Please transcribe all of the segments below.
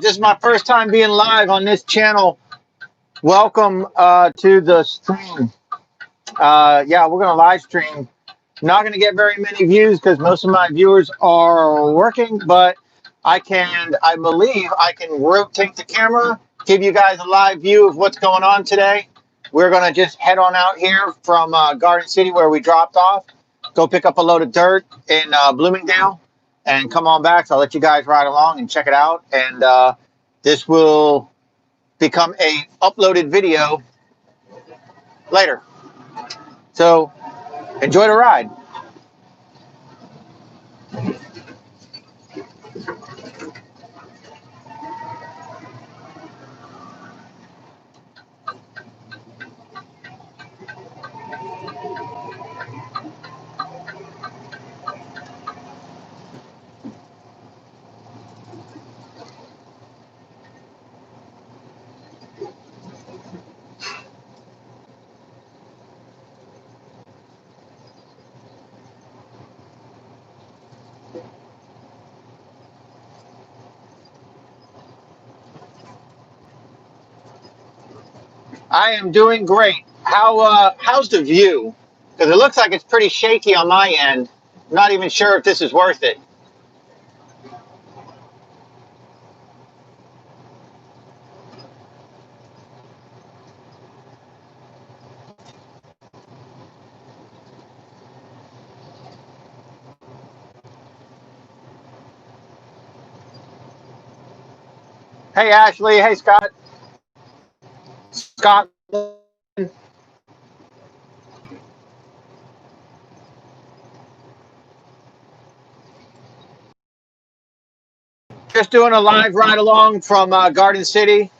If this is my first time being live on this channel, welcome to the stream. Yeah, we're going to live stream. Not going to get very many views because most of my viewers are working, but I believe I can rotate the camera, give you guys a live view of what's going on today. We're going to just head on out here from Garden City where we dropped off, go pick up a load of dirt in Bloomingdale, and come on back. So I'll let you guys ride along and check it out. And this will become a uploaded video later. So enjoy the ride. I am doing great. How's the view? Because it looks like it's pretty shaky on my end. I'm not even sure if this is worth it. Hey Ashley, hey Scott. Scott. Just doing a live ride along from Garden City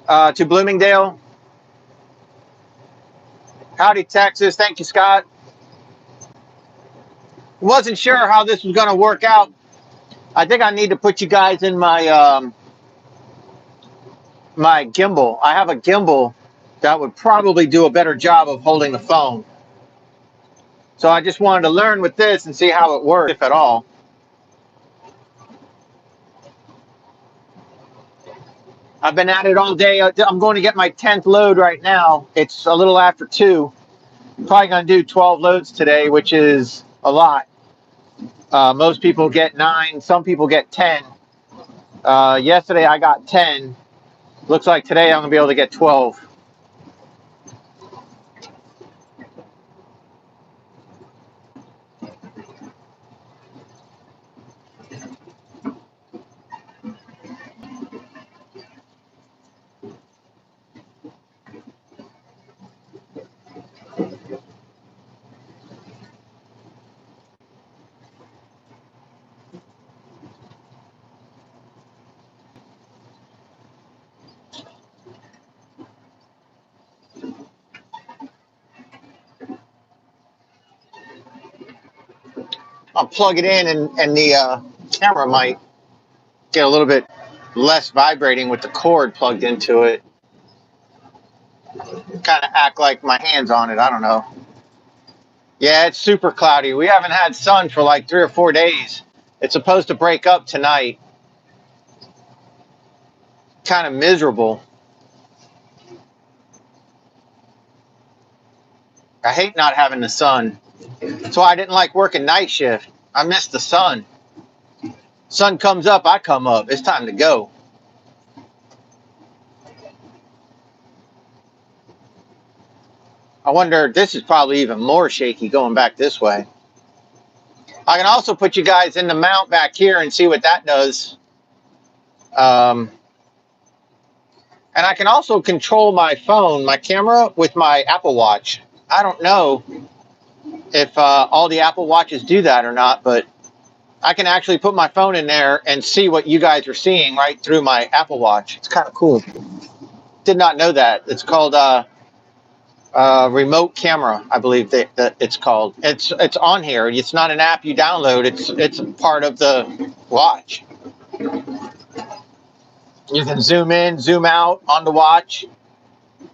to Bloomingdale. Howdy, Texas. Thank you, Scott. Wasn't sure how this was going to work out. I think I need to put you guys in my my gimbal. I have a gimbal that would probably do a better job of holding the phone. So I just wanted to learn with this and see how it works, if at all. I've been at it all day. I'm going to get my 10th load right now. It's a little after 2. Probably going to do 12 loads today, which is a lot. Most people get 9. Some people get 10. Yesterday I got 10. Looks like today I'm going to be able to get 12. I'll plug it in and the camera might get a little bit less vibrating with the cord plugged into it. Kind of act like my hand's on it. I don't know. Yeah, it's super cloudy. We haven't had sun for like 3 or 4 days. It's supposed to break up tonight. Kind of miserable. I hate not having the sun. That's why I didn't like working night shift. I miss the sun. Sun comes up, I come up. It's time to go. I wonder, this is probably even more shaky going back this way. I can also put you guys in the mount back here and see what that does. And I can also control my phone, my camera, with my Apple Watch. I don't know if all the Apple Watches do that or not, but I can actually put my phone in there and see what you guys are seeing right through my Apple Watch. It's kind of cool. Did not know that. It's called remote camera, I believe that it's called. It's on here. It's not an app you download. It's part of the watch. You can zoom in, zoom out on the watch.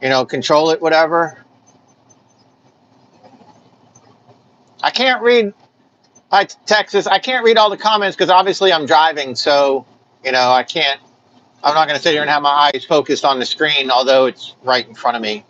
You know, control it, whatever. I can't read. Hi, Texas. I can't read all the comments because obviously I'm driving, so You know, I'm not going to sit here and have my eyes focused on the screen, although it's right in front of me.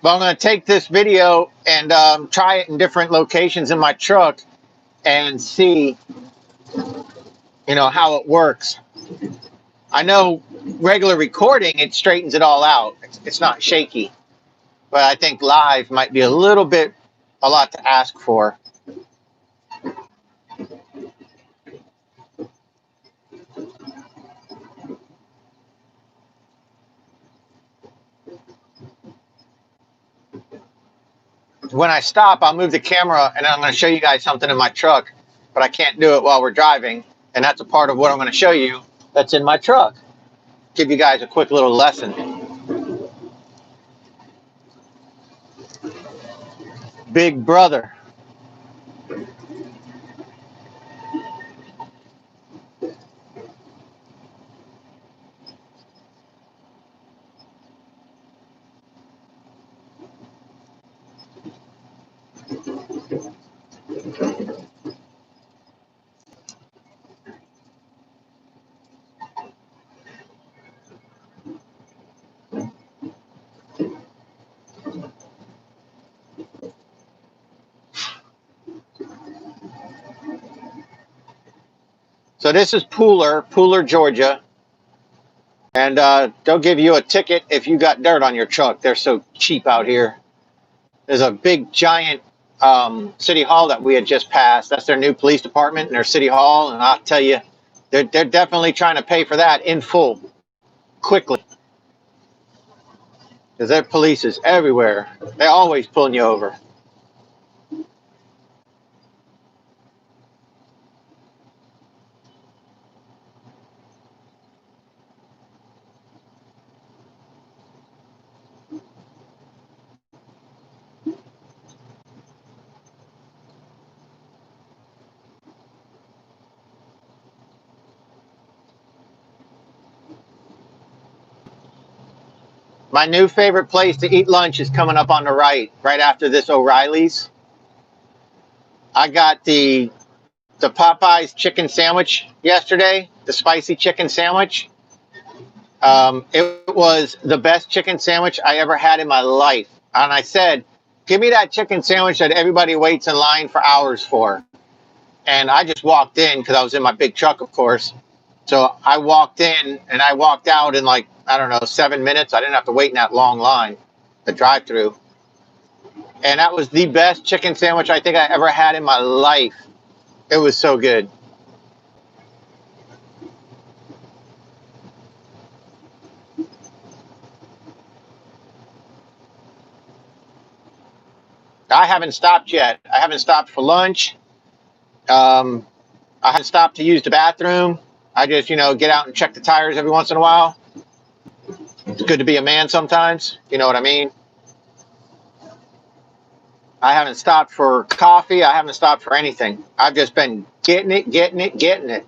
But I'm going to take this video and try it in different locations in my truck and see, you know, how it works. I know regular recording, it straightens it all out. It's not shaky. But I think live might be a lot to ask for. When I stop, I'll move the camera and I'm going to show you guys something in my truck, but I can't do it while we're driving. And that's a part of what I'm going to show you that's in my truck. Give you guys a quick little lesson. Big brother. So this is Pooler, Georgia. And they'll give you a ticket if you got dirt on your truck. They're so cheap out here. There's a big giant city hall that we had just passed. That's their new police department and their city hall. And I'll tell you, they're definitely trying to pay for that in full, quickly. Because their police is everywhere. They're always pulling you over. My new favorite place to eat lunch is coming up on the right after this O'Reilly's. I got the Popeyes chicken sandwich yesterday, the spicy chicken sandwich. It was the best chicken sandwich I ever had in my life. And I said, give me that chicken sandwich that everybody waits in line for hours for. And I just walked in because I was in my big truck, of course. So I walked in and I walked out in like, I don't know, 7 minutes. I didn't have to wait in that long line, the drive-through. And that was the best chicken sandwich I think I ever had in my life. It was so good. I haven't stopped yet. I haven't stopped for lunch. I haven't stopped to use the bathroom. I just, you know, get out and check the tires every once in a while. It's good to be a man sometimes. You know what I mean? I haven't stopped for coffee. I haven't stopped for anything. I've just been getting it.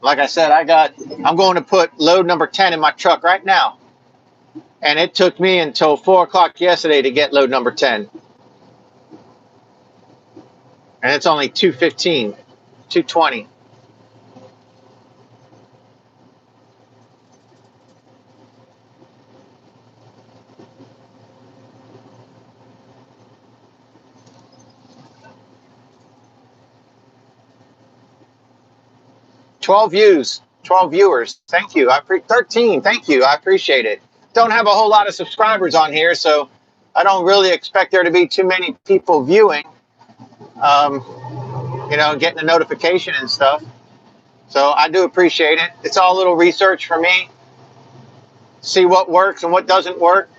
Like I said, I'm going to put load number 10 in my truck right now. And it took me until 4 o'clock yesterday to get load number 10. And it's only 2:15, 2:20. 12 views, 12 viewers. Thank you. 13. Thank you. I appreciate it. Don't have a whole lot of subscribers on here, so I don't really expect there to be too many people viewing, you know, getting a notification and stuff. So I do appreciate it. It's all a little research for me. See what works and what doesn't work,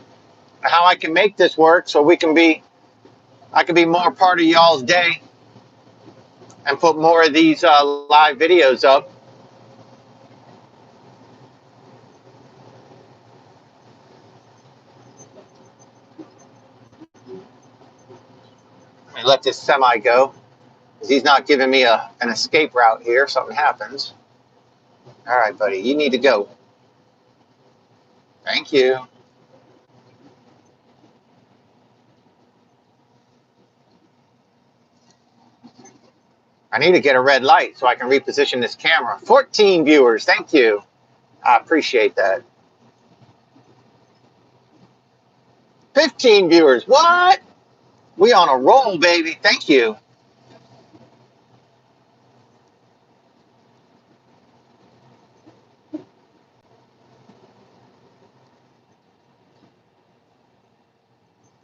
how I can make this work so I can be more part of y'all's day and put more of these live videos up. me let this semi go. He's not giving me an escape route here if something happens. All right, buddy, you need to go. Thank you. I need to get a red light so I can reposition this camera. 14 viewers, thank you. I appreciate that. 15 viewers, what? We on a roll, baby, thank you.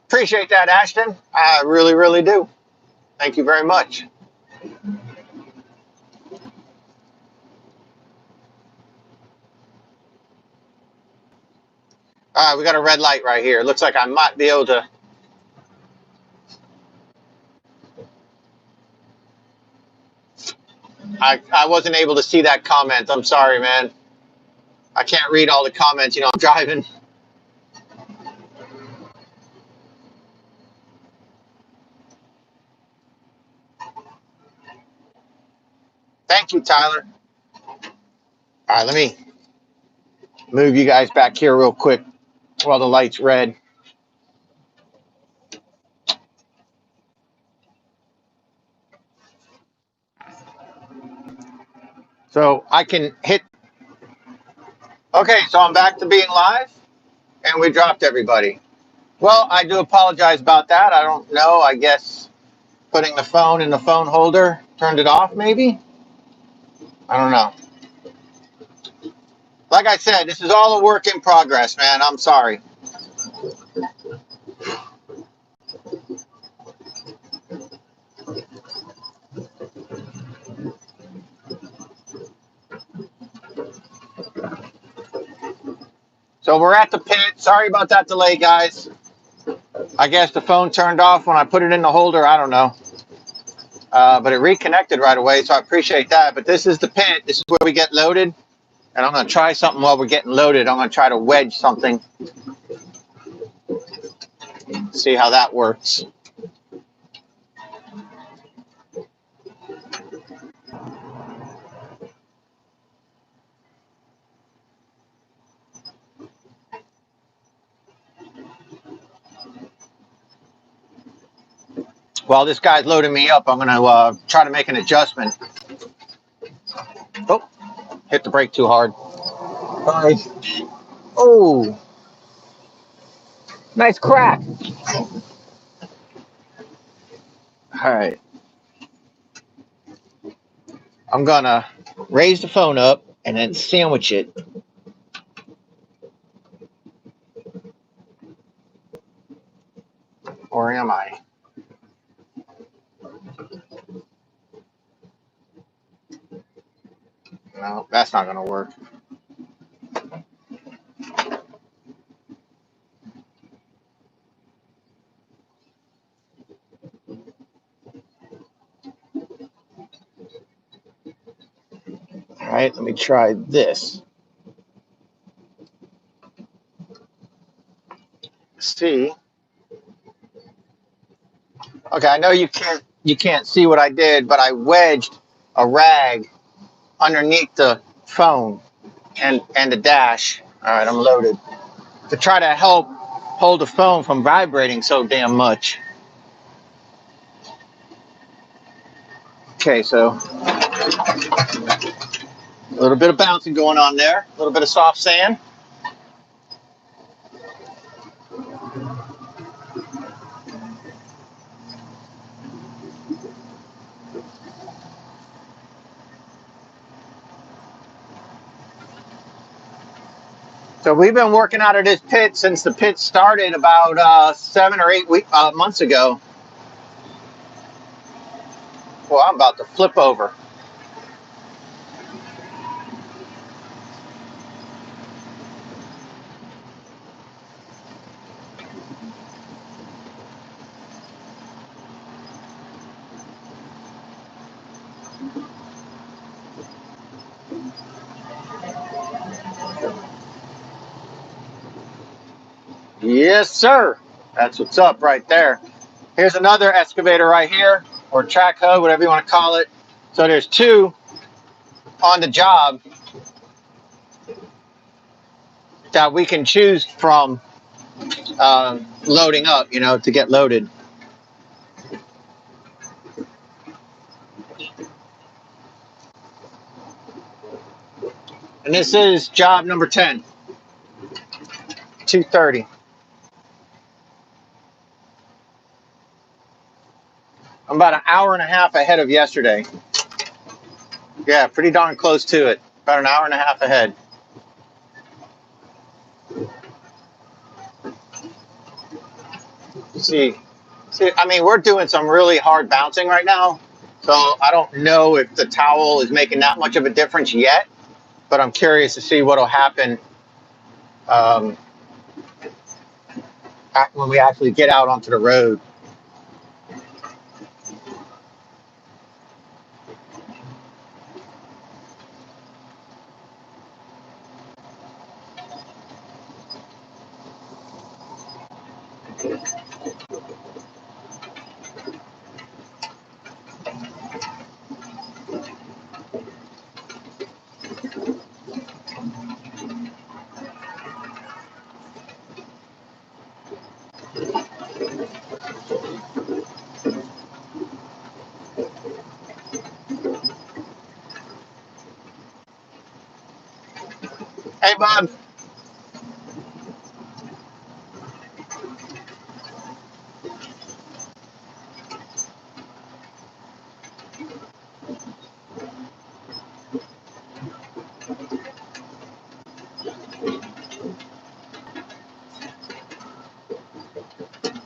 Appreciate that, Ashton. I really, really do. Thank you very much. We got a red light right here. Looks like I might be able to. I wasn't able to see that comment. I'm sorry, man. I can't read all the comments. You know, I'm driving. Thank you, Tyler. All right, let me move you guys back here real quick while the light's red. So I can hit. Okay, so I'm back to being live, and we dropped everybody. Well, I do apologize about that. I don't know. I guess putting the phone in the phone holder turned it off, maybe? I don't know. Like I said, this is all a work in progress, man. I'm sorry. So we're at the pit. Sorry about that delay, guys. I guess the phone turned off when I put it in the holder. I don't know. But it reconnected right away, so I appreciate that. But this is the pit. This is where we get loaded. And I'm going to try something while we're getting loaded. I'm going to try to wedge something. See how that works. While this guy's loading me up, I'm going to try to make an adjustment. Oh, hit the brake too hard. Bye. Oh, nice crack. All right. I'm going to raise the phone up and then sandwich it. Or am I? No, that's not going to work. All right, let me try this. See. Okay, I know you can't see what I did, but I wedged a rag underneath the phone and the dash. All right, I'm loaded. To try to help hold the phone from vibrating so damn much. Okay, so a little bit of bouncing going on there, a little bit of soft sand. So we've been working out of this pit since the pit started about 7 or 8 months ago. Well, I'm about to flip over. Yes, sir. That's what's up right there. Here's another excavator right here, or track hoe, whatever you want to call it. So there's two on the job that we can choose from loading up, you know, to get loaded. And this is job number 10, 2:30. I'm about an hour and a half ahead of yesterday. Yeah, pretty darn close to it. About an hour and a half ahead. See, I mean, we're doing some really hard bouncing right now. So I don't know if the towel is making that much of a difference yet, but I'm curious to see what'll happen when we actually get out onto the road. Hey, Bob.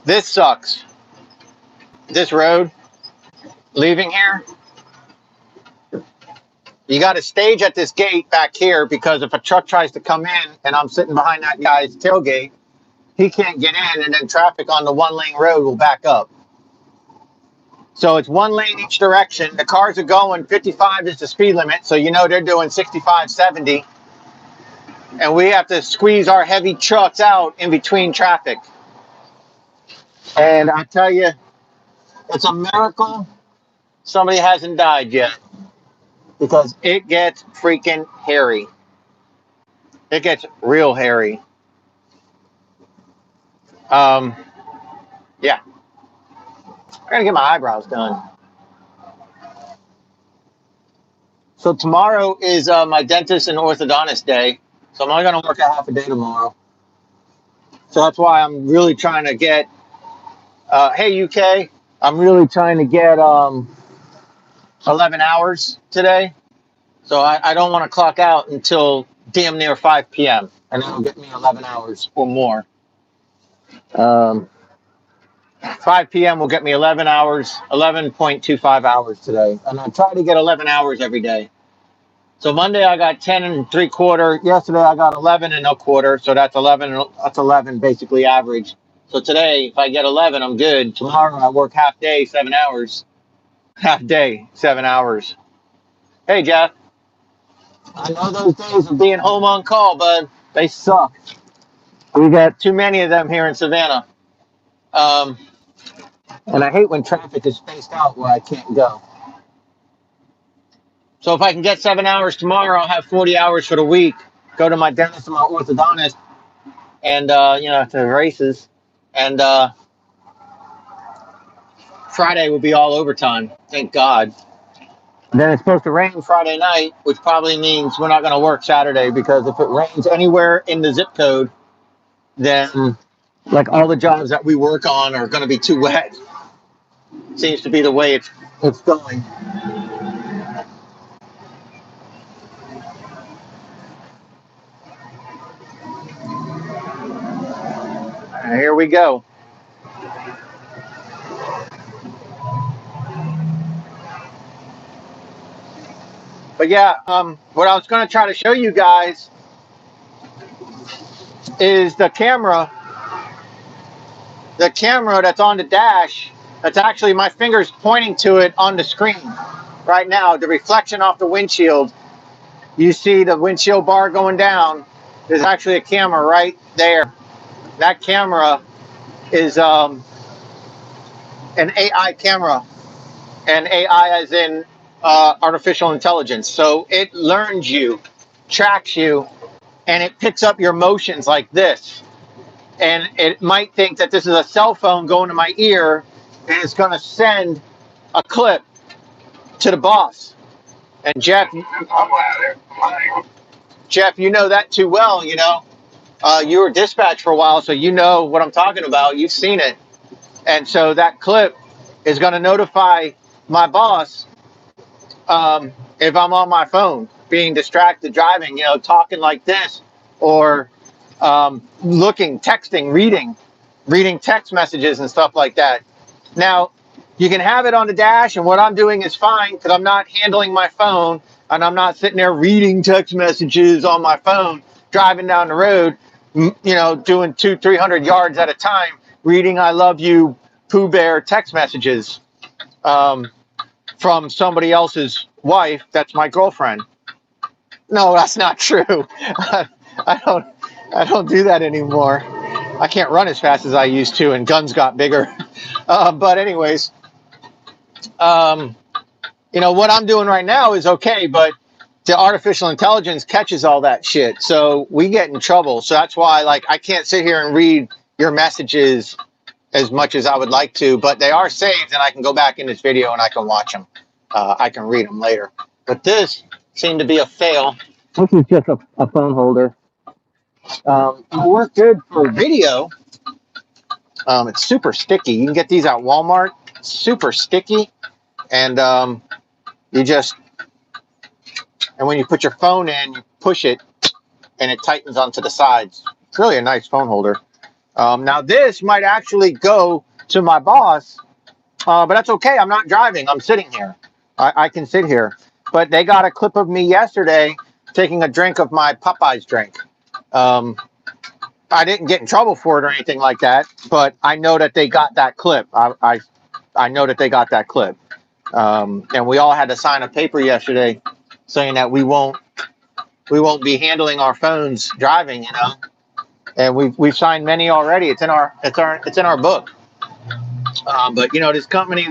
This sucks. This road, leaving here, you got to stage at this gate back here because if a truck tries to come in and I'm sitting behind that guy's tailgate, he can't get in, and then traffic on the one-lane road will back up. So it's one lane each direction. The cars are going 55 is the speed limit, so you know they're doing 65, 70. And we have to squeeze our heavy trucks out in between traffic. And I tell you, it's a miracle somebody hasn't died yet because it gets freaking hairy. It gets real hairy. Yeah. I gotta get my eyebrows done. So tomorrow is my dentist and orthodontist day. So I'm only gonna work a half a day tomorrow. So that's why I'm really trying to get, hey UK, I'm really trying to get 11 hours today. So I don't want to clock out until damn near 5 p.m. and that'll get me 11 hours or more. 5 p.m. will get me 11 hours, 11.25 hours today. And I try to get 11 hours every day. So Monday I got 10 and 3/4. Yesterday I got 11 and a quarter. So that's 11. That's 11 basically average. So today, if I get 11, I'm good. Tomorrow I work half day, 7 hours. Half day, 7 hours. Hey Jeff, I know those days of being home on call, bud. They suck. We got too many of them here in Savannah. And I hate when traffic is spaced out where I can't go. So if I can get 7 hours tomorrow, I'll have 40 hours for the week. Go to my dentist and my orthodontist, and you know, to the races. And Friday will be all overtime. Thank God. Then it's supposed to rain Friday night, which probably means we're not going to work Saturday because if it rains anywhere in the zip code, then like all the jobs that we work on are going to be too wet. Seems to be the way it's going. Here we go. But yeah, what I was going to try to show you guys is the camera that's on the dash. That's actually my fingers pointing to it on the screen right now. The reflection off the windshield. You see the windshield bar going down. There's actually a camera right there. That camera is an AI camera, and AI as in artificial intelligence. So it learns you, tracks you, and it picks up your motions like this. And it might think that this is a cell phone going to my ear, and it's going to send a clip to the boss. And Jeff, you know that too well. You know, you were dispatched for a while, so you know what I'm talking about. You've seen it. And so that clip is going to notify my boss if I'm on my phone, being distracted, driving, you know, talking like this, or looking, texting, reading text messages and stuff like that. Now, you can have it on the dash, and what I'm doing is fine because I'm not handling my phone and I'm not sitting there reading text messages on my phone, driving down the road, you know, doing 200-300 yards at a time, reading "I love you, Pooh Bear" text messages from somebody else's wife. That's my girlfriend. No, that's not true. I don't do that anymore. I can't run as fast as I used to, and guns got bigger. But anyways, you know, what I'm doing right now is okay, but the artificial intelligence catches all that shit. So we get in trouble. So that's why, like, I can't sit here and read your messages as much as I would like to, but they are saved, and I can go back in this video and I can watch them. I can read them later. But this seemed to be a fail. This is just a phone holder. It'll work good for video. It's super sticky. You can get these at Walmart. Super sticky. And you just, and when you put your phone in, you push it and it tightens onto the sides. It's really a nice phone holder. Now this might actually go to my boss, but that's okay. I'm not driving. I'm sitting here. I can sit here. But they got a clip of me yesterday taking a drink of my Popeyes drink. I didn't get in trouble for it or anything like that, but I know that they got that clip. I know that they got that clip. And we all had to sign a paper yesterday saying that we won't be handling our phones driving, you know. And we've signed many already. It's in our book. But you know, this company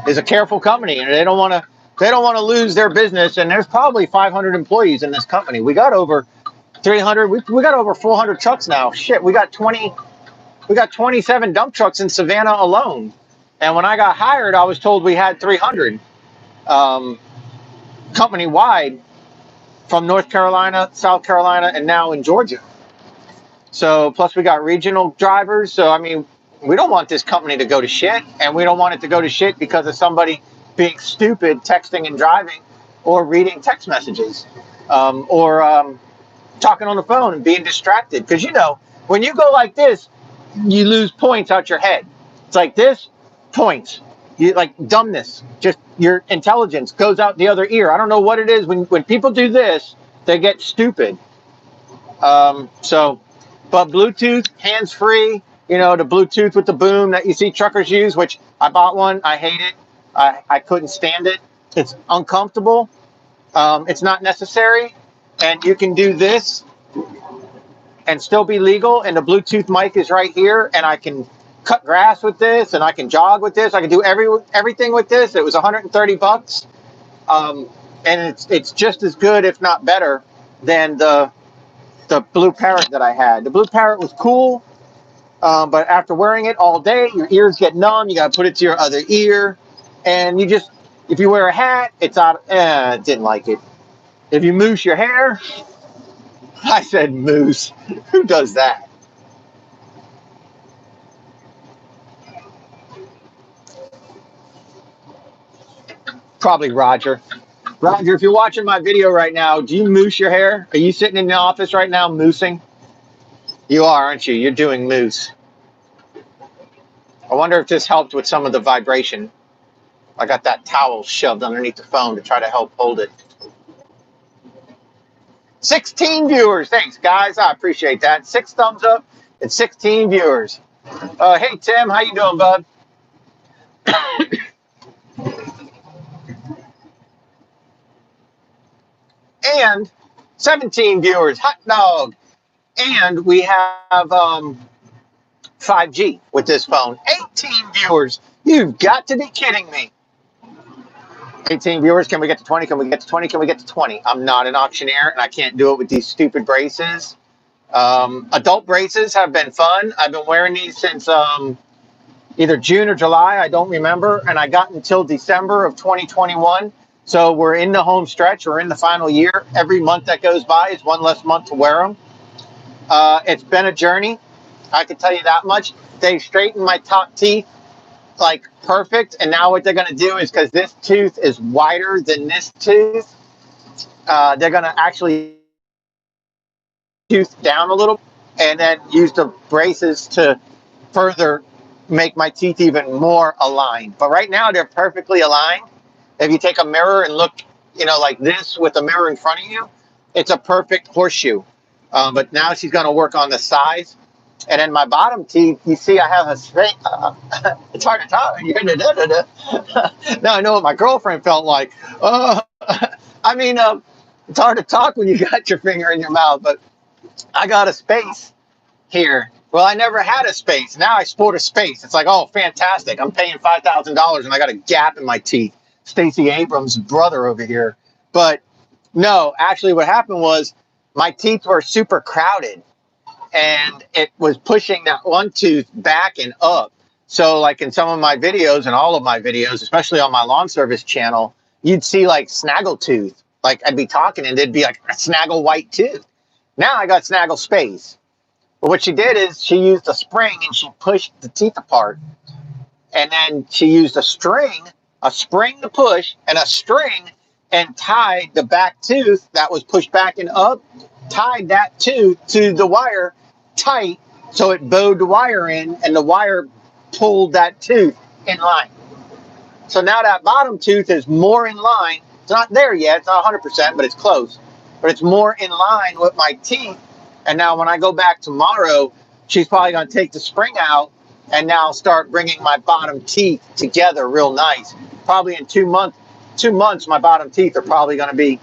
is a careful company, and they don't want to lose their business. And there's probably 500 employees in this company. We got over 300. We got over 400 trucks now. Shit, we got 27 dump trucks in Savannah alone. And when I got hired, I was told we had 300 company wide, from North Carolina, South Carolina, and now in Georgia. So plus we got regional drivers. So I mean, we don't want this company to go to shit, and we don't want it to go to shit because of somebody being stupid texting and driving, or reading text messages, or talking on the phone and being distracted. Because you know, when you go like this, you lose points out your head. It's like this, points. You like dumbness. Just your intelligence goes out the other ear. I don't know what it is. When people do this, they get stupid. But Bluetooth, hands-free, you know, the Bluetooth with the boom that you see truckers use, which I bought one. I hate it. I couldn't stand it. It's uncomfortable. It's not necessary. And you can do this and still be legal. And the Bluetooth mic is right here. And I can cut grass with this, and I can jog with this. I can do everything with this. It was $130. And it's just as good, if not better, than the Blue Parrot that I had. The Blue Parrot was cool, but after wearing it all day, your ears get numb. You got to put it to your other ear, and if you wear a hat, it's out. Didn't like it. If you mousse your hair, I said mousse. Who does that? Probably Roger. Roger, if you're watching my video right now, do you mousse your hair? Are you sitting in the office right now moussing? You are, aren't you? You're doing mousse. I wonder if this helped with some of the vibration. I got that towel shoved underneath the phone to try to help hold it. 16 viewers. Thanks, guys. I appreciate that. 6 thumbs up and 16 viewers. Hey, Tim. How you doing, bud? And 17 viewers. Hot dog. And we have 5G with this phone. 18 viewers. You've got to be kidding me. 18 viewers. Can we get to 20? Can we get to 20? Can we get to 20? I'm not an auctioneer, and I can't do it with these stupid braces. Adult braces have been fun. I've been wearing these since either June or July. I don't remember. And I got until December of 2021. So we're in the home stretch. We're in the final year. Every month that goes by is one less month to wear them. It's been a journey. I can tell you that much. They straightened my top teeth like perfect. And now what they're going to do is, because this tooth is wider than this tooth, they're going to actually tooth down a little and then use the braces to further make my teeth even more aligned. But right now they're perfectly aligned. If you take a mirror and look, you know, like this with a mirror in front of you, it's a perfect horseshoe. But now she's going to work on the size. And then my bottom teeth, you see, I have a straight. It's hard to talk. Now I know what my girlfriend felt like. I mean, it's hard to talk when you got your finger in your mouth. But I got a space here. Well, I never had a space. Now I sport a space. It's like, oh, fantastic. I'm paying $5,000 and I got a gap in my teeth. Stacey Abrams' brother over here. But no, actually what happened was my teeth were super crowded and it was pushing that one tooth back and up. So like in some of my videos and all of my videos, especially on my lawn service channel, you'd see like snaggle tooth. Like I'd be talking and there'd be like a snaggle white tooth. Now I got snaggle space. But what she did is she used a spring and she pushed the teeth apart. And then she used a spring to push and a string and tied the back tooth that was pushed back and up, tied that tooth to the wire tight so it bowed the wire in and the wire pulled that tooth in line. So now that bottom tooth is more in line. It's not there yet. It's not 100%, but it's close. But it's more in line with my teeth. And now when I go back tomorrow, she's probably going to take the spring out and now start bringing my bottom teeth together real nice. Probably in 2 months, my bottom teeth are probably going to be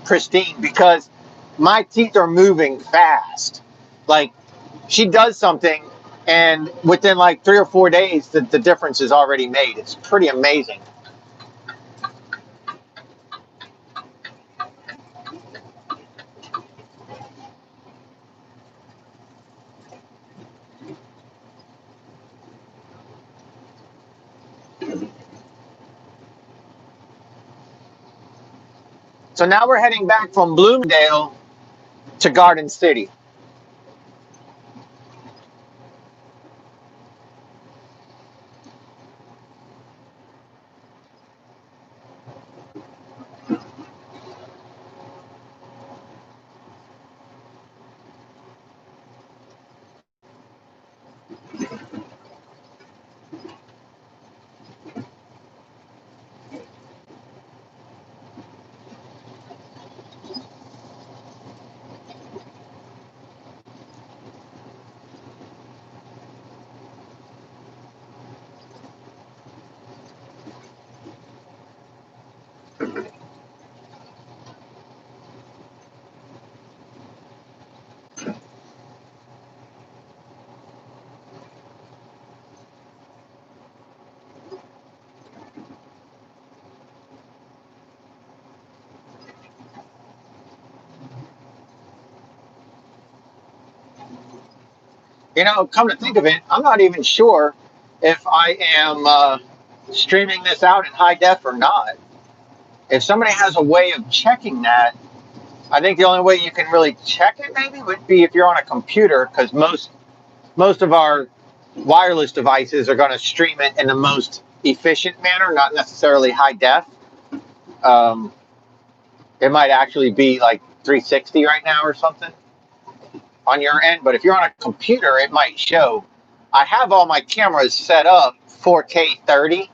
pristine because my teeth are moving fast. Like she does something and within like 3 or 4 days, the difference is already made. It's pretty amazing. So now we're heading back from Bloomingdale to Garden City. You know, come to think of it, I'm not even sure if I am streaming this out in high def or not. If somebody has a way of checking that, I think the only way you can really check it maybe would be if you're on a computer, because most of our wireless devices are going to stream it in the most efficient manner, not necessarily high def. Um, it might actually be like 360 right now or something on your end, but if you're on a computer, it might show. I have all my cameras set up 4K 30,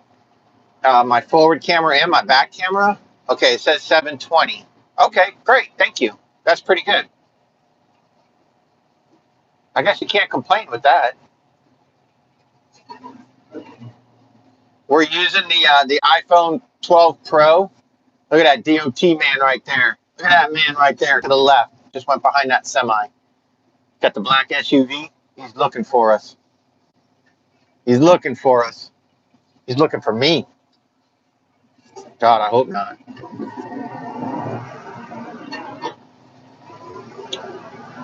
my forward camera and my back camera. Okay, it says 720. Okay, great, thank you. That's pretty good. I guess you can't complain with that. We're using the iPhone 12 Pro. Look at that DOT man right there. Look at that man right there to the left. Just went behind that semi. Got the black SUV. He's looking for us. He's looking for us. He's looking for me. God, I hope not.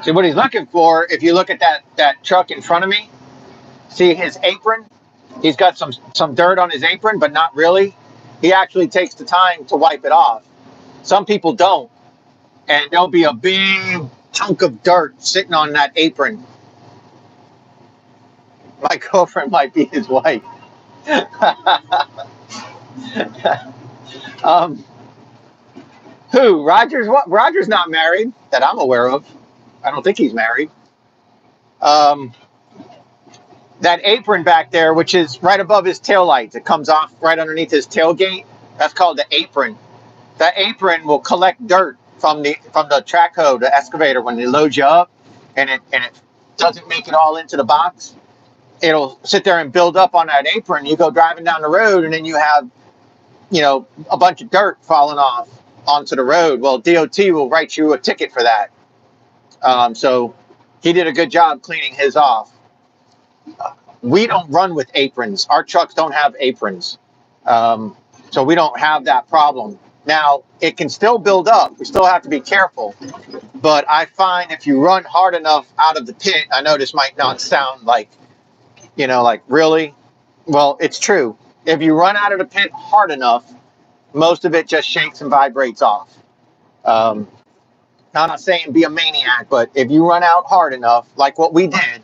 See what he's looking for. If you look at that truck in front of me, see his apron? He's got some dirt on his apron, but not really. He actually takes the time to wipe it off. Some people don't, and there'll be a big chunk of dirt sitting on that apron. My girlfriend might be his wife. um, who? Rogers? What? Rogers not married that I'm aware of. I don't think he's married. Um, that apron back there, which is right above his taillights, it comes off right underneath his tailgate. That's called the apron. That apron will collect dirt from the track hoe, the excavator, when they load you up, and it doesn't make it all into the box. It'll sit there and build up on that apron. You go driving down the road, and then you have, a bunch of dirt falling off onto the road. Well, DOT will write you a ticket for that. So he did a good job cleaning his off. We don't run with aprons. Our trucks don't have aprons. So we don't have that problem. Now, it can still build up. We still have to be careful. But I find if you run hard enough out of the pit, I know this might not sound like, like really. Well, it's true. If you run out of the pit hard enough, most of it just shakes and vibrates off. I'm not saying be a maniac, but if you run out hard enough, like what we did,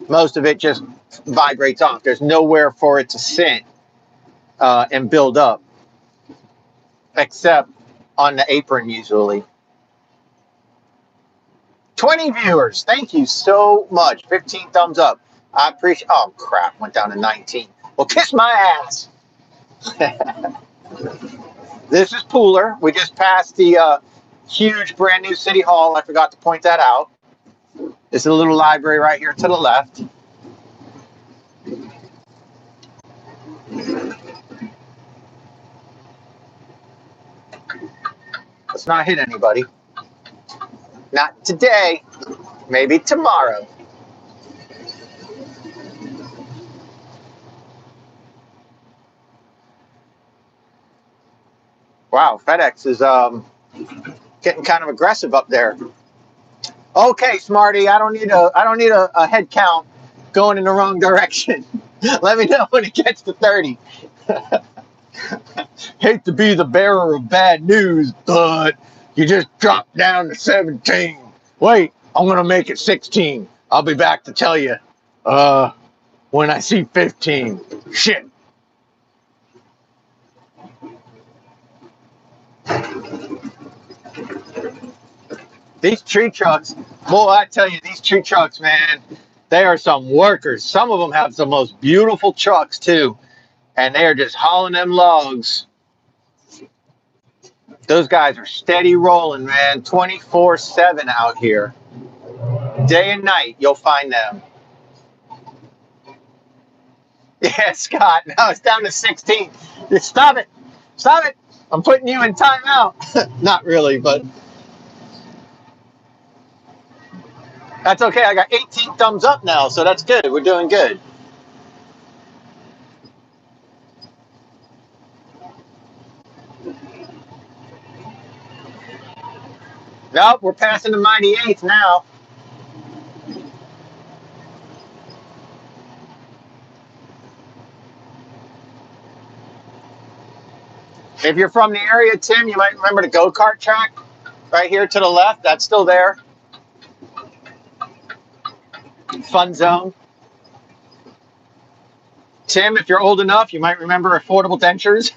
most of it just vibrates off. There's nowhere for it to sit and build up, except on the apron usually. 20 viewers. Thank you so much. 15 thumbs up. I appreciate. Oh, crap. Went down to 19. Well, kiss my ass. This is Pooler. We just passed the huge brand new City Hall. I forgot to point that out. This is a little library right here to the left. Let's not hit anybody. Not today. Maybe tomorrow. Wow, FedEx is getting kind of aggressive up there. Okay, Smarty, I don't need a head count going in the wrong direction. Let me know when it gets to 30. Hate to be the bearer of bad news, but you just dropped down to 17. Wait, I'm gonna make it 16. I'll be back to tell you when I see 15. Shit. These tree trucks, boy, I tell you, these tree trucks, man, they are some workers. Some of them have the most beautiful trucks too, and they are just hauling them logs. Those guys are steady rolling, man, 24/7 out here. Day and night, you'll find them. Yeah, Scott, now it's down to 16. Stop it. Stop it. I'm putting you in timeout. Not really, but that's okay. I got 18 thumbs up now, so that's good. We're doing good. Nope, we're passing the mighty eighth now. If you're from the area, Tim, you might remember the go-kart track right here to the left. That's still there. Fun zone. Tim, if you're old enough, you might remember affordable dentures.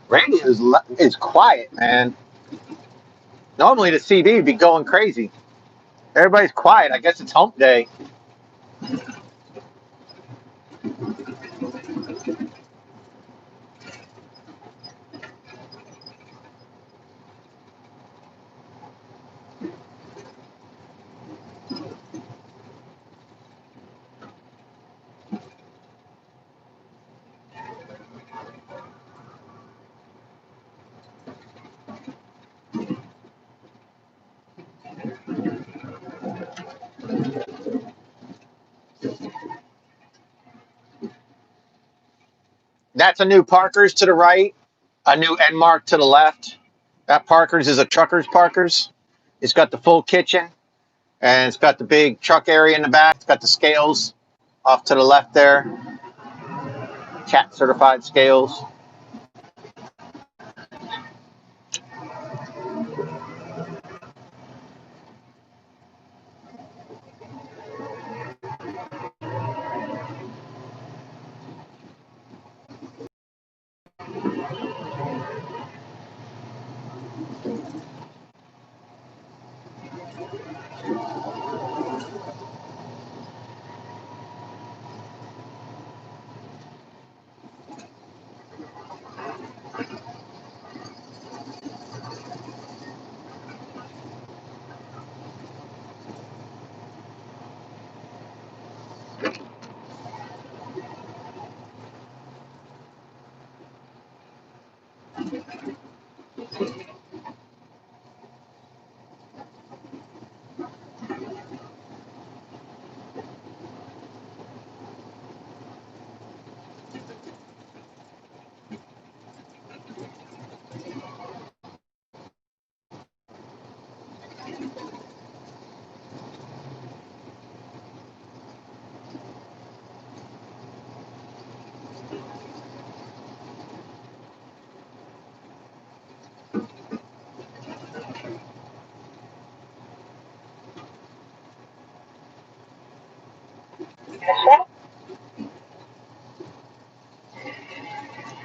Radio is quiet, man. Normally the CD would be going crazy. Everybody's quiet. I guess it's hump day. That's a new Parker's to the right, a new End Mark to the left. That Parker's is a trucker's Parker's. It's got the full kitchen, and it's got the big truck area in the back. It's got the scales off to the left there, CAT certified scales.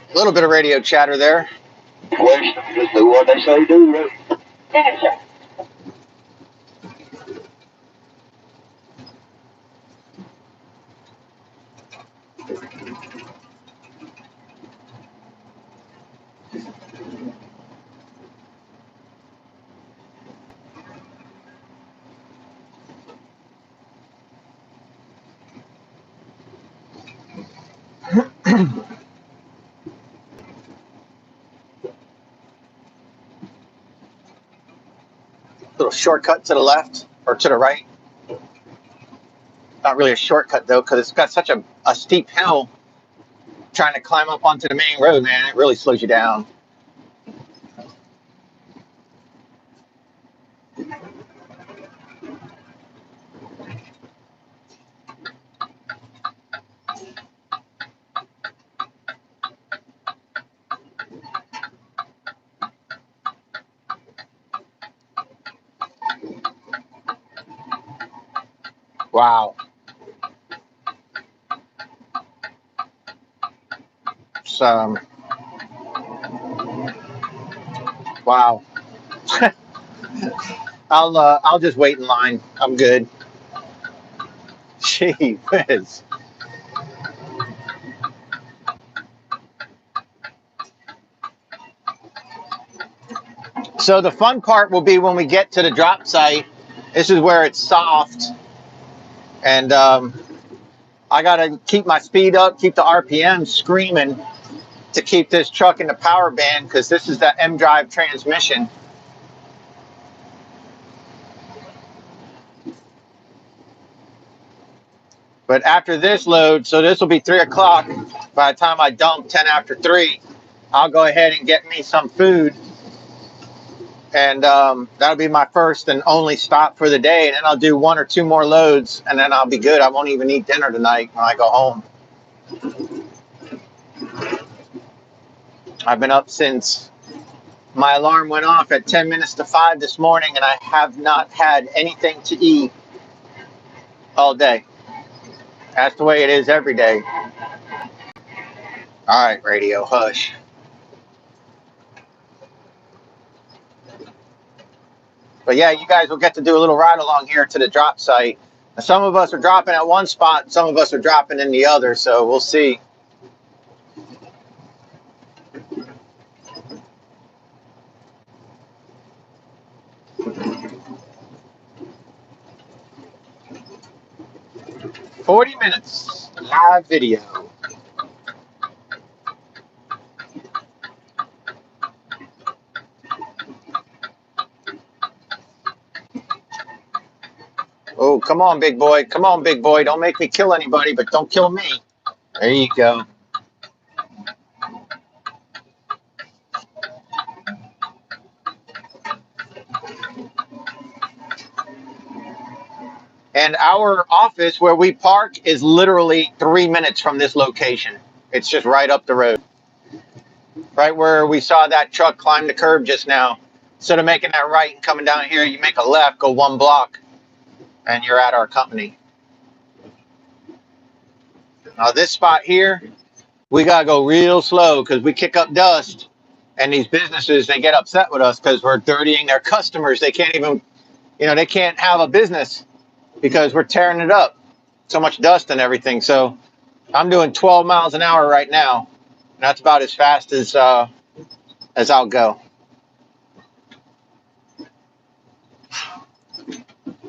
A little bit of radio chatter there. Just do what they say do, right? Yes, sir. Little shortcut to the left or to the right. Not really a shortcut though, because it's got such a steep hill. Trying to climb up onto the main road, man, it really slows you down. Wow. So, wow. I'll just wait in line. I'm good. Gee whiz. So the fun part will be when we get to the drop site. This is where it's soft, and I gotta keep my speed up, keep the RPM screaming to keep this truck in the power band, because this is that M drive transmission. But after this load, so this will be 3 o'clock. By the time I dump 10 after 3, I'll go ahead and get me some food. And that'll be my first and only stop for the day. And then I'll do 1 or 2 more loads, and then I'll be good. I won't even eat dinner tonight when I go home. I've been up since my alarm went off at 10 minutes to 5 this morning, and I have not had anything to eat all day. That's the way it is every day. All right, radio, hush. But yeah, you guys will get to do a little ride along here to the drop site. Some of us are dropping at one spot, some of us are dropping in the other, so we'll see. "40 minutes live video." Oh, come on, big boy. Come on, big boy. Don't make me kill anybody, but don't kill me. There you go. And our office where we park is literally 3 minutes from this location. It's just right up the road. Right where we saw that truck climb the curb just now. Instead of making that right and coming down here, you make a left, go 1 block, and you're at our company. Now this spot here, we got to go real slow because we kick up dust. And these businesses, they get upset with us because we're dirtying their customers. They can't even, they can't have a business because we're tearing it up. So much dust and everything. So I'm doing 12 miles an hour right now. And that's about as fast as I'll go.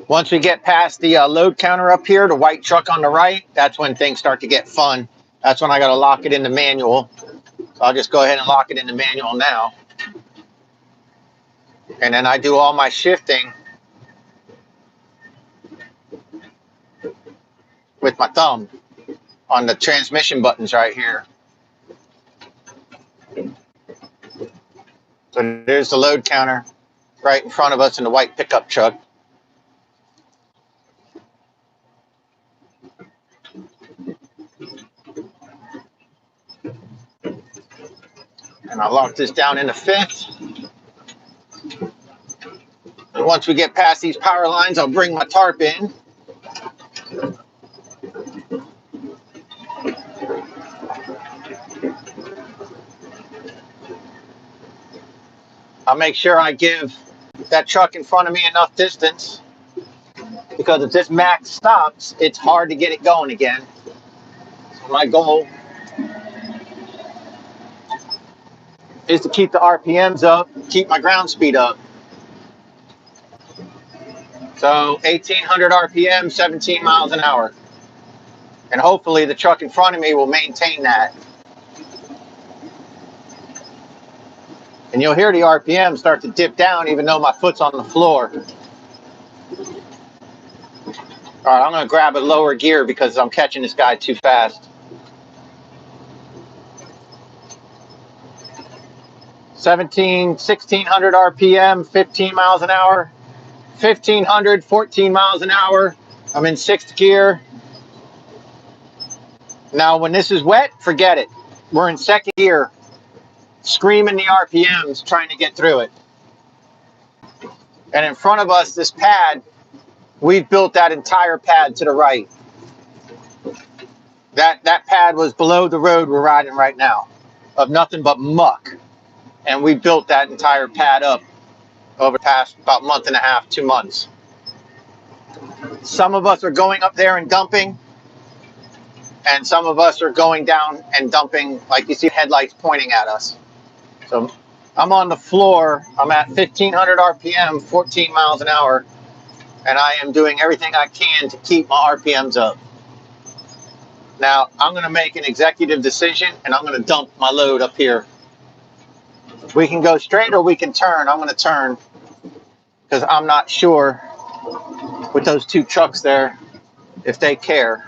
Once we get past the load counter up here, the white truck on the right, that's when things start to get fun. That's when I got to lock it in the manual. So I'll just go ahead and lock it in the manual now. And then I do all my shifting with my thumb on the transmission buttons right here. So there's the load counter right in front of us in the white pickup truck. And I'll lock this down into fifth. And once we get past these power lines, I'll bring my tarp in. I'll make sure I give that truck in front of me enough distance, because if this max stops, it's hard to get it going again. So my goal is to keep the RPMs up, keep my ground speed up. So 1800 RPM, 17 miles an hour. And hopefully the truck in front of me will maintain that. And you'll hear the RPM start to dip down even though my foot's on the floor. All right, I'm going to grab a lower gear because I'm catching this guy too fast. 1600 RPM, 15 miles an hour. 1500, 14 miles an hour. I'm in sixth gear. Now, when this is wet, forget it. We're in second gear, screaming the RPMs, trying to get through it. And in front of us, this pad, we've built that entire pad to the right. That pad was below the road we're riding right now, of nothing but muck. And we built that entire pad up over the past about month and a half, 2 months. Some of us are going up there and dumping, and some of us are going down and dumping, like you see headlights pointing at us. So I'm on the floor, I'm at 1500 RPM, 14 miles an hour, and I am doing everything I can to keep my RPMs up. Now, I'm going to make an executive decision, and I'm going to dump my load up here. We can go straight or we can turn. I'm going to turn because I'm not sure with those two trucks there if they care.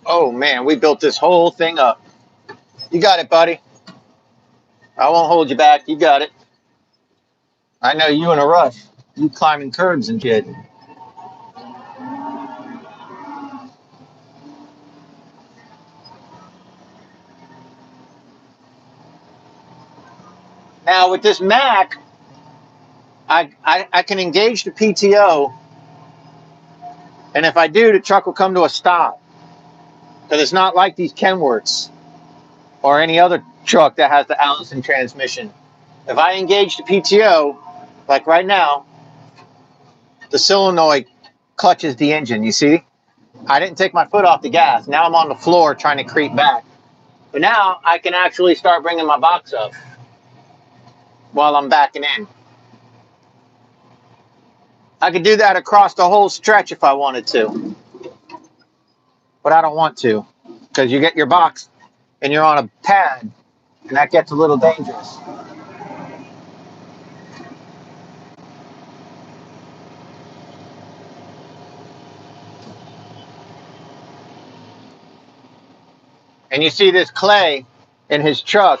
Oh man, we built this whole thing up. You got it, buddy. I won't hold you back. You got it. I know you in a rush. You climbing curbs and shit. Now with this Mac, I can engage the PTO, and if I do, the truck will come to a stop. Because it's not like these Kenworths or any other truck that has the Allison transmission. If I engage the PTO, like right now, the solenoid clutches the engine, you see? I didn't take my foot off the gas. Now I'm on the floor trying to creep back. But now I can actually start bringing my box up while I'm backing in. I could do that across the whole stretch if I wanted to. But I don't want to, because you get your box and you're on a pad, and that gets a little dangerous. and you see this clay in his truck,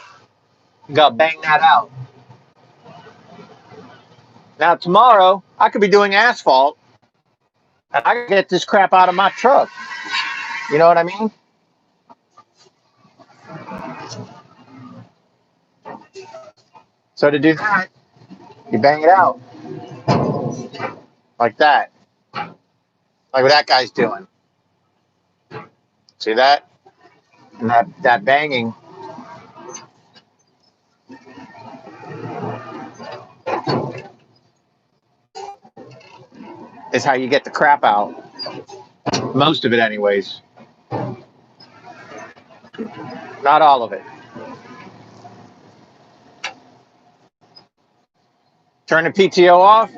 you gotta bang that out. Now tomorrow, I could be doing asphalt, and I could get this crap out of my truck. You know what I mean? So to do that, you bang it out like that, like what that guy's doing. See that? And that banging is how you get the crap out. Most of it, anyways. Not all of it. Turn the PTO off,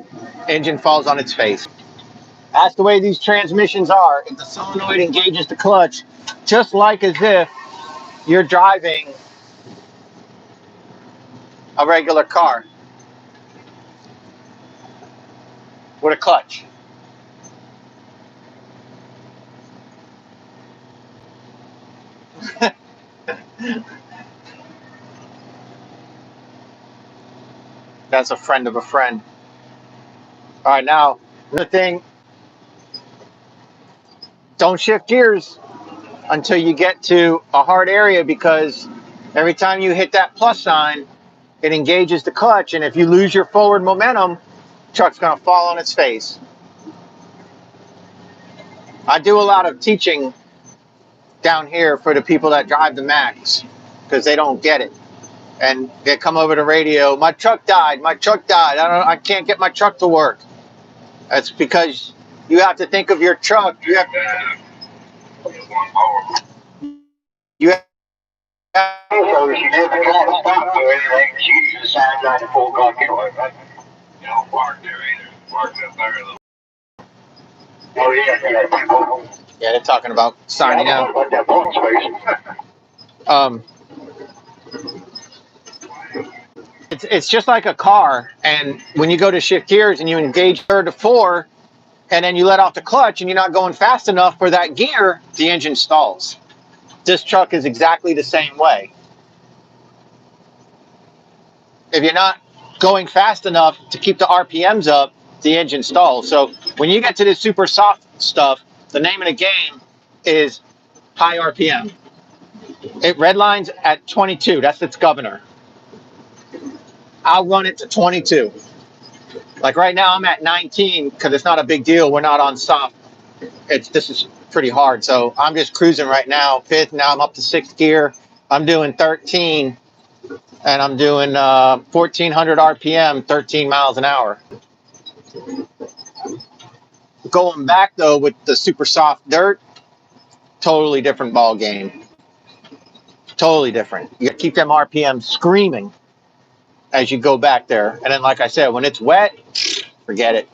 engine falls on its face. That's the way these transmissions are. If the solenoid engages the clutch, just like as if you're driving a regular car with a clutch. That's a friend of a friend. All right, now the thing, don't shift gears until you get to a hard area, because every time you hit that plus sign, it engages the clutch, and if you lose your forward momentum, truck's gonna fall on its face. I do a lot of teaching down here for the people that drive the Max because they don't get it, and they come over the radio. My truck died. My truck died. I can't get my truck to work. That's because you have to think of your truck. You have you have So she never got to stop or anything. She just signed like a 4 o'clock anyway, right? You don't park there either. Park up there a little. Oh, yeah. Yeah, they're talking about signing out. Like that parking space. It's just like a car, and when you go to shift gears and you engage third to four, and then you let off the clutch and you're not going fast enough for that gear, the engine stalls. This truck is exactly the same way. If you're not going fast enough to keep the RPMs up, the engine stalls. So when you get to this super soft stuff, the name of the game is high RPM. It redlines at 22. That's its governor. I'll run it to 22. Like right now, I'm at 19 because it's not a big deal. We're not on soft. This is pretty hard. So I'm just cruising right now. Fifth. Now I'm up to sixth gear. I'm doing 13, and I'm doing 1400 RPM, 13 miles an hour. Going back though with the super soft dirt, totally different ball game. Totally different. You gotta keep them RPM screaming as you go back there. And then, like I said, when it's wet, forget it.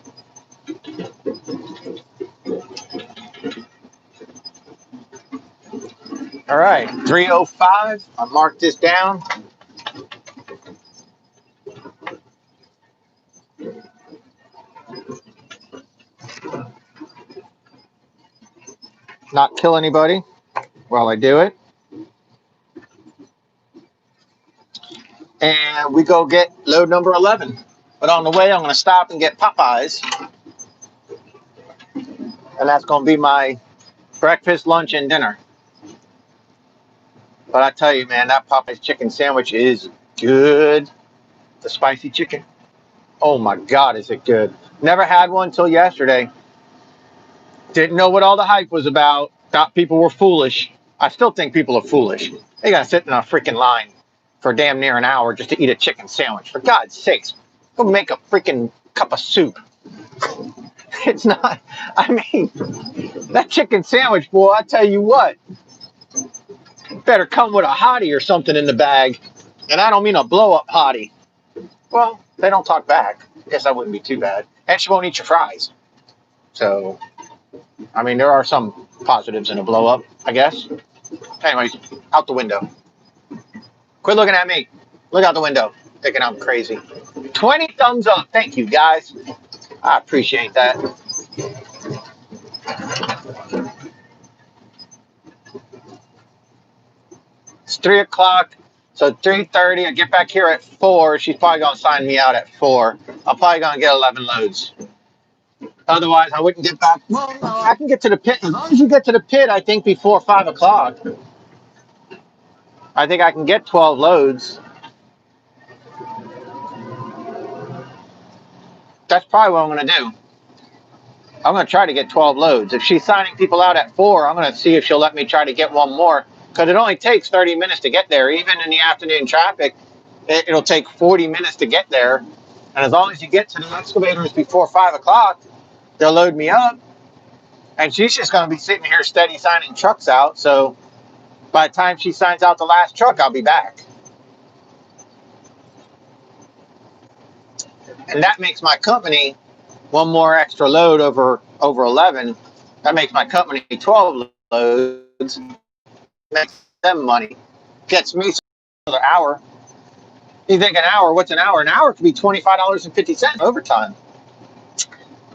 All right, 305. I marked this down. Not kill anybody while I do it. And we go get load number 11. But on the way, I'm going to stop and get Popeyes. And that's going to be my breakfast, lunch, and dinner. But I tell you, man, that Popeyes chicken sandwich is good. The spicy chicken. Oh my God, is it good. Never had one till yesterday. Didn't know what all the hype was about. Thought people were foolish. I still think people are foolish. They got to sit in a freaking line for damn near an hour just to eat a chicken sandwich. For God's sakes, go make a freaking cup of soup. It's not, I mean, that chicken sandwich, boy, I tell you what, better come with a hottie or something in the bag. And I don't mean a blow-up hottie. Well, they don't talk back. I guess that wouldn't be too bad. And she won't eat your fries. So, I mean, there are some positives in a blow-up, I guess. Anyways, out the window. Quit looking at me. Look out the window. Thinking I'm crazy. 20 thumbs up. Thank you, guys. I appreciate that. It's 3 o'clock. So 3:30, I get back here at 4. She's probably going to sign me out at 4. I'm probably going to get 11 loads. Otherwise, I wouldn't get back. Well, no, I can get to the pit. As long as you get to the pit, I think before 5 o'clock, I think I can get 12 loads. That's probably what I'm going to do. I'm going to try to get 12 loads. If she's signing people out at 4, I'm going to see if she'll let me try to get one more. Because it only takes 30 minutes to get there. Even in the afternoon traffic, it'll take 40 minutes to get there. And as long as you get to the excavators before 5 o'clock, they'll load me up. And she's just going to be sitting here steady signing trucks out. So by the time she signs out the last truck, I'll be back. And that makes my company one more extra load over 11. That makes my company 12 loads. Makes them money. Gets me another hour. You think an hour? What's an hour? An hour could be $25.50 overtime.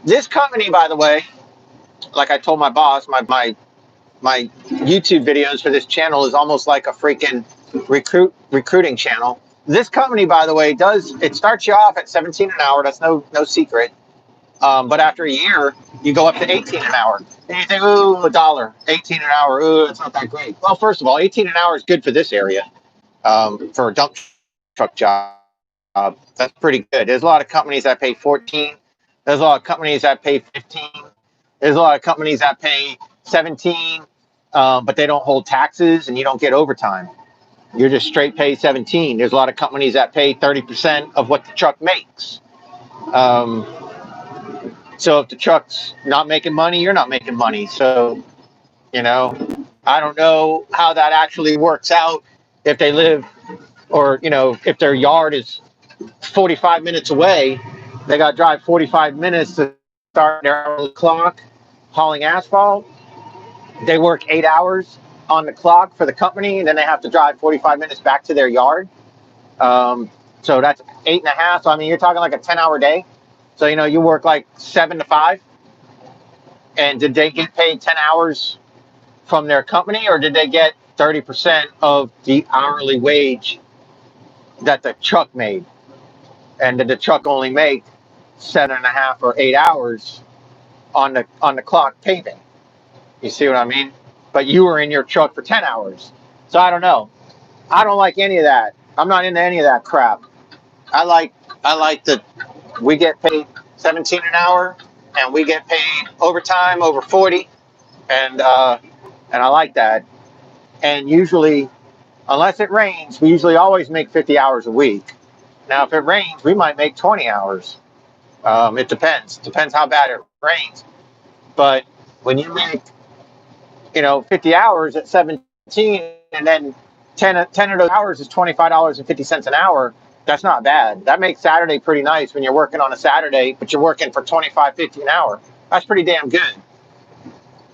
This company, by the way, like I told my boss, my YouTube videos for this channel is almost like a freaking recruiting channel. This company, by the way, it starts you off at 17 an hour. That's no secret. But after a year, you go up to 18 an hour. And you think, ooh, $1, 18 an hour. Ooh, it's not that great. Well, first of all, 18 an hour is good for this area. For a dump truck job, that's pretty good. There's a lot of companies that pay 14. There's a lot of companies that pay 15. There's a lot of companies that pay 17, but they don't hold taxes and you don't get overtime. You're just straight pay 17. There's a lot of companies that pay 30% of what the truck makes. So if the truck's not making money, you're not making money. So, I don't know how that actually works out if they live or, if their yard is 45 minutes away, they got to drive 45 minutes to start their hourly clock hauling asphalt. They work 8 hours on the clock for the company, and then they have to drive 45 minutes back to their yard. So that's 8.5. So, I mean, you're talking like a 10-hour day. So, you work like 7 to 5. And did they get paid 10 hours from their company, or did they get 30% of the hourly wage that the truck made? And did the truck only make 7.5 or 8 hours on the clock paving? You see what I mean? But you were in your truck for 10 hours. So I don't know. I don't like any of that. I'm not into any of that crap. I like that we get paid 17 an hour and we get paid overtime over 40. And I like that. And usually, unless it rains, we usually always make 50 hours a week. Now, if it rains, we might make 20 hours. It depends. Depends how bad it rains. But when you make, 50 hours at 17, and then 10 of those hours is $25.50 an hour, that's not bad. That makes Saturday pretty nice when you're working on a Saturday, but you're working for $25.50 an hour. That's pretty damn good.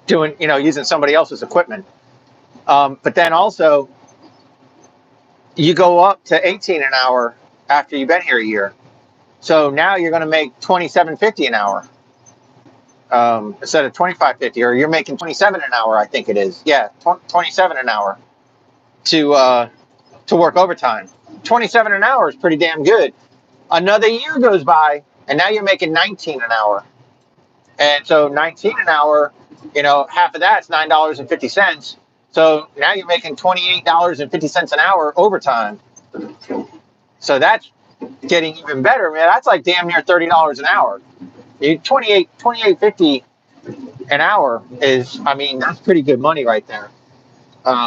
Doing, using somebody else's equipment. But then also, you go up to 18 an hour after you've been here a year. So now you're going to make $27.50 an hour instead of $25.50, or you're making $27 an hour, I think it is. Yeah, $27 an hour to work overtime. $27 an hour is pretty damn good. Another year goes by, and now you're making $19 an hour. And so $19 an hour, half of that's $9.50. So now you're making $28.50 an hour overtime. So that's getting even better, man. That's like damn near $30 an hour. $28.50 an hour is, I mean, that's pretty good money right there.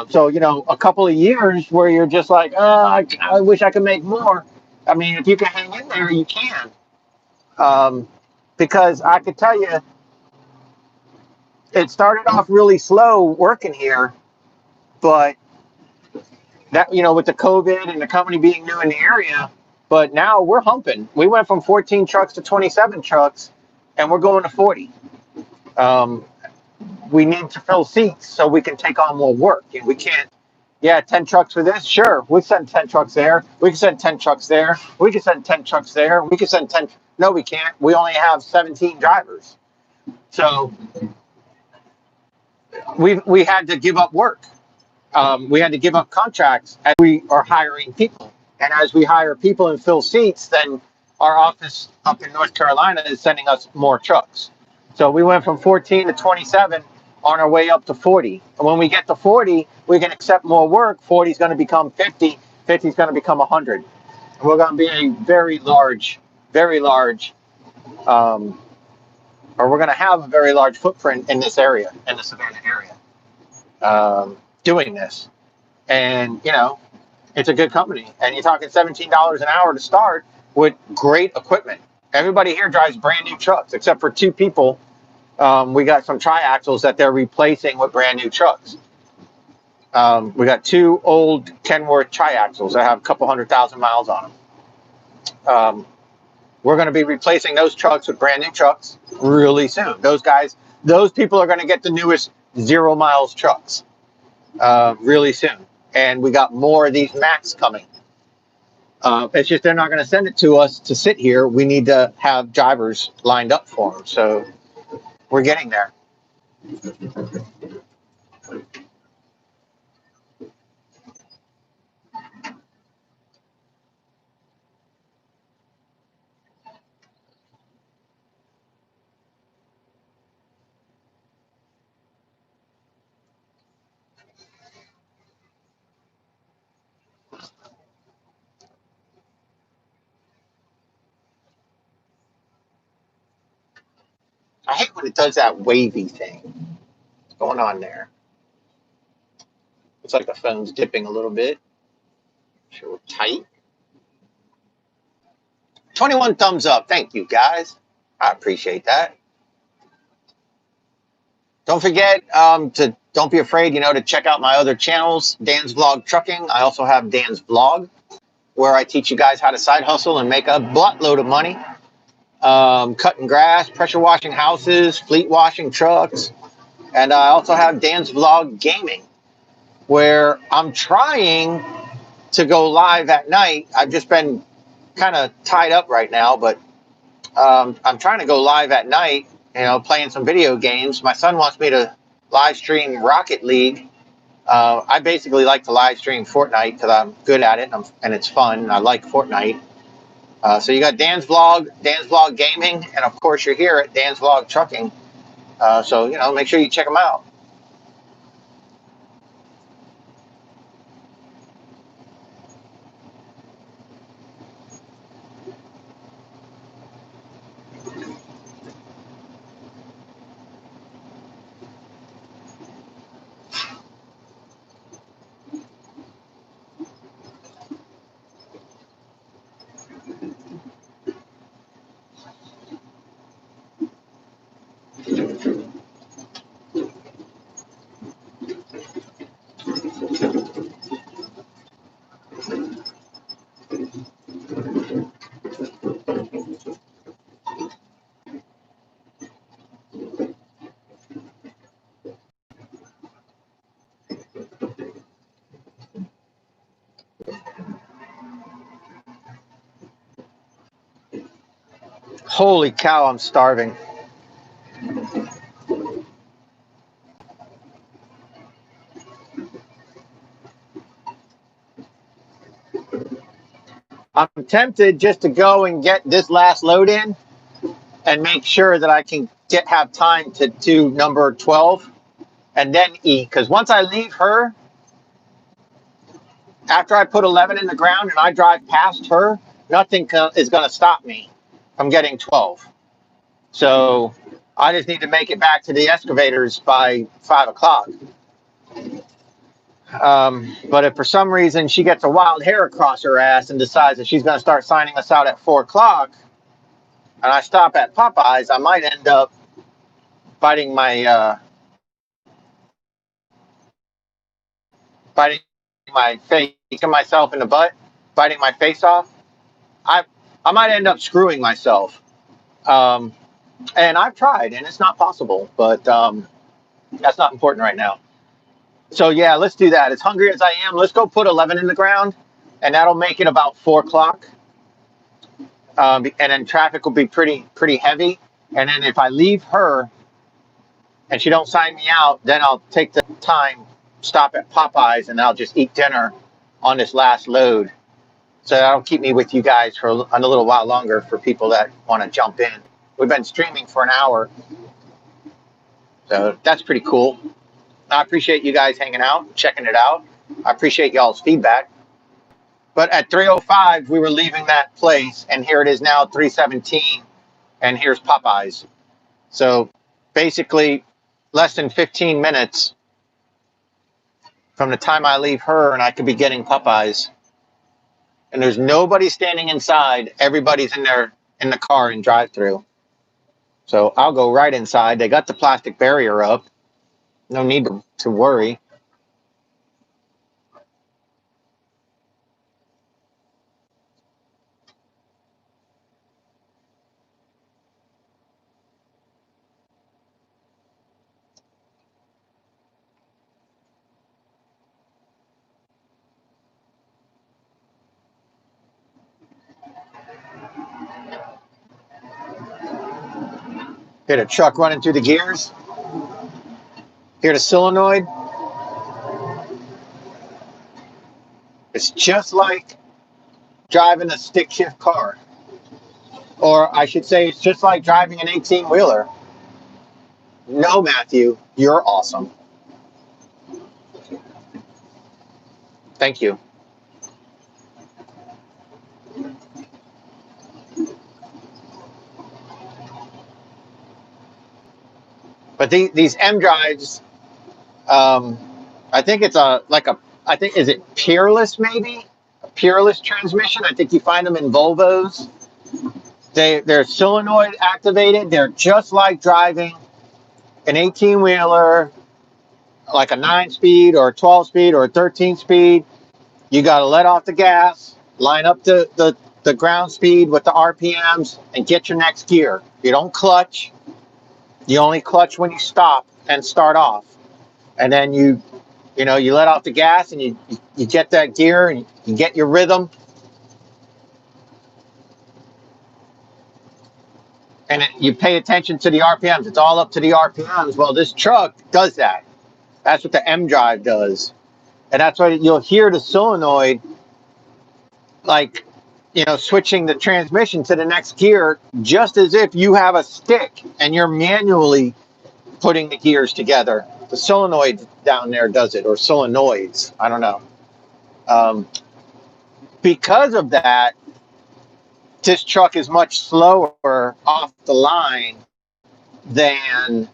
So, a couple of years where you're just like, I wish I could make more. I mean, if you can hang in there, you can. Because I could tell you, it started off really slow working here, but that, with the COVID and the company being new in the area, but now we're humping. We went from 14 trucks to 27 trucks, and we're going to 40. We need to fill seats so we can take on more work. We can't, 10 trucks for this. Sure, we send 10 trucks there. We can send 10 trucks there. We can send 10 trucks there. We can send 10. No, we can't. We only have 17 drivers. So we had to give up work. we had to give up contracts as we are hiring people. And as we hire people and fill seats, then our office up in North Carolina is sending us more trucks. So we went from 14 to 27 on our way up to 40. And when we get to 40, we can accept more work. 40 is going to become 50. 50 is going to become 100. And we're going to be a very large, or we're going to have a very large footprint in this area, in the Savannah area, doing this. And, you know, it's a good company. And you're talking $17 an hour to start with great equipment. Everybody here drives brand new trucks, except for two people. We got some triaxles that they're replacing with brand new trucks. We got two old Kenworth triaxles that have a couple 100,000 miles on them. We're going to be replacing those trucks with brand new trucks really soon. Those people are going to get the newest 0 miles trucks really soon. And we got more of these Macs coming. It's just they're not going to send it to us to sit here. We need to have drivers lined up for them. So we're getting there. I hate when it does that wavy thing. What's going on there? Looks like the phone's dipping a little bit. Sure, we're tight. 21 thumbs up. Thank you, guys. I appreciate that. Don't forget to don't be afraid, to check out my other channels, DansVlog Trucking. I also have DansVlog, where I teach you guys how to side hustle and make a buttload of money. Cutting grass, pressure washing houses, fleet washing trucks. And I also have DansVlog Gaming, where I'm trying to go live at night. I've just been kind of tied up right now, but I'm trying to go live at night, playing some video games. My son wants me to live stream Rocket League. I basically like to live stream Fortnite because I'm good at it and it's fun. And I like Fortnite. So you got DansVlog Gaming, and of course you're here at DansVlog Trucking. So make sure you check them out. Holy cow, I'm starving. I'm tempted just to go and get this last load in and make sure that I can have time to do number 12 and then eat. Because once I leave her, after I put 11 in the ground and I drive past her, nothing is going to stop me from getting 12. So I just need to make it back to the excavators by 5 o'clock. But if for some reason she gets a wild hair across her ass and decides that she's going to start signing us out at 4 o'clock, and I stop at Popeyes, I might end up biting my face, kicking myself in the butt, biting my face off. I might end up screwing myself. And I've tried, and it's not possible, but that's not important right now. So yeah, let's do that. As hungry as I am, let's go put 11 in the ground, and that'll make it about 4 o'clock. And then traffic will be pretty heavy. And then if I leave her and she don't sign me out, then I'll take the time stop at Popeyes and I'll just eat dinner on this last load. So that'll keep me with you guys for a little while longer for people that want to jump in. We've been streaming for an hour, so that's pretty cool. I appreciate you guys hanging out, checking it out. I appreciate y'all's feedback. But at 3:05, we were leaving that place, and here it is now, 3:17, and here's Popeyes. So basically, less than 15 minutes from the time I leave her, and I could be getting Popeyes. And there's nobody standing inside. Everybody's in there in the car and drive-through. So I'll go right inside. They got the plastic barrier up. No need to worry. Hear the truck running through the gears. Hear the solenoid. It's just like driving a stick shift car. Or I should say, it's just like driving an 18-wheeler. No, Matthew, you're awesome. Thank you. But these M drives, I think it's is it Peerless maybe? A Peerless transmission. I think you find them in Volvos. They're solenoid activated. They're just like driving an 18-wheeler, like a 9-speed or a 12-speed or a 13-speed. You got to let off the gas, line up the ground speed with the RPMs, and get your next gear. You don't clutch. You only clutch when you stop and start off. And then you let off the gas and you get that gear and you get your rhythm. And you pay attention to the RPMs. It's all up to the RPMs. Well, this truck does that. That's what the M drive does. And that's why you'll hear the solenoid, like, switching the transmission to the next gear, just as if you have a stick and you're manually putting the gears together. The solenoid down there does it, or solenoids. I don't know. Because of that, this truck is much slower off the line than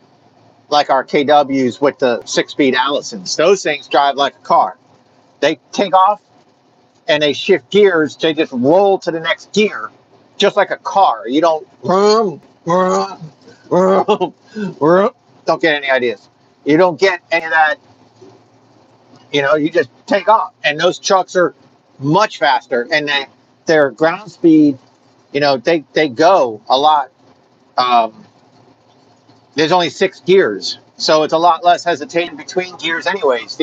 like our KWs with the 6-speed Allisons. Those things drive like a car. They take off and they shift gears. They just roll to the next gear, just like a car. You don't don't get any ideas. You don't get any of that. You just take off. And those trucks are much faster, and their ground speed, they go a lot. There's only 6 gears, so it's a lot less hesitation between gears anyways.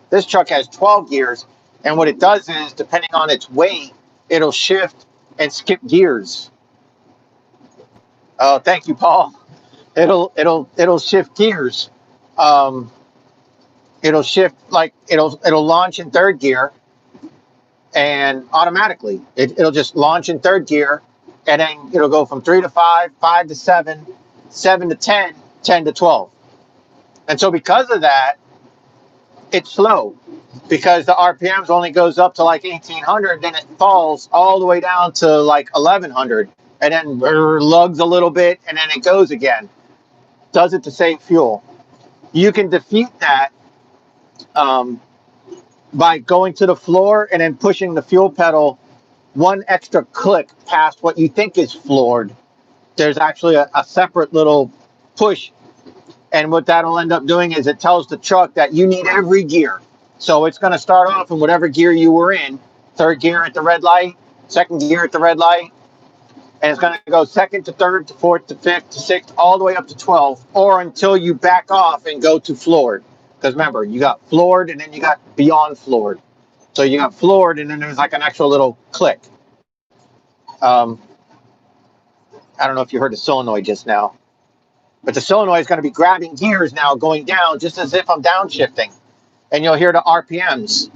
This truck has 12 gears, and what it does is, depending on its weight, it'll shift and skip gears. Oh, thank you, Paul. It'll shift gears. It'll shift, like it'll launch in 3rd gear, and automatically it'll just launch in 3rd gear, and then it'll go from 3 to 5, 5 to 7, 7 to 10, 10 to 12. And so because of that, it's slow, because the RPMs only goes up to like 1800, then it falls all the way down to like 1100, and then lugs a little bit, and then it goes again. Does it to save fuel. You can defeat that by going to the floor and then pushing the fuel pedal one extra click past what you think is floored. There's actually a separate little push, and what that'll end up doing is it tells the truck that you need every gear. So it's going to start off in whatever gear you were in, 3rd gear at the red light, 2nd gear at the red light, and it's going to go 2nd to 3rd to 4th to 5th to 6th, all the way up to 12, or until you back off and go to floored. Because remember, you got floored and then you got beyond floored. So you got floored and then there's like an actual little click. I don't know if you heard the solenoid just now, but the solenoid is going to be grabbing gears now, going down, just as if I'm downshifting. and you'll hear the RPMs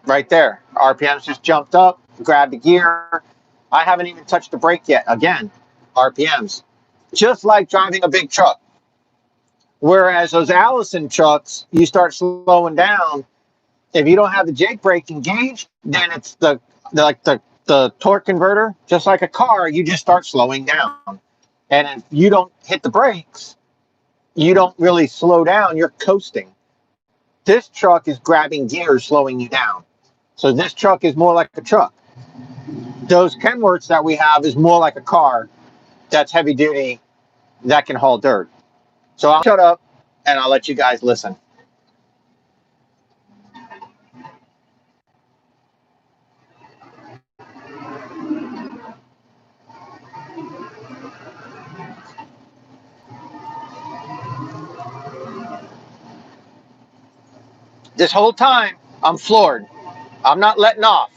right there. RPMs just jumped up, grabbed the gear. I haven't even touched the brake yet. Again, RPMs. Just like driving a big truck. Whereas those Allison trucks, you start slowing down. If you don't have the Jake brake engaged, then it's the torque converter. Just like a car, you just start slowing down. And if you don't hit the brakes, you don't really slow down. You're coasting. This truck is grabbing gears, slowing you down. So this truck is more like a truck. Those Kenworths that we have is more like a car that's heavy duty that can haul dirt. So I'll shut up and I'll let you guys listen. This whole time, I'm floored. I'm not letting off.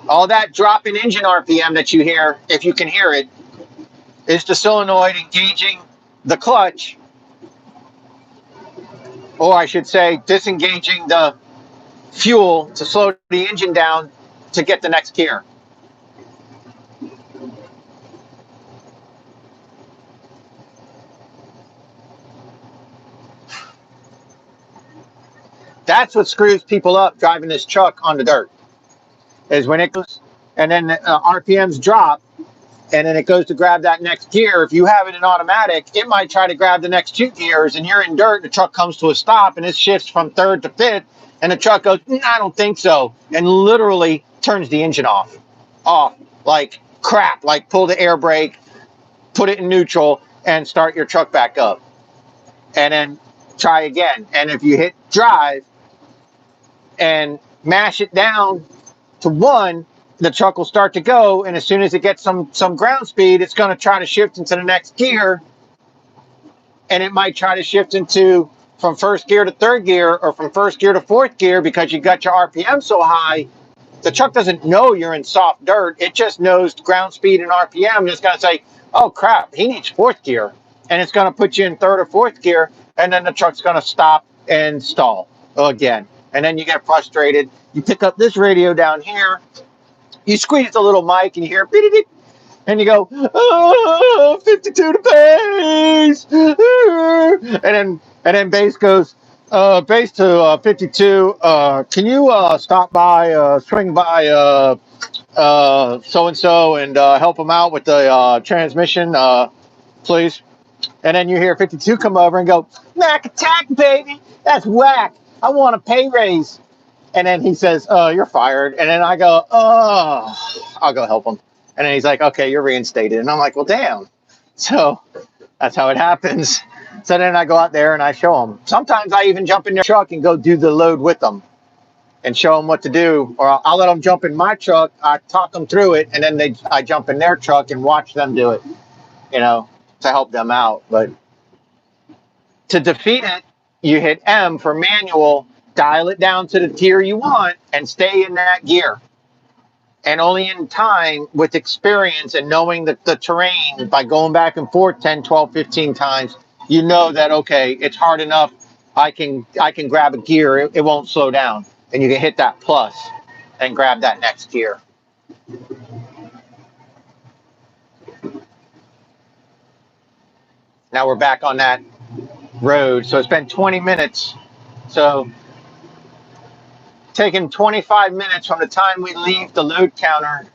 All that drop in engine RPM that you hear, if you can hear it, is the solenoid engaging the clutch, or I should say, disengaging the fuel to slow the engine down to get the next gear. That's what screws people up driving this truck on the dirt, is when it goes and then RPMs drop and then it goes to grab that next gear. If you have it in automatic, it might try to grab the next 2 gears and you're in dirt and the truck comes to a stop and it shifts from third to fifth and the truck goes, I don't think so, and literally turns the engine off like crap, like pull the air brake, put it in neutral and start your truck back up and then try again. And if you hit drive and mash it down to 1, the truck will start to go, and as soon as it gets some ground speed, it's going to try to shift into the next gear, and it might try to shift into from first gear to third gear or from first gear to fourth gear because you got your RPM so high. The truck doesn't know you're in soft dirt. It just knows ground speed and RPM, and it's going to say, oh crap, he needs fourth gear, and it's going to put you in third or fourth gear, and then the truck's going to stop and stall again, and then you get frustrated. You pick up this radio down here, you squeeze the little mic and you hear beep, beep, and you go, oh, 52 to bass, and then bass goes, bass to 52. Can you stop by, swing by so and so and help them out with the transmission, please? And then you hear 52 come over and go, Mac attack, baby, that's whack. I want a pay raise. And then he says, you're fired. And then I go, oh, I'll go help him. And then he's like, okay, you're reinstated. And I'm like, well, damn. So that's how it happens. So then I go out there and I show them. Sometimes I even jump in their truck and go do the load with them and show them what to do. Or I'll let them jump in my truck. I talk them through it. And then I jump in their truck and watch them do it, to help them out. But to defeat it, you hit M for manual, dial it down to the tier you want, and stay in that gear. And only in time, with experience and knowing the terrain, by going back and forth 10, 12, 15 times, you know that, okay, it's hard enough. I can grab a gear. It won't slow down. And you can hit that plus and grab that next gear. Now we're back on that road. So it's been 20 minutes. So taking 25 minutes from the time we leave the load counter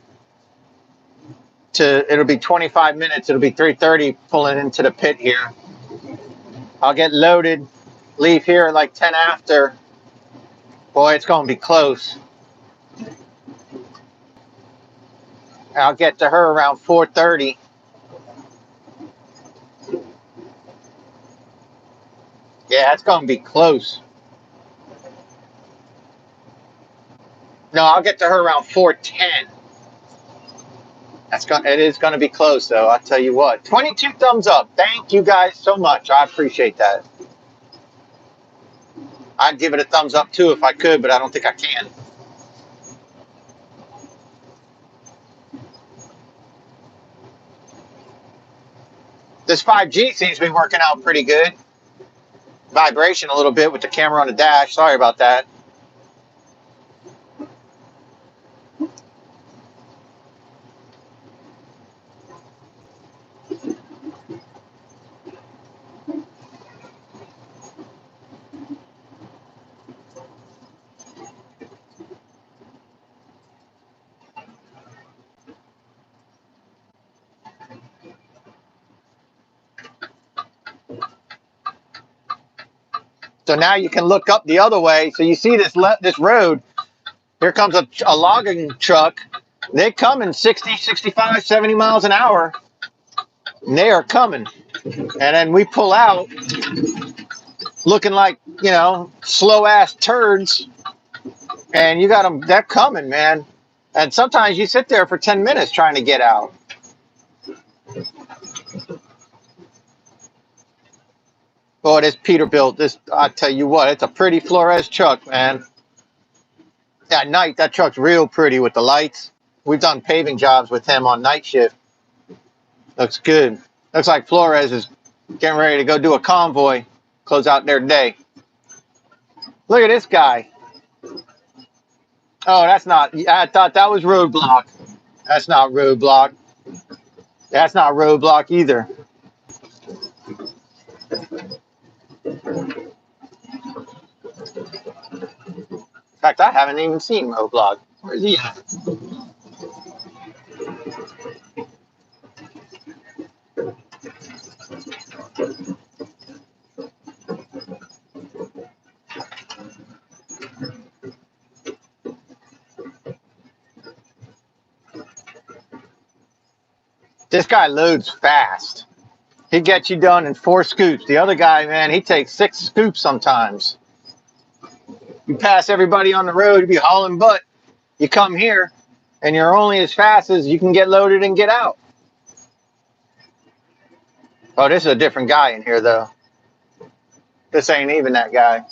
to, it'll be 25 minutes. It'll be 3:30 pulling into the pit here. I'll get loaded, leave here at like 10 after. Boy, it's going to be close. I'll get to her around 4:30. Yeah, it's going to be close. No, I'll get to her around 4:10. It is going to be close, though. I'll tell you what. 22 thumbs up. Thank you guys so much. I appreciate that. I'd give it a thumbs up too if I could, but I don't think I can. This 5G seems to be working out pretty good. Vibration a little bit with the camera on the dash. Sorry about that. So now you can look up the other way. So you see this road. Here comes a logging truck. They come in 60, 65, 70 miles an hour. And they are coming. And then we pull out looking like, you know, slow ass turds. And you got them, they're coming, man. And sometimes you sit there for 10 minutes trying to get out. Boy, this Peterbilt, this, I tell you what, it's a pretty Flores truck, man. At night, that truck's real pretty with the lights. We've done paving jobs with him on night shift. Looks good. Looks like Flores is getting ready to go do a convoy, close out their day. Look at this guy. Oh, that's not, I thought that was roadblock. That's not roadblock. That's not roadblock either. In fact, I haven't even seen roadblock. Where's he at? This guy loads fast. He gets you done in 4 scoops. The other guy, man, he takes 6 scoops sometimes. You pass everybody on the road, you be hauling butt. You come here, and you're only as fast as you can get loaded and get out. Oh, this is a different guy in here, though. This ain't even that guy.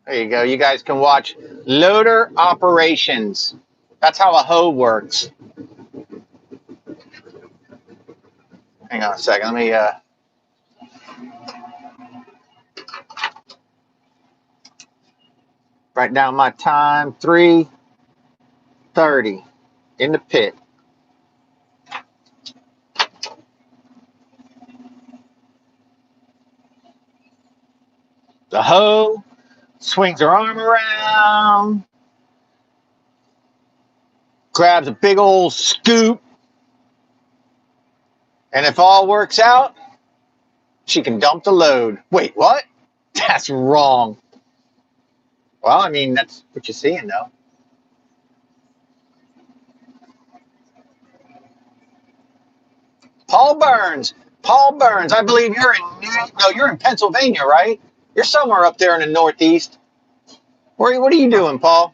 There you go. You guys can watch loader operations. That's how a hoe works. Hang on a second. Let me write down my time. 3:30 in the pit. The hoe swings her arm around, grabs a big old scoop, and if all works out, she can dump the load. Wait, what? That's wrong. Well, I mean, that's what you're seeing, though. Paul Burns. Paul Burns. I believe you're in Pennsylvania, right? You're somewhere up there in the Northeast. What are you doing, Paul?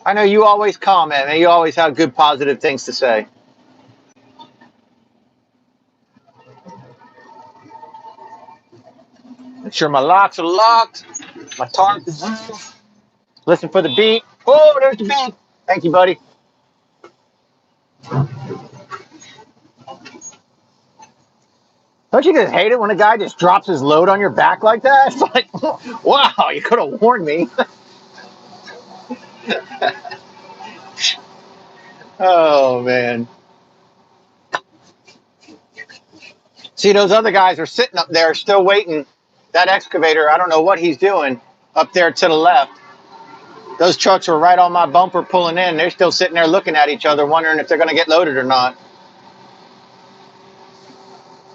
I know you always comment, and you always have good, positive things to say. Make sure my locks are locked. My tarp is in. Listen for the beat. Oh, there's the beat. Thank you, buddy. Don't you just hate it when a guy just drops his load on your back like that? It's like, wow, you could have warned me. Oh, man. See, those other guys are sitting up there still waiting. That excavator, I don't know what he's doing up there to the left. Those trucks were right on my bumper pulling in. They're still sitting there looking at each other, wondering if they're going to get loaded or not.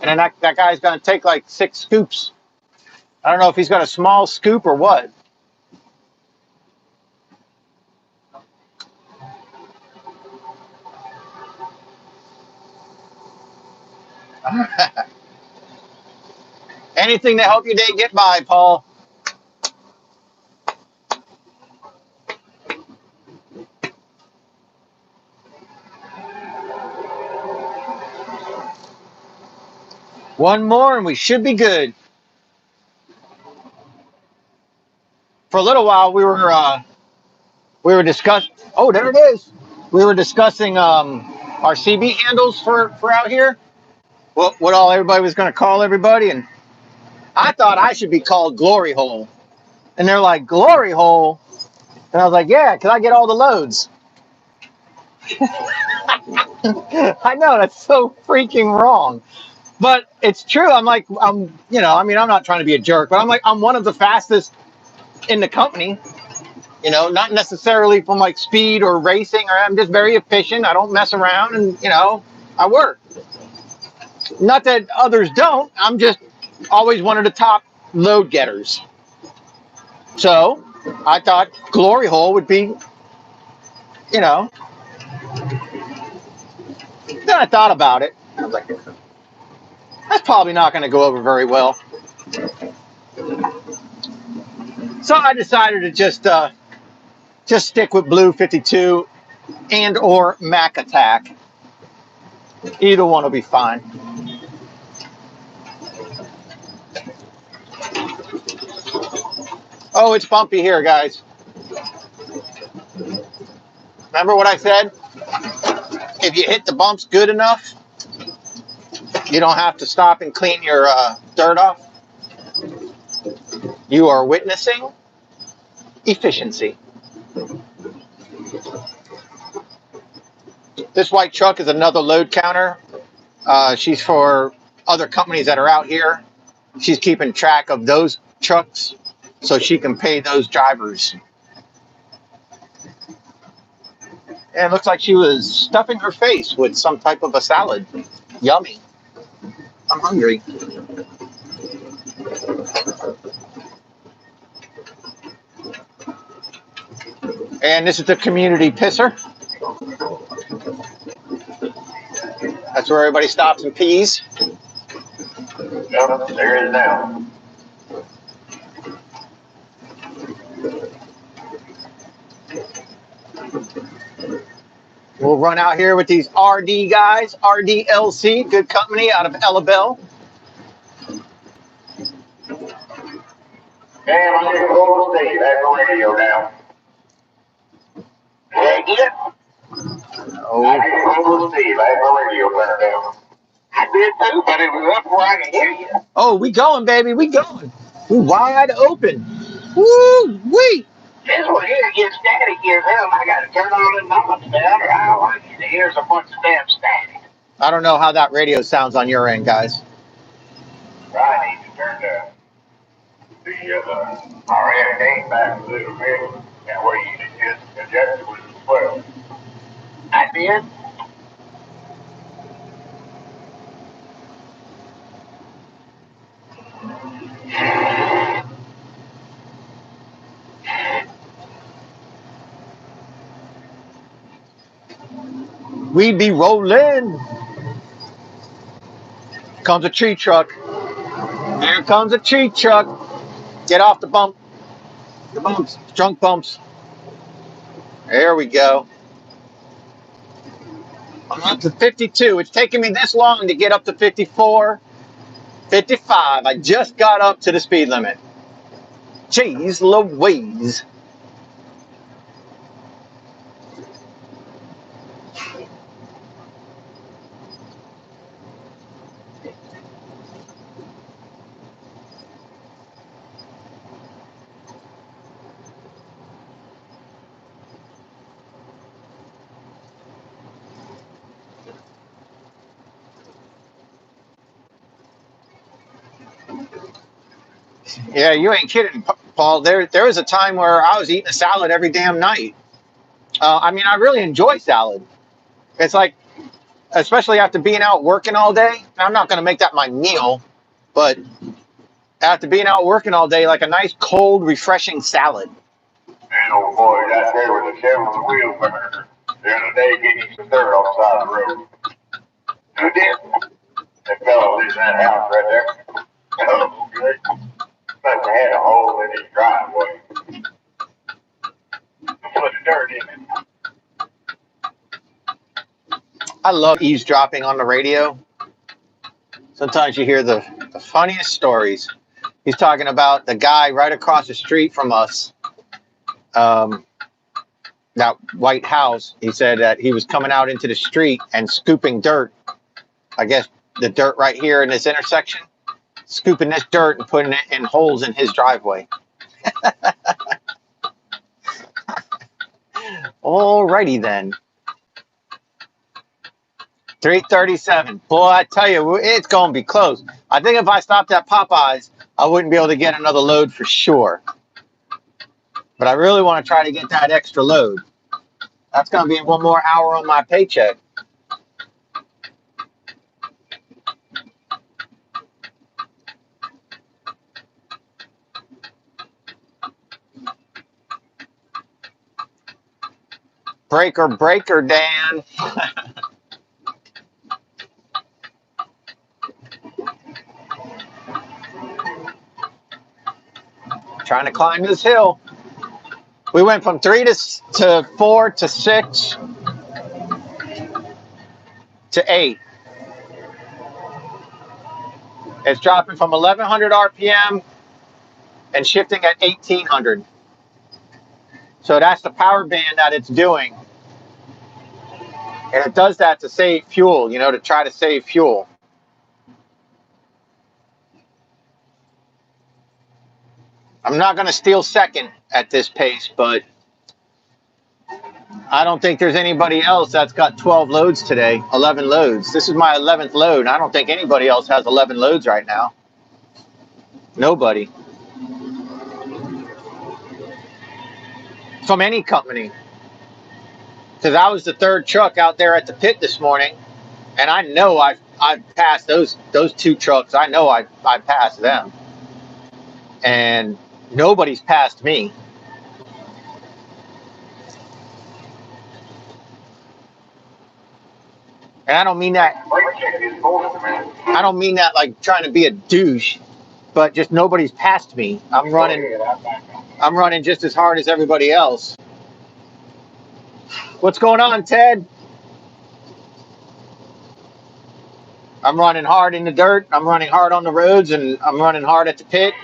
And then that guy's going to take like 6 scoops. I don't know if he's got a small scoop or what. Anything to help your day get by, Paul. One more and we should be good. For a little while we were discussing. Oh, there it is. we were discussing our CB handles for out here. What all everybody was going to call everybody, and I thought I should be called Glory Hole. And they're like, Glory Hole? And I was like, yeah, because I get all the loads. I know, that's so freaking wrong. But it's true. I'm like, you know, I mean, I'm not trying to be a jerk, but I'm like, I'm one of the fastest in the company. You know, not necessarily from like speed or racing, or I'm just very efficient. I don't mess around, and you know, I work. Not that others don't. I'm just always one of the top load getters. So I thought Glory Hole would be, you know. Then I thought about it. I was like, that's probably not going to go over very well. So I decided to just stick with Blue 52 and or Mac Attack. Either one will be fine. Oh, it's bumpy here, guys. Remember what I said? If you hit the bumps good enough, you don't have to stop and clean your dirt off. You are witnessing efficiency. This white truck is another load counter. She's for other companies that are out here. She's keeping track of those trucks so she can pay those drivers. And it looks like she was stuffing her face with some type of a salad. Yummy. I'm hungry. And this is the community pisser. That's where everybody stops and pees. Yep, there it is now. We'll run out here with these RD guys, RDLC, good company out of Elabelle. Man, I'm going to go to Steve. That's the radio now. Yeah. Oh. I can go to Steve. I have my radio turned down. I did too, but it was up where I could hear you. Oh, we going, baby. We going. We wide open. Woo wee. This one here gets static here now. I got to turn all the numbers down, or I don't want you to hear so much damn static. I don't know how that radio sounds on your end, guys. I need to turn the RF back a little bit. That way you can just adjust it with the 12. I did. We be rolling. Comes a tree truck. Here comes a tree truck. Get off the bump. The bumps, drunk bumps. There we go. I'm up to 52. It's taking me this long to get up to 54, 55. I just got up to the speed limit. Jeez Louise. Yeah, you ain't kidding, Paul. There was a time where I was eating a salad every damn night. I mean, I really enjoy salad. It's like, especially after being out working all day. I'm not going to make that my meal, but after being out working all day, like a nice, cold, refreshing salad. And old boy, that's there with the shovel and wheel burner. The other day, getting some dirt off the side of the road. Who did? That fellow lives in that house right there. Oh, good. Must have had a hole in his driveway. Put the dirt in it. I love eavesdropping on the radio. Sometimes you hear the funniest stories. He's talking about the guy right across the street from us. that white house. He said that he was coming out into the street and scooping dirt. I guess the dirt right here in this intersection, scooping this dirt and putting it in holes in his driveway. Alrighty then. 3:37. Boy, I tell you, it's going to be close. I think if I stopped at Popeyes, I wouldn't be able to get another load for sure. But I really want to try to get that extra load. That's going to be one more hour on my paycheck. Breaker, Dan. Trying to climb this hill. We went from 3 to 4 to 6 to 8. It's dropping from 1100 RPM and shifting at 1800. So that's the power band that it's doing. And it does that to save fuel, you know, to try to save fuel. I'm not going to steal second at this pace, but I don't think there's anybody else that's got 12 loads today, 11 loads. This is my 11th load. I don't think anybody else has 11 loads right now. Nobody. From any company. Because I was the third truck out there at the pit this morning, and I know I've passed those two trucks. I know I passed them. And nobody's passed me. And I don't mean that like trying to be a douche, but just nobody's passed me. I'm running just as hard as everybody else. What's going on, Ted? I'm running hard in the dirt. I'm running hard on the roads, and I'm running hard at the pit.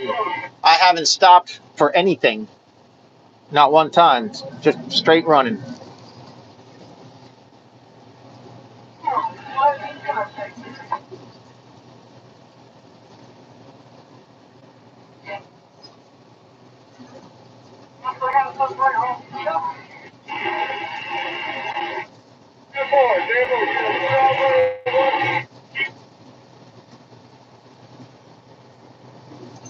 I haven't stopped for anything. Not one time. Just straight running.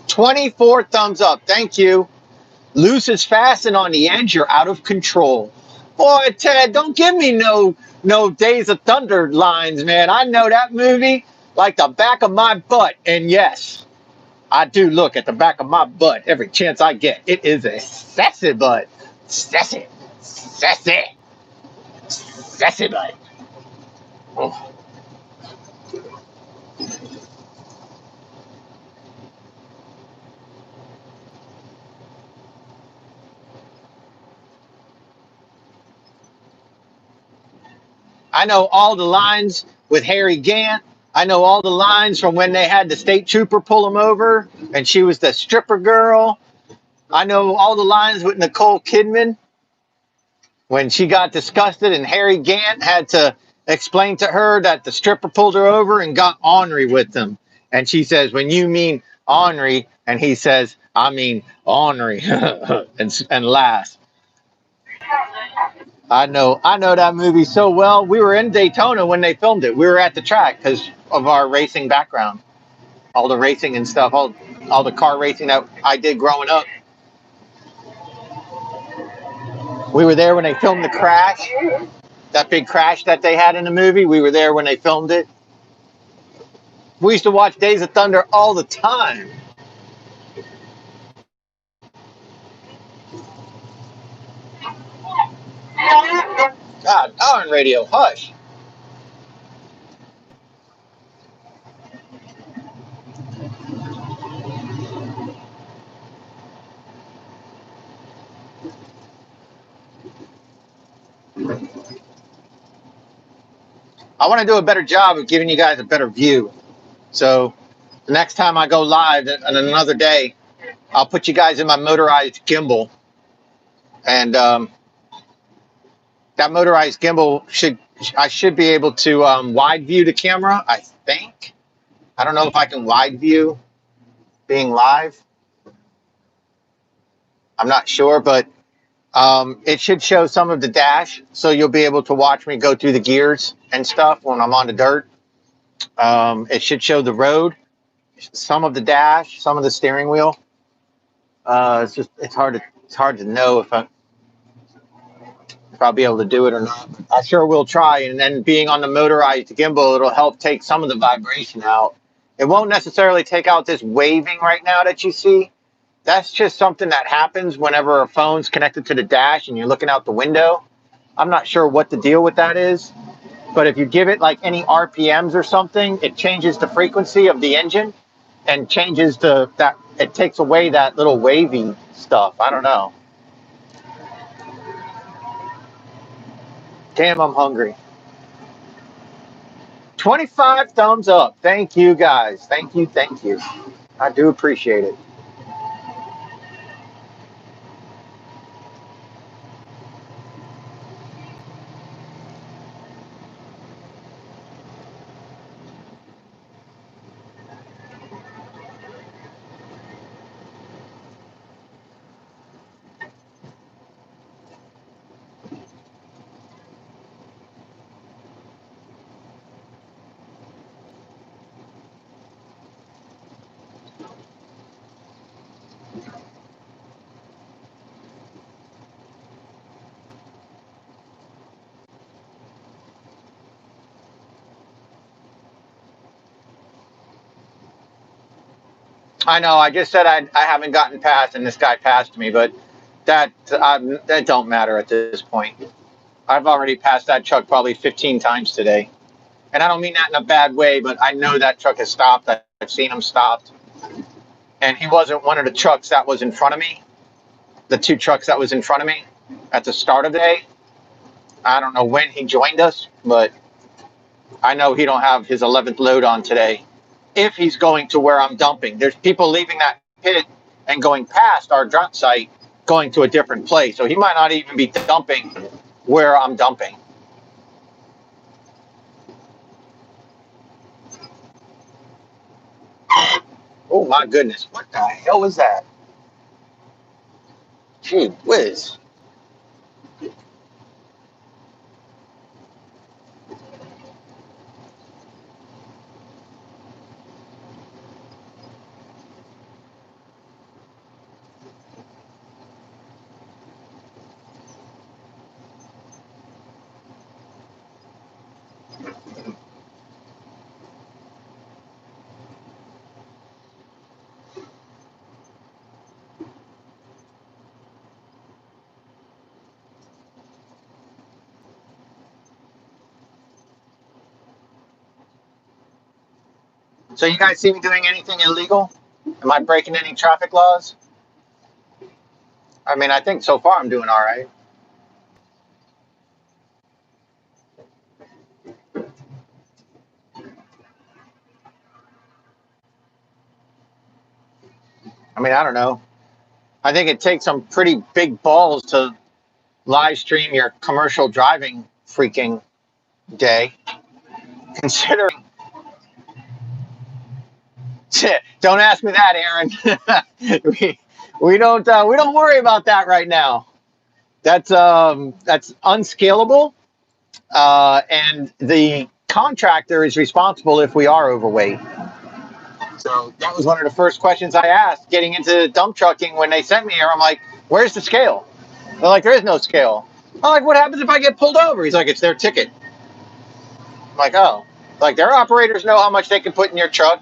"24 thumbs up. Thank you. Loose is fast and on the edge. You're out of control." Boy, Ted, don't give me no Days of Thunder lines, man. I know that movie like the back of my butt. And yes, I do look at the back of my butt every chance I get. It is a sassy butt. Sassy. Sassy. Sassy butt. Oh. I know all the lines with Harry Gant. I know all the lines from when they had the state trooper pull him over and she was the stripper girl. I know all the lines with Nicole Kidman when she got disgusted and Harry Gant had to explain to her that the stripper pulled her over and got ornery with them. And she says, "When you mean ornery," and he says, "I mean ornery," and laughs. I know that movie so well. We were in Daytona when they filmed it. We were at the track because of our racing background, all the racing and stuff, all the car racing that I did growing up. We were there when they filmed the crash, that big crash that they had in the movie. We were there when they filmed it. We used to watch Days of Thunder all the time. God darn, radio, hush. I want to do a better job of giving you guys a better view. So the next time I go live on another day, I'll put you guys in my motorized gimbal, and that motorized gimbal I should be able to wide view the camera, I think. I don't know if I can wide view being live. I'm not sure, but it should show some of the dash, so you'll be able to watch me go through the gears and stuff when I'm on the dirt. It should show the road, some of the dash, some of the steering wheel. It's hard to know if I'll be able to do it or not. I sure will try. And then being on the motorized gimbal, it'll help take some of the vibration out. It won't necessarily take out this waving right now that you see. That's just something that happens whenever a phone's connected to the dash and you're looking out the window. I'm not sure what the deal with that is, but if you give it like any RPMs or something, it changes the frequency of the engine and changes it takes away that little wavy stuff. I don't know. Damn, I'm hungry. 25 thumbs up. Thank you, guys. Thank you. Thank you. I do appreciate it. I know. I just said I haven't gotten past, and this guy passed me, but that don't matter at this point. I've already passed that truck probably 15 times today. And I don't mean that in a bad way, but I know that truck has stopped. I've seen him stopped. And he wasn't one of the trucks that was in front of me. The two trucks that was in front of me at the start of the day. I don't know when he joined us, but I know he don't have his 11th load on today. If he's going to where I'm dumping, there's people leaving that pit and going past our drop site, going to a different place. So he might not even be dumping where I'm dumping. Oh my goodness, what the hell was that? Gee whiz. So you guys see me doing anything illegal? Am I breaking any traffic laws? I mean, I think so far I'm doing all right. I mean, I don't know. I think it takes some pretty big balls to live stream your commercial driving freaking day. Considering, don't ask me that, Aaron. we don't worry about that right now. That's unscalable, and the contractor is responsible if we are overweight. So that was one of the first questions I asked getting into dump trucking when they sent me here. I'm like, where's the scale? They're like, there is no scale. I'm like, what happens if I get pulled over? He's like, it's their ticket. I'm like, oh. Like, their operators know how much they can put in your truck.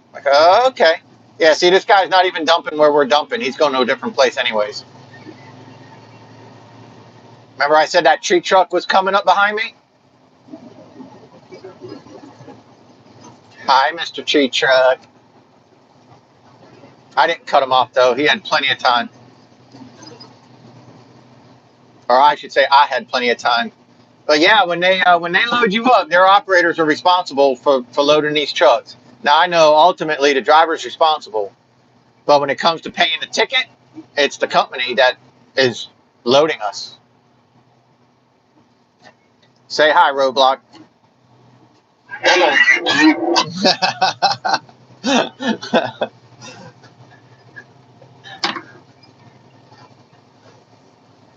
I'm like, oh, okay. Yeah, see, this guy's not even dumping where we're dumping. He's going to a different place anyways. Remember I said that tree truck was coming up behind me? Hi, Mr. Tree Truck. I didn't cut him off, though. He had plenty of time. Or I should say I had plenty of time. But yeah, when they load you up, their operators are responsible for loading these trucks. Now I know ultimately the driver's responsible, but when it comes to paying the ticket, it's the company that is loading us. Say hi, Roblox.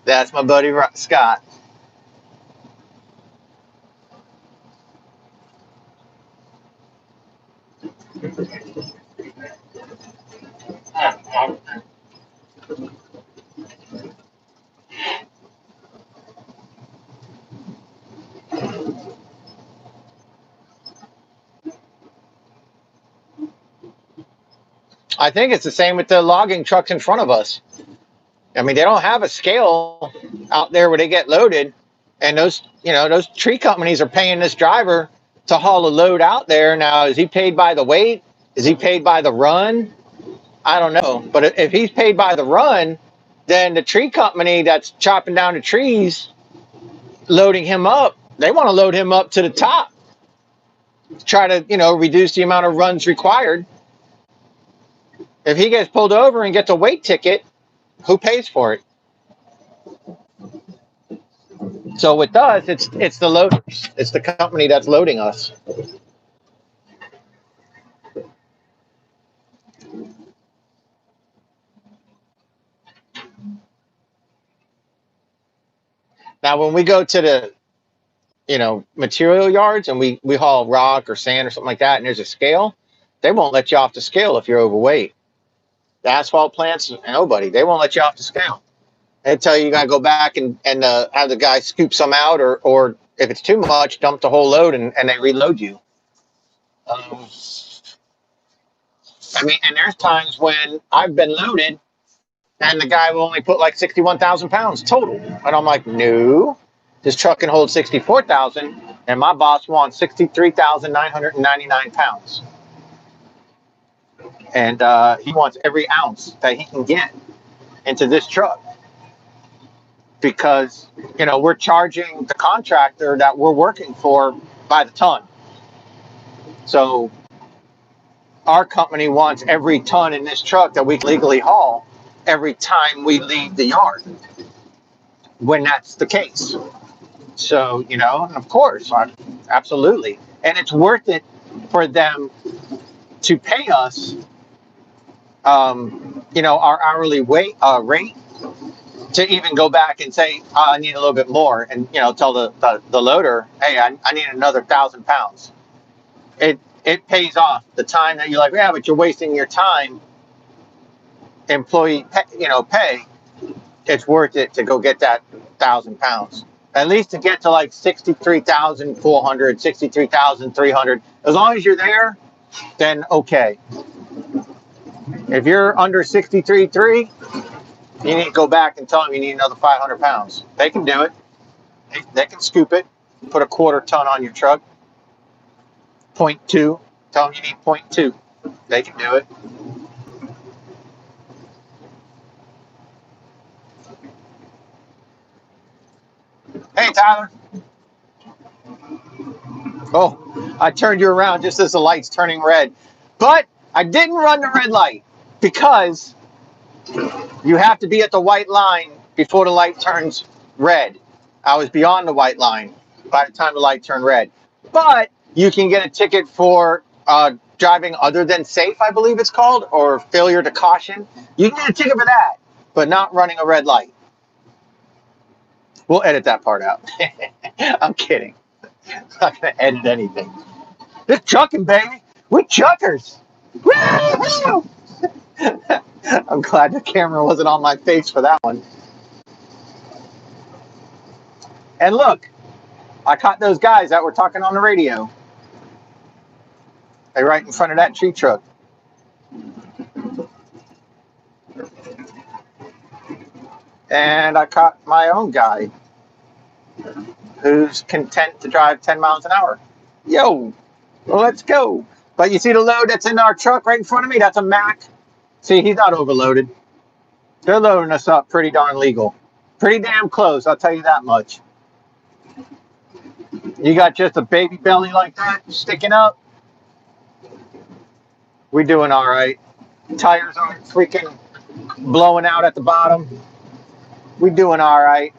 That's my buddy Scott. I think it's the same with the logging trucks in front of us. I mean, they don't have a scale out there where they get loaded, and those tree companies are paying this driver to haul a load out there. Now, is he paid by the weight? Is he paid by the run? I don't know. But if he's paid by the run, then the tree company that's chopping down the trees, loading him up, they want to load him up to the top, try to, reduce the amount of runs required. If he gets pulled over and gets a weight ticket, who pays for it? So with us, it's the loaders. It's the company that's loading us. Now, when we go to the, material yards and we haul rock or sand or something like that, and there's a scale, they won't let you off the scale if you're overweight. The asphalt plants, nobody. They won't let you off the scale. They tell you got to go back and have the guy scoop some out, or if it's too much, dump the whole load and they reload you. I mean, and there's times when I've been loaded and the guy will only put like 61,000 pounds total. And I'm like, no, this truck can hold 64,000, and my boss wants 63,999 pounds. And he wants every ounce that he can get into this truck because, we're charging the contractor that we're working for by the ton. So our company wants every ton in this truck that we legally haul every time we leave the yard, when that's the case. So, of course, absolutely. And it's worth it for them to pay us, our hourly rate to even go back and say, I need a little bit more. And, tell the loader, hey, I need another 1,000 pounds. It pays off the time that you're like, yeah, but you're wasting your time, employee pay. It's worth it to go get that 1,000 pounds. At least to get to like 63,400, 63,300. As long as you're there, then okay. If you're under 63.3, you need to go back and tell them you need another 500 pounds. They can do it. They can scoop it, put a quarter ton on your truck. 0.2. Tell them you need 0.2. They can do it. Hey, Tyler. Oh, I turned you around just as the light's turning red. But I didn't run the red light because you have to be at the white line before the light turns red. I was beyond the white line by the time the light turned red. But you can get a ticket for driving other than safe, I believe it's called, or failure to caution. You can get a ticket for that, but not running a red light. We'll edit that part out. I'm kidding. I'm not going to edit anything. This trucking, baby. We're truckers. Woo! I'm glad the camera wasn't on my face for that one. And look, I caught those guys that were talking on the radio. They're right in front of that tree truck. And I caught my own guy who's content to drive 10 miles an hour. Yo, let's go. But you see the load that's in our truck right in front of me? That's a Mack. See, he's not overloaded. They're loading us up pretty darn legal. Pretty damn close, I'll tell you that much. You got just a baby belly like that sticking up, we're doing all right. Tires aren't freaking blowing out at the bottom. We're doing all right.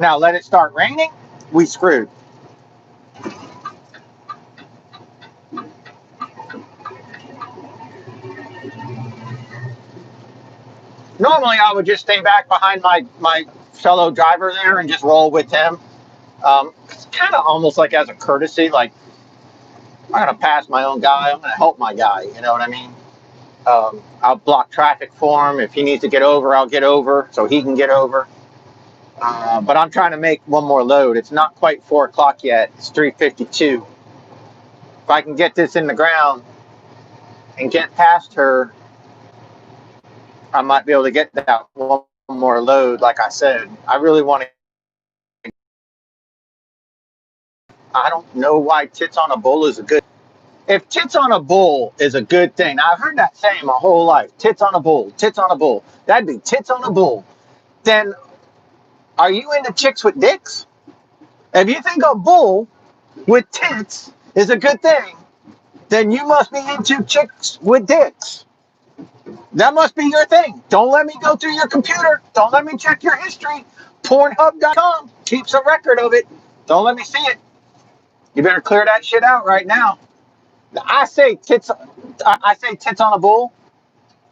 Now let it start raining, we screwed. Normally I would just stay back behind my fellow driver there and just roll with him. It's kind of almost like as a courtesy, like I'm gonna pass my own guy, I'm gonna help my guy, you know what I mean? I'll block traffic for him. If he needs to get over, I'll get over so he can get over. But I'm trying to make one more load. It's not quite 4 o'clock yet. It's 3:52. If I can get this in the ground and get past her, I might be able to get that one more load. Like I said, I really want to. I don't know why tits on a bull is a good. If tits on a bull is a good thing, I've heard that saying my whole life. Tits on a bull, tits on a bull. That'd be tits on a bull. Then, are you into chicks with dicks? If you think a bull with tits is a good thing, then you must be into chicks with dicks. That must be your thing. Don't let me go through your computer. Don't let me check your history. Pornhub.com keeps a record of it. Don't let me see it. You better clear that shit out right now. I say tits on a bull.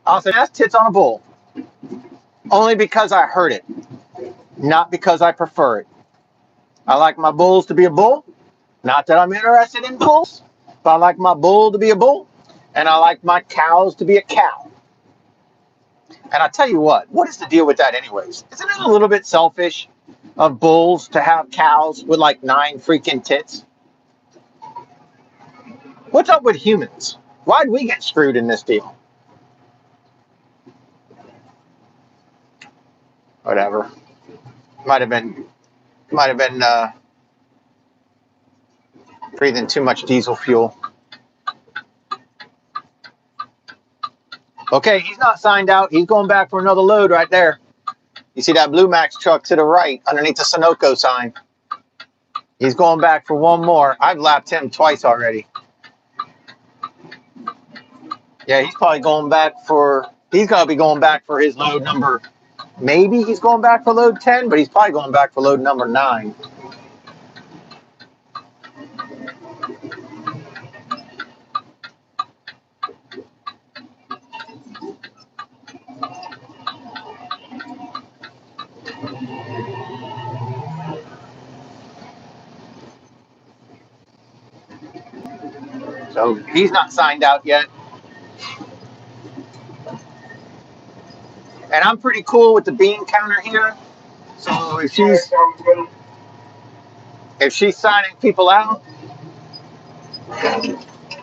I'll say that's tits on a bull. Only because I heard it, not because I prefer it. I like my bulls to be a bull. Not that I'm interested in bulls, but I like my bull to be a bull, and I like my cows to be a cow. And I tell you what is the deal with that anyways? Isn't it a little bit selfish of bulls to have cows with like 9 freaking tits? What's up with humans? Why'd we get screwed in this deal? Whatever. Might have been breathing too much diesel fuel. Okay, he's not signed out. He's going back for another load right there. You see that Blue Max truck to the right underneath the Sunoco sign. He's going back for one more. I've lapped him twice already. Yeah, he's probably going back for, he's got to be going back for his load number. Maybe he's going back for load 10, but he's probably going back for load number 9. So he's not signed out yet. And I'm pretty cool with the bean counter here. So if she's signing people out,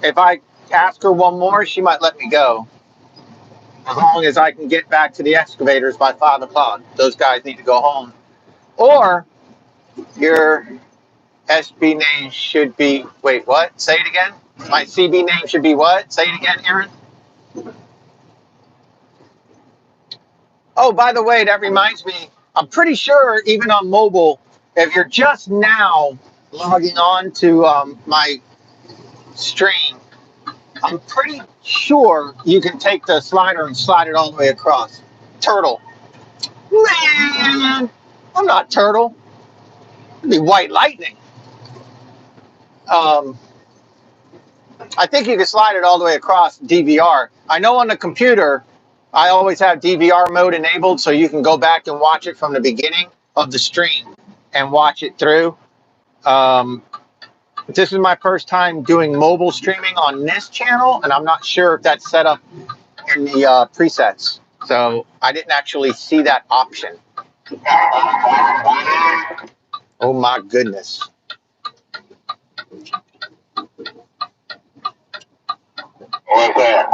if I ask her one more, she might let me go. As long as I can get back to the excavators by 5 o'clock. Those guys need to go home. Or your SB name should be, wait, what? Say it again. My CB name should be what? Say it again, Aaron. Oh, by the way, that reminds me, I'm pretty sure even on mobile, if you're just now logging on to my stream, I'm pretty sure you can take the slider and slide it all the way across. Turtle. Man, I'm not Turtle. It'd be White Lightning. I think you can slide it all the way across DVR. I know on the computer, I always have DVR mode enabled, so you can go back and watch it from the beginning of the stream and watch it through. This is my first time doing mobile streaming on this channel, and I'm not sure if that's set up in the presets. So I didn't actually see that option. Oh my goodness. What's that?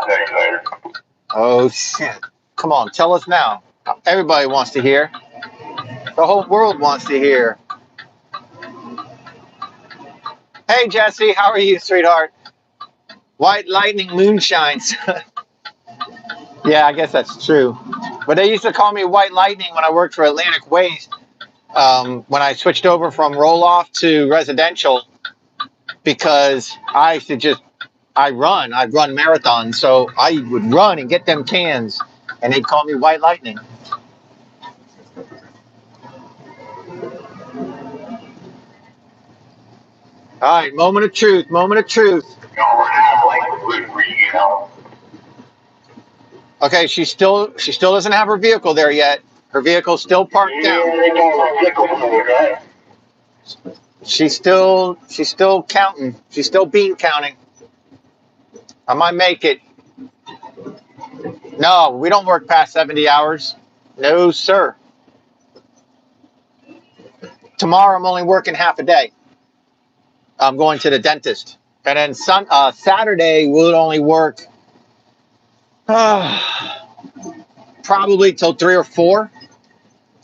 See you later. Oh shit. Come on, tell us now. Everybody wants to hear. The whole world wants to hear. Hey Jesse, how are you, sweetheart? White Lightning moonshines. Yeah, I guess that's true. But they used to call me White Lightning when I worked for Atlantic Waste. When I switched over from roll-off to residential, because I used to just, I'd run marathons, so I would run and get them cans, and they'd call me White Lightning. All right, moment of truth, moment of truth. Okay, she still doesn't have her vehicle there yet. Her vehicle's still parked down. She's still counting. She's still bean counting. I might make it. No, we don't work past 70 hours. No, sir. Tomorrow I'm only working half a day. I'm going to the dentist. And then Saturday we'll only work probably till 3 or 4.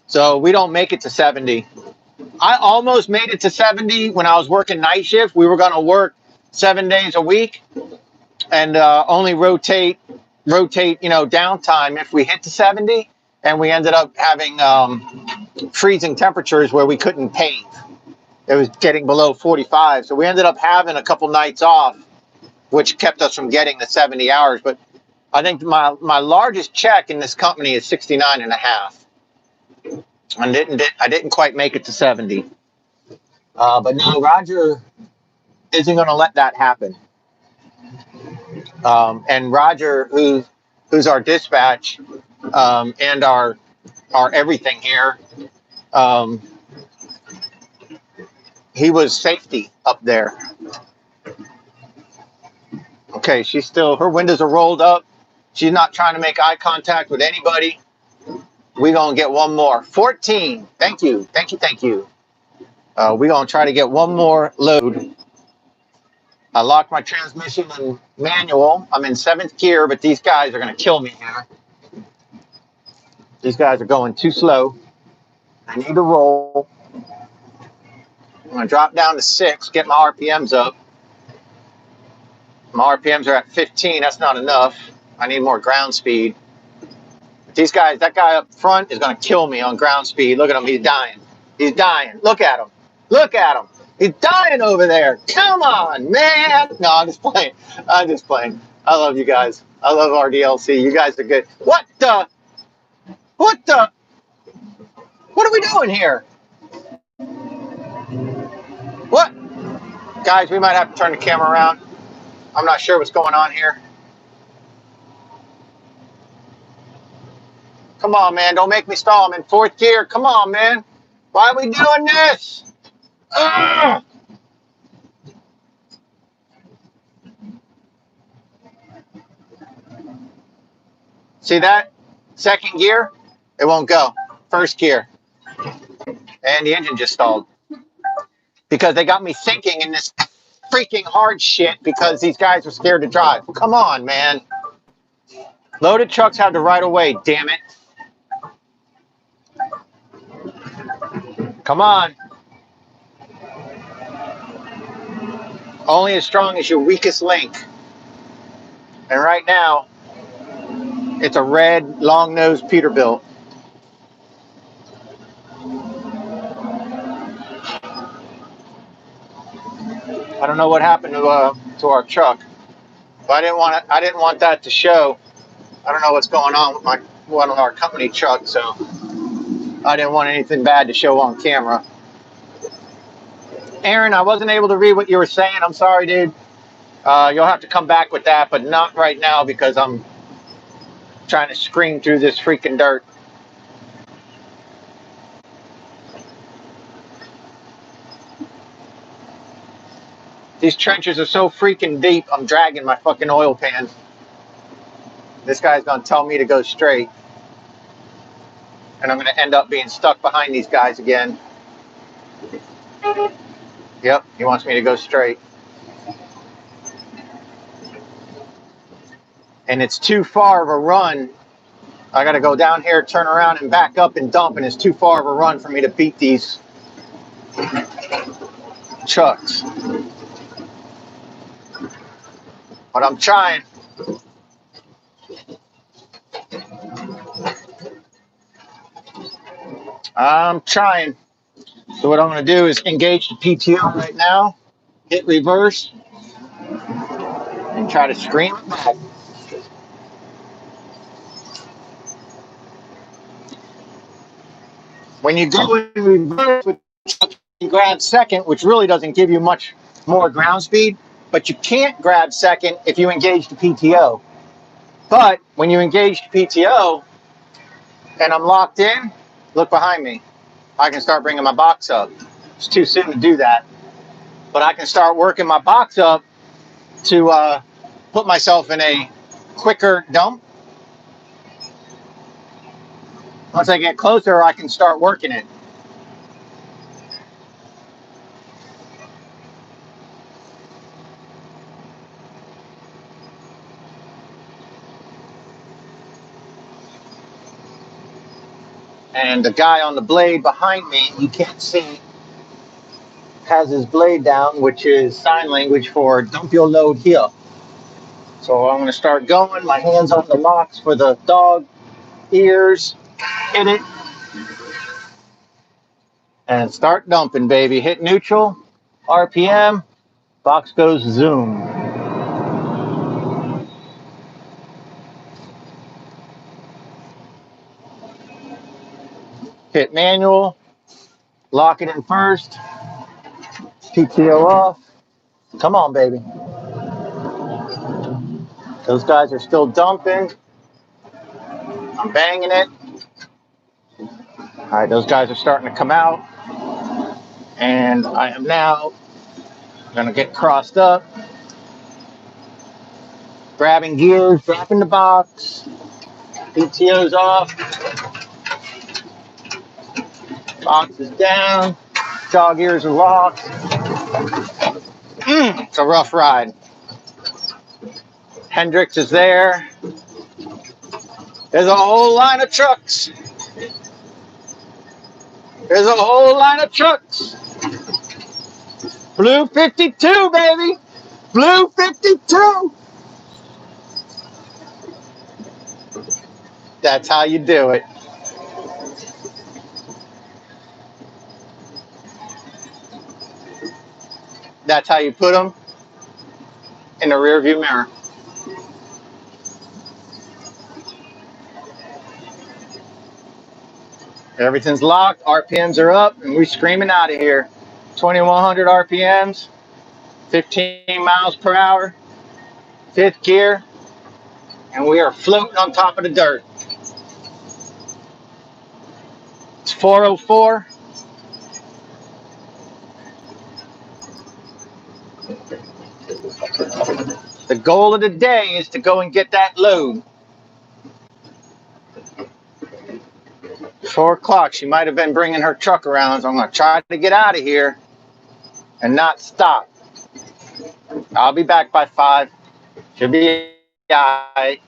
So we don't make it to 70. I almost made it to 70 when I was working night shift. We were going to work 7 days a week and only rotate, downtime if we hit the 70. And we ended up having freezing temperatures where we couldn't pave. It was getting below 45. So we ended up having a couple nights off, which kept us from getting the 70 hours. But I think my largest check in this company is 69 and a half. I didn't quite make it to 70. But no, Roger isn't going to let that happen. And Roger, who's our dispatch and our everything here, he was safety up there. Okay, her windows are rolled up. She's not trying to make eye contact with anybody. We're going to get one more. 14. Thank you. We're going to try to get one more load. I locked my transmission in manual. I'm in 7th gear, but these guys are going to kill me here. These guys are going too slow. I need to roll. I'm going to drop down to 6, get my RPMs up. My RPMs are at 15. That's not enough. I need more ground speed. These guys, that guy up front is going to kill me on ground speed. Look at him. He's dying. He's dying. Look at him. Look at him. He's dying over there. Come on, man. No, I'm just playing. I love you guys. I love RDLC. You guys are good. What are we doing here? What? Guys, we might have to turn the camera around. I'm not sure what's going on here. Come on, man. Don't make me stall. I'm in 4th gear. Come on, man. Why are we doing this? Ugh! See that? 2nd gear, it won't go. 1st gear. And the engine just stalled. Because they got me thinking in this freaking hard shit because these guys were scared to drive. Come on, man. Loaded trucks have the right of way, damn it. Come on. Only as strong as your weakest link. And right now, it's a red, long-nosed Peterbilt. I don't know what happened to our truck, but I didn't want that to show. I don't know what's going on with one of our company trucks, so I didn't want anything bad to show on camera. Aaron, I wasn't able to read what you were saying. I'm sorry, dude. You'll have to come back with that, but not right now because I'm trying to scream through this freaking dirt. These trenches are so freaking deep, I'm dragging my fucking oil pan. This guy's going to tell me to go straight. And I'm going to end up being stuck behind these guys again. Yep, he wants me to go straight. And it's too far of a run. I got to go down here, turn around, and back up and dump, and it's too far of a run for me to beat these trucks. But I'm trying. I'm trying. So what I'm going to do is engage the PTO right now, hit reverse, and try to scream it back. When you go in reverse, you grab second, which really doesn't give you much more ground speed, but you can't grab second if you engage the PTO. But when you engage the PTO and I'm locked in, look behind me. I can start bringing my box up. It's too soon to do that, but I can start working my box up to put myself in a quicker dump. Once I get closer, I can start working it. And the guy on the blade behind me, you can't see, has his blade down, which is sign language for dump your load here. So I'm going to start going. My hands on the locks for the dog ears. Hit it. And start dumping, baby. Hit neutral. RPM. Box goes zoom. Hit manual. Lock it in first. PTO off. Come on, baby. Those guys are still dumping. I'm banging it. All right, those guys are starting to come out. And I am now going to get crossed up. Grabbing gears, dropping the box. PTO's off. Box is down. Dog ears are locked. It's a rough ride. Hendrix is there. There's a whole line of trucks. There's a whole line of trucks. Blue 52, baby. Blue 52. That's how you do it. That's how you put them in the rearview mirror. Everything's locked. RPMs are up, and we're screaming out of here. 2,100 RPMs, 15 miles per hour, fifth gear, and we are floating on top of the dirt. It's 4:04. The goal of the day is to go and get that load. 4 o'clock. She might have been bringing her truck around, so I'm going to try to get out of here and not stop. I'll be back by 5. Should be all right.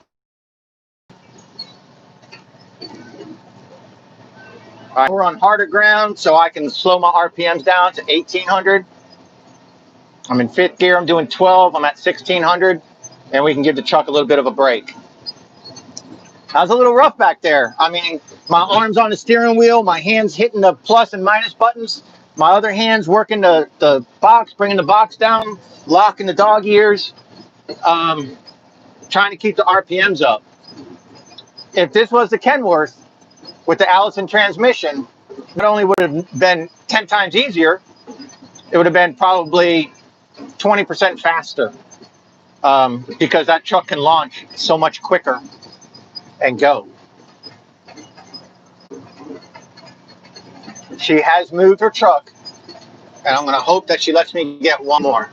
All right, we're on harder ground, so I can slow my RPMs down to 1,800. I'm in 5th gear. I'm doing 12. I'm at 1,600, and we can give the truck a little bit of a break. I was a little rough back there. I mean, my arms on the steering wheel, my hands hitting the plus and minus buttons, my other hands working the box, bringing the box down, locking the dog ears, trying to keep the RPMs up. If this was the Kenworth with the Allison transmission, not only would it have been 10 times easier, it would have been probably 20% faster, because that truck can launch so much quicker and go. She has moved her truck, and I'm going to hope that she lets me get one more.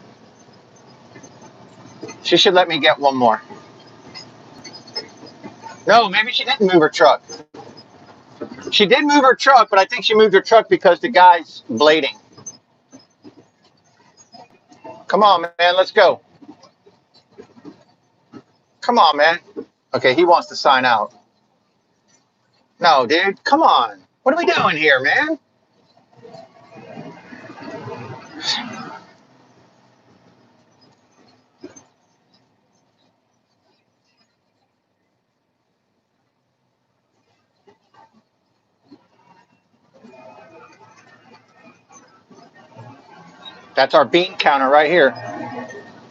She should let me get one more. No, maybe she didn't move her truck. She did move her truck, but I think she moved her truck because the guy's blading. Come on, man, let's go. Come on, man. Okay, he wants to sign out. No, dude, come on. What are we doing here, man? That's our bean counter right here.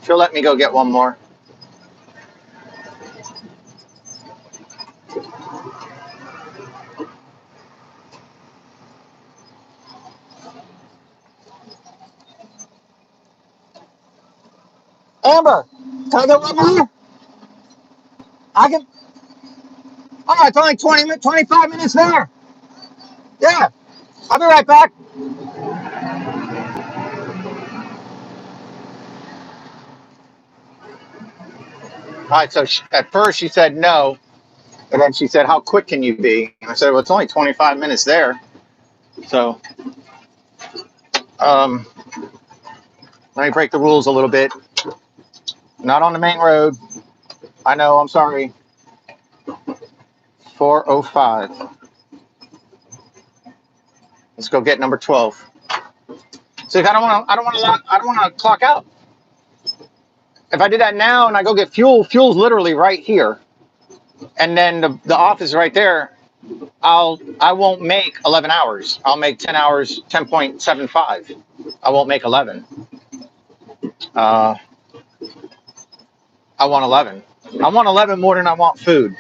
She'll let me go get one more. Amber, can I get one more? I can. Oh, it's only 25 minutes there. Yeah, I'll be right back. All right, so at first she said no, and then she said, how quick can you be? And I said, well, it's only 25 minutes there. So um, let me break the rules a little bit. Not on the main road. I know, I'm sorry. 405. Let's go get number 12. So I don't want to clock out. If I did that now and I go get fuel's literally right here, and then the office is right there, I won't make 11 hours. I'll make 10 hours, 10.75. I won't make 11. I want 11. I want 11 more than I want food,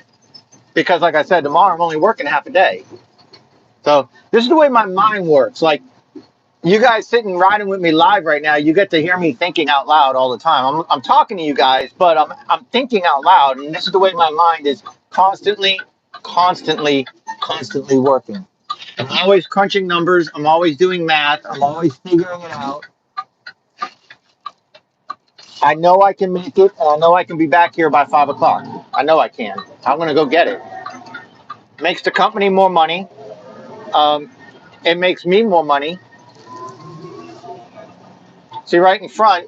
because like I said, tomorrow I'm only working half a day. So this is the way my mind works. Like, you guys sitting riding with me live right now, you get to hear me thinking out loud all the time. I'm talking to you guys, but I'm thinking out loud, and this is the way my mind is constantly working. I'm always crunching numbers. I'm always doing math. I'm always figuring it out. I know I can make it, and I know I can be back here by 5 o'clock. I know I can. I'm going to go get it. Makes the company more money. It makes me more money. See, right in front,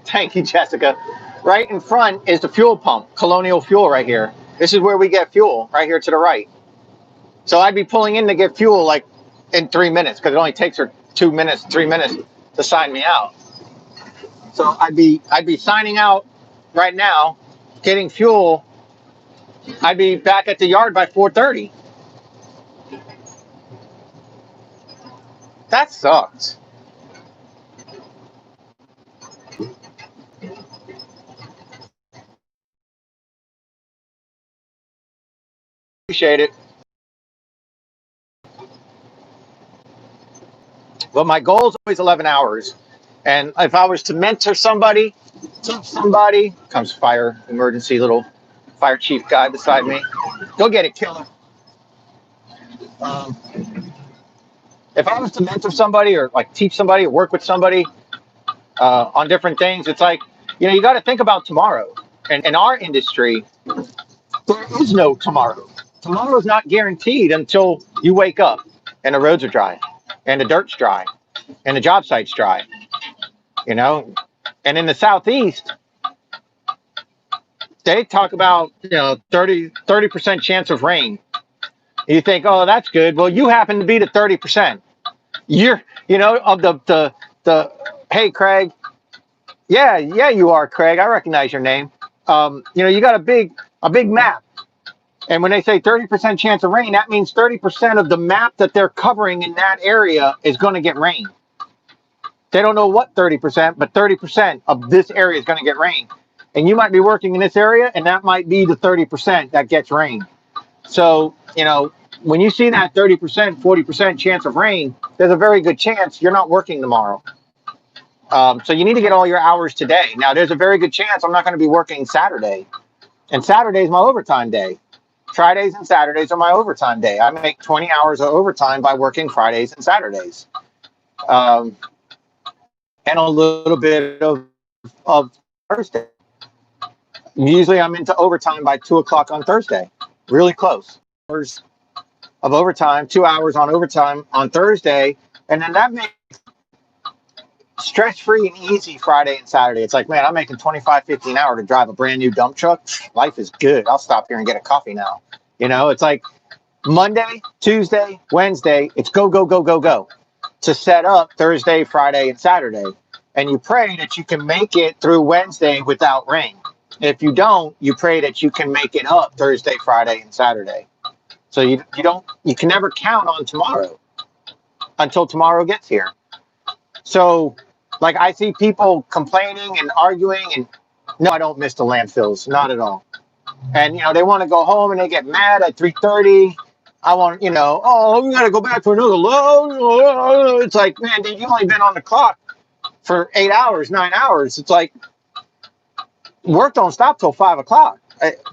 thank you, Jessica. Right in front is the fuel pump, Colonial Fuel right here. This is where we get fuel, right here to the right. So I'd be pulling in to get fuel like in 3 minutes, because it only takes her 2 minutes, 3 minutes to sign me out. So I'd be signing out right now, getting fuel. I'd be back at the yard by 4:30. That sucks. Appreciate it. Well, my goal is always 11 hours. And if I was to mentor somebody, teach somebody, comes fire emergency little fire chief guy beside me. Go get it, killer. Um, if I was to mentor somebody, or like teach somebody, or work with somebody on different things, it's like, you got to think about tomorrow. And in our industry, there is no tomorrow. Tomorrow is not guaranteed until you wake up and the roads are dry, and the dirt's dry, and the job site's dry. And in the Southeast, they talk about 30% chance of rain. You think, oh, that's good. Well, you happen to be the 30%. You're of the hey, Craig. Yeah, you are, Craig. I recognize your name. You got a big map. And when they say 30% chance of rain, that means 30% of the map that they're covering in that area is going to get rain. They don't know what 30%, but 30% of this area is going to get rain. And you might be working in this area, and that might be the 30% that gets rain. So, when you see that 30%, 40% chance of rain, there's a very good chance you're not working tomorrow. So you need to get all your hours today. Now, there's a very good chance I'm not going to be working Saturday. And Saturday is my overtime day. Fridays and Saturdays are my overtime day. I make 20 hours of overtime by working Fridays and Saturdays. And a little bit of Thursday. Usually I'm into overtime by 2 o'clock on Thursday. Really close. Hours of overtime, 2 hours on overtime on Thursday. And then that makes stress-free and easy Friday and Saturday. It's like, man, I'm making $25.50 an hour to drive a brand new dump truck. Life is good. I'll stop here and get a coffee now. It's like Monday, Tuesday, Wednesday, it's go, go, go, go, go to set up Thursday, Friday, and Saturday. And you pray that you can make it through Wednesday without rain. If you don't, you pray that you can make it up Thursday, Friday, and Saturday. So you can never count on tomorrow until tomorrow gets here. So, like, I see people complaining and arguing, and no, I don't miss the landfills, not at all. And they want to go home and they get mad at 3:30. I want, oh, we got to go back for another load. It's like, man, dude, you've only been on the clock for 8 hours, 9 hours. It's like work don't stop till 5 o'clock.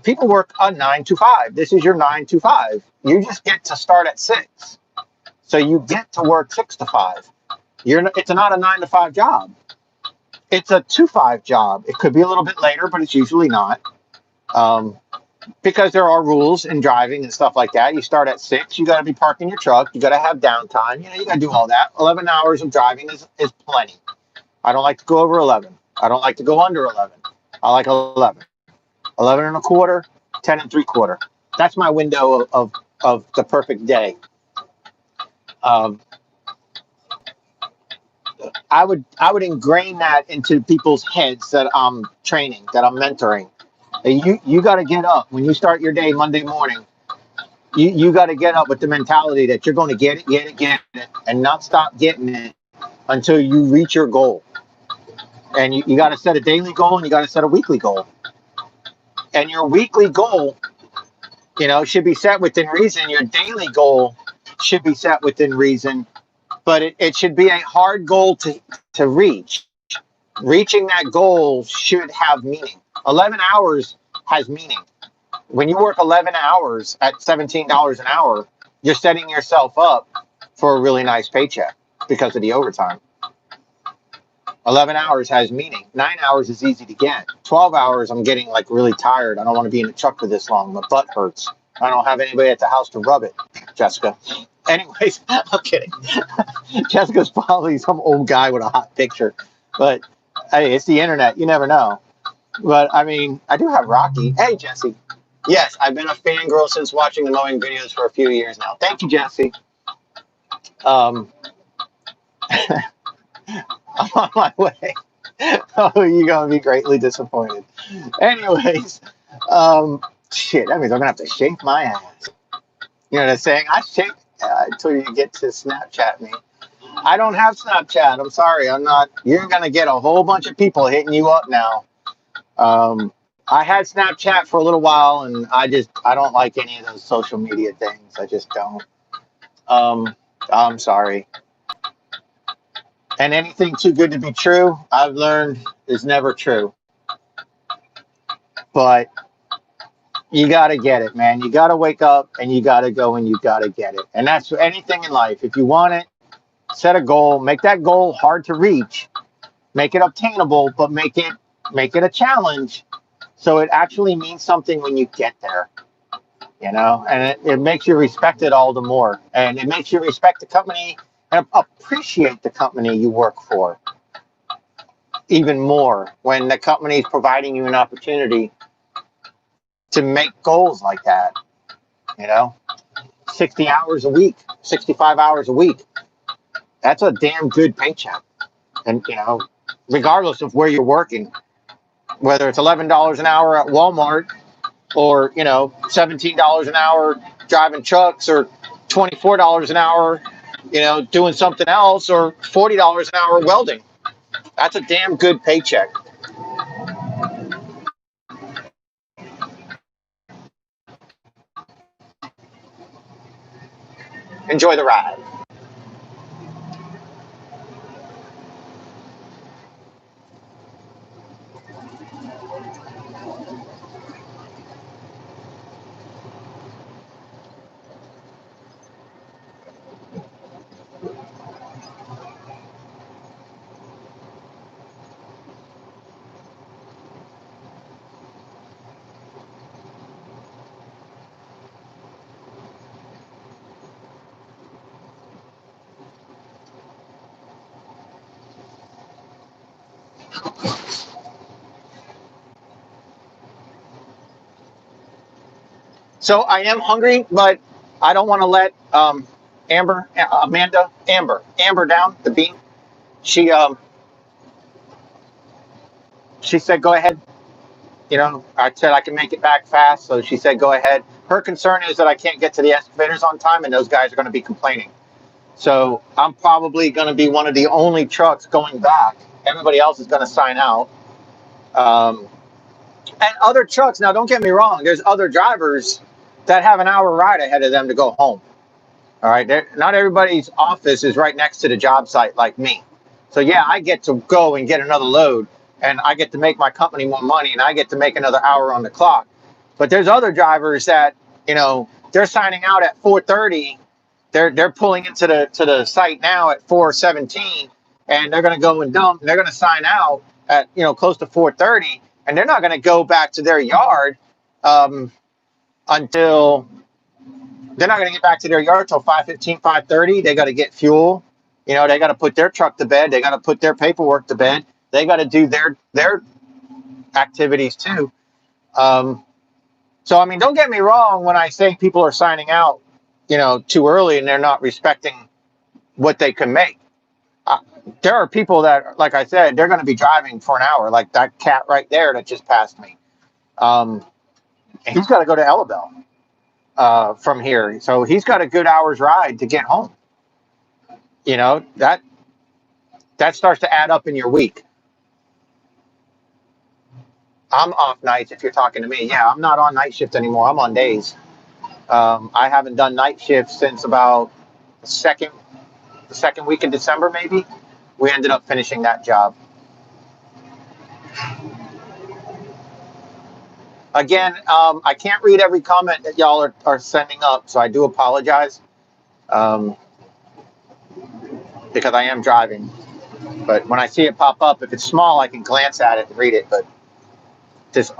People work a 9 to 5. This is your 9 to 5. You just get to start at 6. So you get to work 6 to 5. It's not a 9 to 5 job. It's a 2 5 job. It could be a little bit later, but it's usually not. Because there are rules in driving and stuff like that. You start at 6. You got to be parking your truck. You got to have downtime. You got to do all that. 11 hours of driving is plenty. I don't like to go over 11. I don't like to go under 11. I like 11. 11 and a quarter, 10 and 3/4. That's my window of the perfect day. I would ingrain that into people's heads that I'm training, that I'm mentoring. You got to get up when you start your day Monday morning. You got to get up with the mentality that you're going to get it, and not stop getting it until you reach your goal. And you got to set a daily goal, and you got to set a weekly goal. And your weekly goal, should be set within reason. Your daily goal should be set within reason, but it should be a hard goal to reach. Reaching that goal should have meaning. 11 hours has meaning. When you work 11 hours at $17 an hour, you're setting yourself up for a really nice paycheck because of the overtime. 11 hours has meaning. 9 hours is easy to get. 12 hours, I'm getting like really tired. I don't want to be in the truck for this long. My butt hurts. I don't have anybody at the house to rub it, Jessica. Anyways, I'm kidding. Jessica's probably some old guy with a hot picture. But hey, it's the internet. You never know. But I mean, I do have Rocky. Hey, Jesse. Yes, I've been a fangirl since watching the mowing videos for a few years now. Thank you, Jesse. I'm on my way. Oh, you're going to be greatly disappointed. Anyways, shit, that means I'm going to have to shave my ass. You know what I'm saying? I shave until you get to Snapchat me. I don't have Snapchat. I'm sorry. I'm not. You're going to get a whole bunch of people hitting you up now. I had Snapchat for a little while, and I don't like any of those social media things. I just don't. I'm sorry. And anything too good to be true, I've learned is never true. But you got to get it, man. You got to wake up and you got to go and you got to get it. And that's anything in life. If you want it, set a goal, make that goal hard to reach, make it obtainable, but make it a challenge so it actually means something when you get there. And it makes you respect it all the more. And it makes you respect the company and appreciate the company you work for even more when the company is providing you an opportunity to make goals like that. 60 hours a week, 65 hours a week. That's a damn good paycheck. And, regardless of where you're working, whether it's $11 an hour at Walmart or, $17 an hour driving trucks or $24 an hour, doing something else, or $40 an hour welding. That's a damn good paycheck. Enjoy the ride. So I am hungry, but I don't want to let Amber down, the bean. She said, go ahead. I said I can make it back fast. So she said, go ahead. Her concern is that I can't get to the excavators on time and those guys are going to be complaining. So I'm probably going to be one of the only trucks going back. Everybody else is going to sign out. And other trucks, now don't get me wrong, there's other drivers that have an hour ride ahead of them to go home. All right, not everybody's office is right next to the job site like me. So yeah, I get to go and get another load, and I get to make my company more money, and I get to make another hour on the clock. But there's other drivers that, they're signing out at 4:30. They're pulling into the site now at 4:17, and they're going to go and dump. And they're going to sign out at close to 4:30, and they're not going to go back to their yard until they're not going to get back to their yard till 5:15, 5:30. They got to get fuel. They got to put their truck to bed. They got to put their paperwork to bed. They got to do their activities too. So I mean, don't get me wrong when I say people are signing out, too early and they're not respecting what they can make. There are people that, like I said, they're going to be driving for an hour, like that cat right there that just passed me. And he's got to go to Elabelle from here, so he's got a good hour's ride to get home. That starts to add up in your week. I'm off nights if you're talking to me. Yeah, I'm not on night shift anymore. I'm on days. I haven't done night shifts since about the second week in December, maybe. We ended up finishing that job. Again, I can't read every comment that y'all are sending up, so I do apologize because I am driving. But when I see it pop up, if it's small, I can glance at it and read it. But this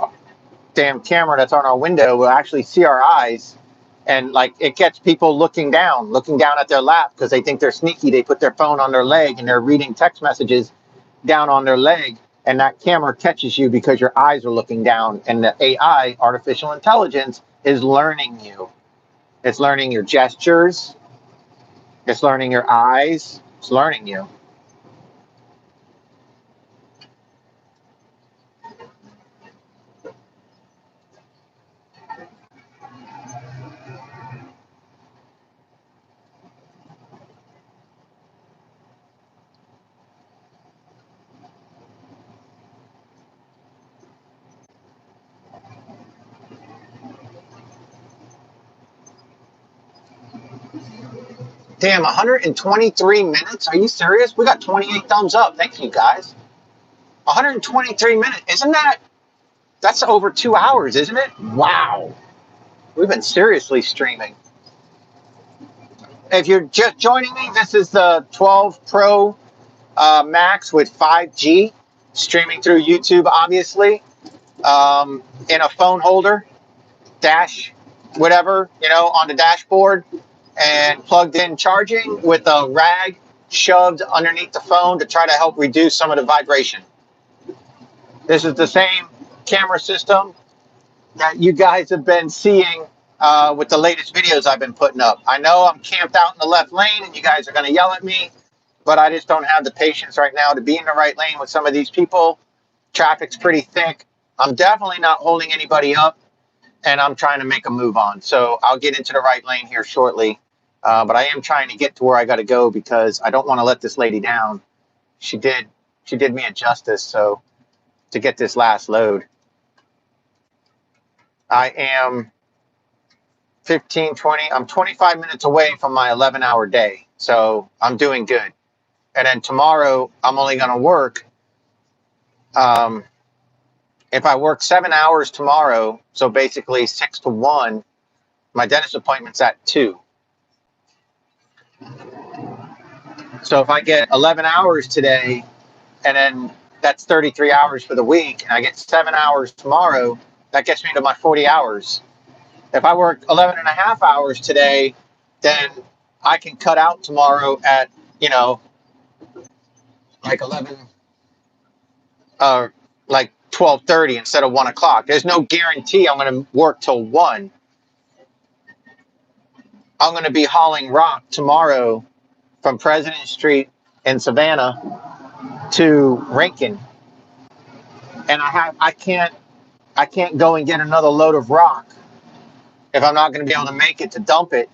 damn camera that's on our window will actually see our eyes, and like it gets people looking down at their lap because they think they're sneaky. They put their phone on their leg and they're reading text messages down on their leg, and that camera catches you because your eyes are looking down, and the AI, artificial intelligence, is learning you. It's learning your gestures, it's learning your eyes, it's learning you. Damn, 123 minutes? Are you serious? We got 28 thumbs up. Thank you, guys. 123 minutes. That's over 2 hours, isn't it? Wow. We've been seriously streaming. If you're just joining me, this is the 12 Pro Max with 5G, streaming through YouTube, obviously, in a phone holder, dash, whatever, on the dashboard, and plugged in charging with a rag shoved underneath the phone to try to help reduce some of the vibration. This is the same camera system that you guys have been seeing with the latest videos I've been putting up. I know I'm camped out in the left lane and you guys are going to yell at me, but I just don't have the patience right now to be in the right lane with some of these people. Traffic's pretty thick. I'm definitely not holding anybody up, and I'm trying to make a move on. So I'll get into the right lane here shortly. But I am trying to get to where I got to go because I don't want to let this lady down. She did me a justice. So to get this last load, I am 15, 20. I'm 25 minutes away from my 11-hour day. So I'm doing good. And then tomorrow I'm only going to work. If I work 7 hours tomorrow, so basically 6 to 1, my dentist appointment's at 2. So if I get 11 hours today, and then that's 33 hours for the week, and I get 7 hours tomorrow, that gets me to my 40 hours. If I work 11 and a half hours today, then I can cut out tomorrow at, like 11, like 12:30 instead of 1 o'clock. There's no guarantee I'm going to work till 1. I'm going to be hauling rock tomorrow from President Street in Savannah to Rankin, and I can't go and get another load of rock if I'm not going to be able to make it to dump it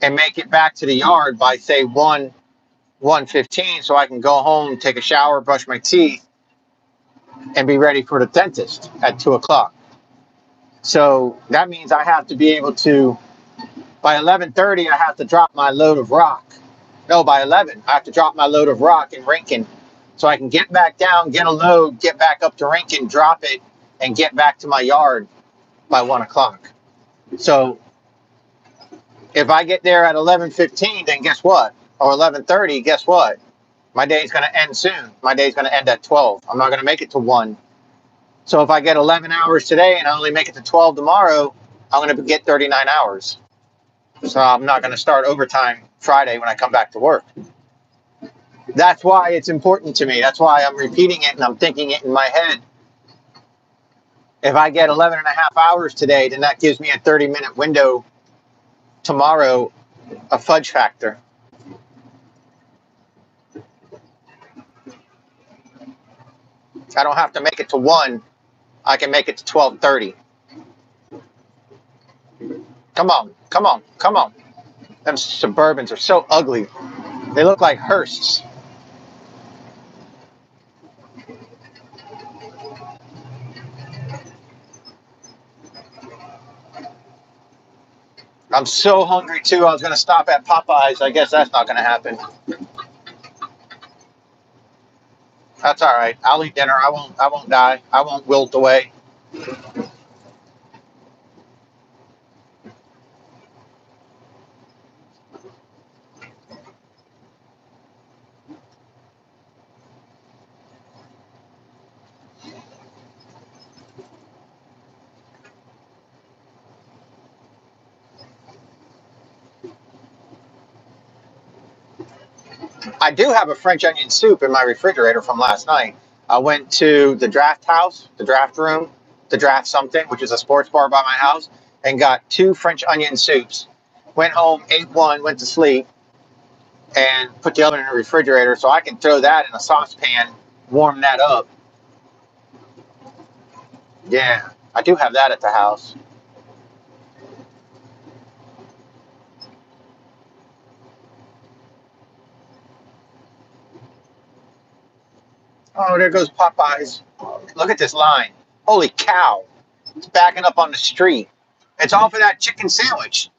and make it back to the yard by say 1:15, so I can go home, take a shower, brush my teeth, and be ready for the dentist at 2 o'clock. So that means I have to be able to, by 11:30, I have to drop my load of rock. No, by 11. I have to drop my load of rock in Rincon so I can get back down, get a load, get back up to Rincon, drop it, and get back to my yard by 1 o'clock. So if I get there at 11:15, then guess what? Or 11:30, guess what? My day's going to end soon. My day's going to end at 12. I'm not going to make it to 1. So if I get 11 hours today and I only make it to 12 tomorrow, I'm going to get 39 hours. So I'm not going to start overtime Friday when I come back to work. That's why it's important to me. That's why I'm repeating it and I'm thinking it in my head. If I get 11 and a half hours today, then that gives me a 30-minute window tomorrow, a fudge factor. I don't have to make it to 1. I can make it to 12:30. Come on, come on, come on. Them Suburbans are so ugly. They look like hearses. I'm so hungry too. I was going to stop at Popeyes. I guess that's not going to happen. That's all right. I'll eat dinner. I won't die. I won't wilt away. I do have a French onion soup in my refrigerator from last night. I went to the draft house, the draft room, the draft something, which is a sports bar by my house, and got 2 French onion soups. Went home, ate one, went to sleep, and put the other in the refrigerator so I can throw that in a saucepan, warm that up. Yeah, I do have that at the house. Oh, there goes Popeyes. Look at this line. Holy cow. It's backing up on the street. It's all for that chicken sandwich.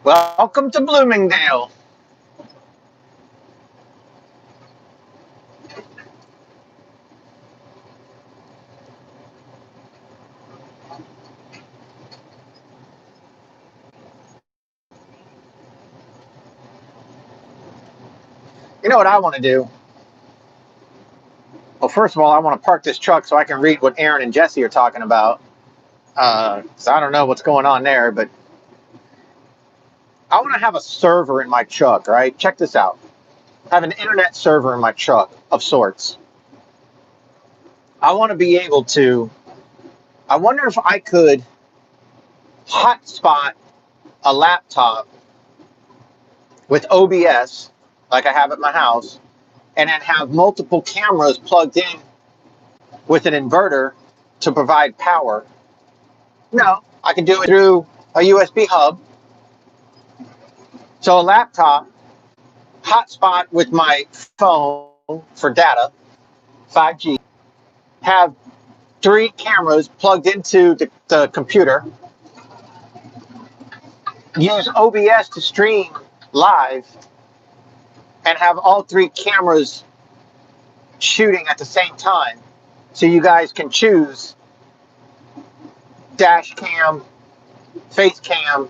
Welcome to Bloomingdale. You know what I want to do? Well, first of all, I want to park this truck so I can read what Aaron and Jesse are talking about. So I don't know what's going on there, but I want to have a server in my truck, right? Check this out. I have an internet server in my truck of sorts. I want to be able to, I wonder if I could hotspot a laptop with OBS, like I have at my house, and then have multiple cameras plugged in with an inverter to provide power. No, I can do it through a USB hub. So a laptop, hotspot with my phone for data, 5G, have 3 cameras plugged into the computer, use OBS to stream live, and have all 3 cameras shooting at the same time. So you guys can choose dash cam, face cam,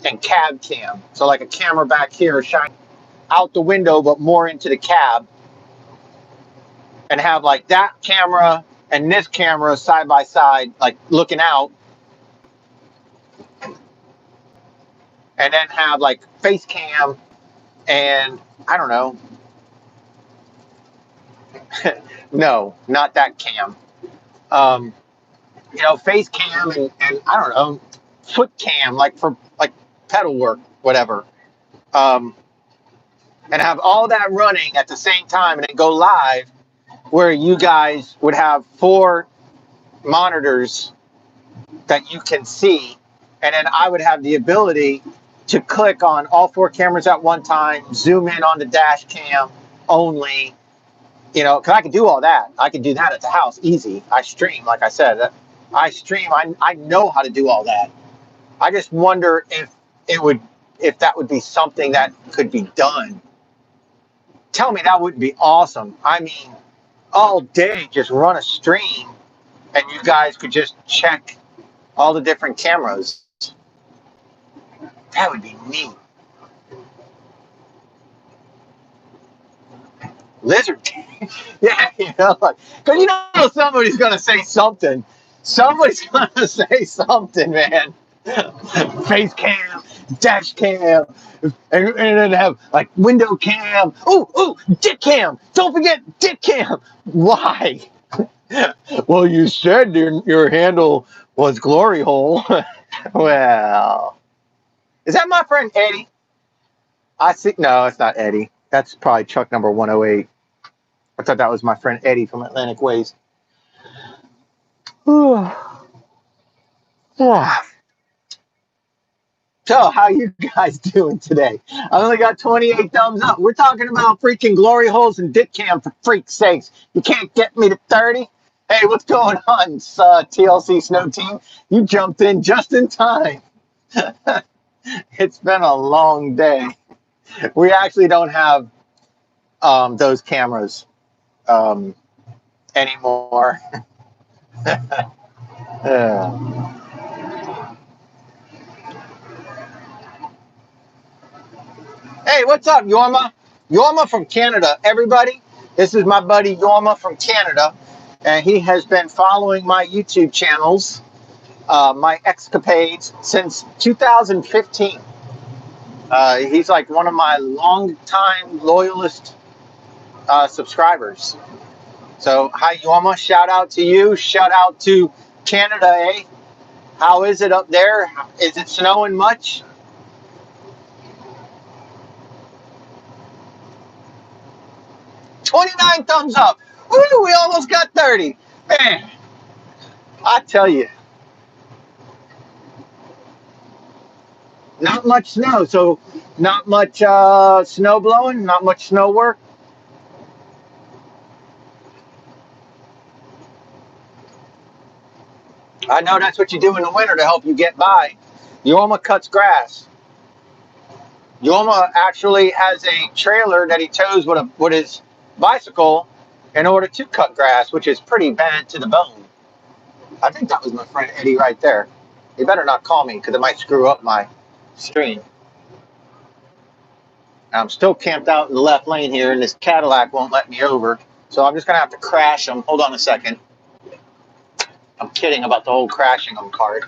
and cab cam. So like a camera back here shining out the window, but more into the cab, and have like that camera and this camera side by side, like looking out, and then have like face cam and I don't know. No, not that cam. Um, you know, face cam and I don't know, foot cam, like for like pedal work, whatever. Um, and have all that running at the same time and then go live where you guys would have 4 monitors that you can see. And then I would have the ability to click on all 4 cameras at one time, zoom in on the dash cam only, you know, because I could do all that. I could do that at the house easy. I stream, like I said. I stream. I know how to do all that. I just wonder if that would be something that could be done. Tell me that wouldn't be awesome. I mean, all day just run a stream and you guys could just check all the different cameras. That would be neat. Lizard. Yeah, you know, because you know somebody's gonna say something. Somebody's gonna say something, man. Face cam, dash cam, and then have like window cam. Ooh, dick cam. Don't forget dick cam. Why? Well, you said your handle was glory hole. Well, is that my friend Eddie? I see. No, it's not Eddie. That's probably Chuck number 108. I thought that was my friend Eddie from Atlantic Ways. So, how you guys doing today? I only got 28 thumbs up. We're talking about freaking glory holes and dick cam, for freak's sakes. You can't get me to 30? Hey, what's going on, TLC Snow Team? You jumped in just in time. It's been a long day. We actually don't have those cameras anymore. Hey, what's up, Yorma? Yorma from Canada, everybody. This is my buddy Yorma from Canada, and he has been following my YouTube channels, my escapades, since 2015. He's like one of my long-time loyalist subscribers. So, hi, Yorma. Shout out to you. Shout out to Canada, eh? How is it up there? Is it snowing much? 29 thumbs up. Woo, we almost got 30. Man, I tell you, not much snow. So not much snow blowing, not much snow work. I know that's what you do in the winter to help you get by. Yorma cuts grass. Yorma actually has a trailer that he tows with his bicycle in order to cut grass, which is pretty bad to the bone. I think that was my friend Eddie right there. You better not call me because it might screw up my stream. I'm still camped out in the left lane here, and this Cadillac won't let me over. So I'm just going to have to crash him. Hold on a second. I'm kidding about the whole crashing him part.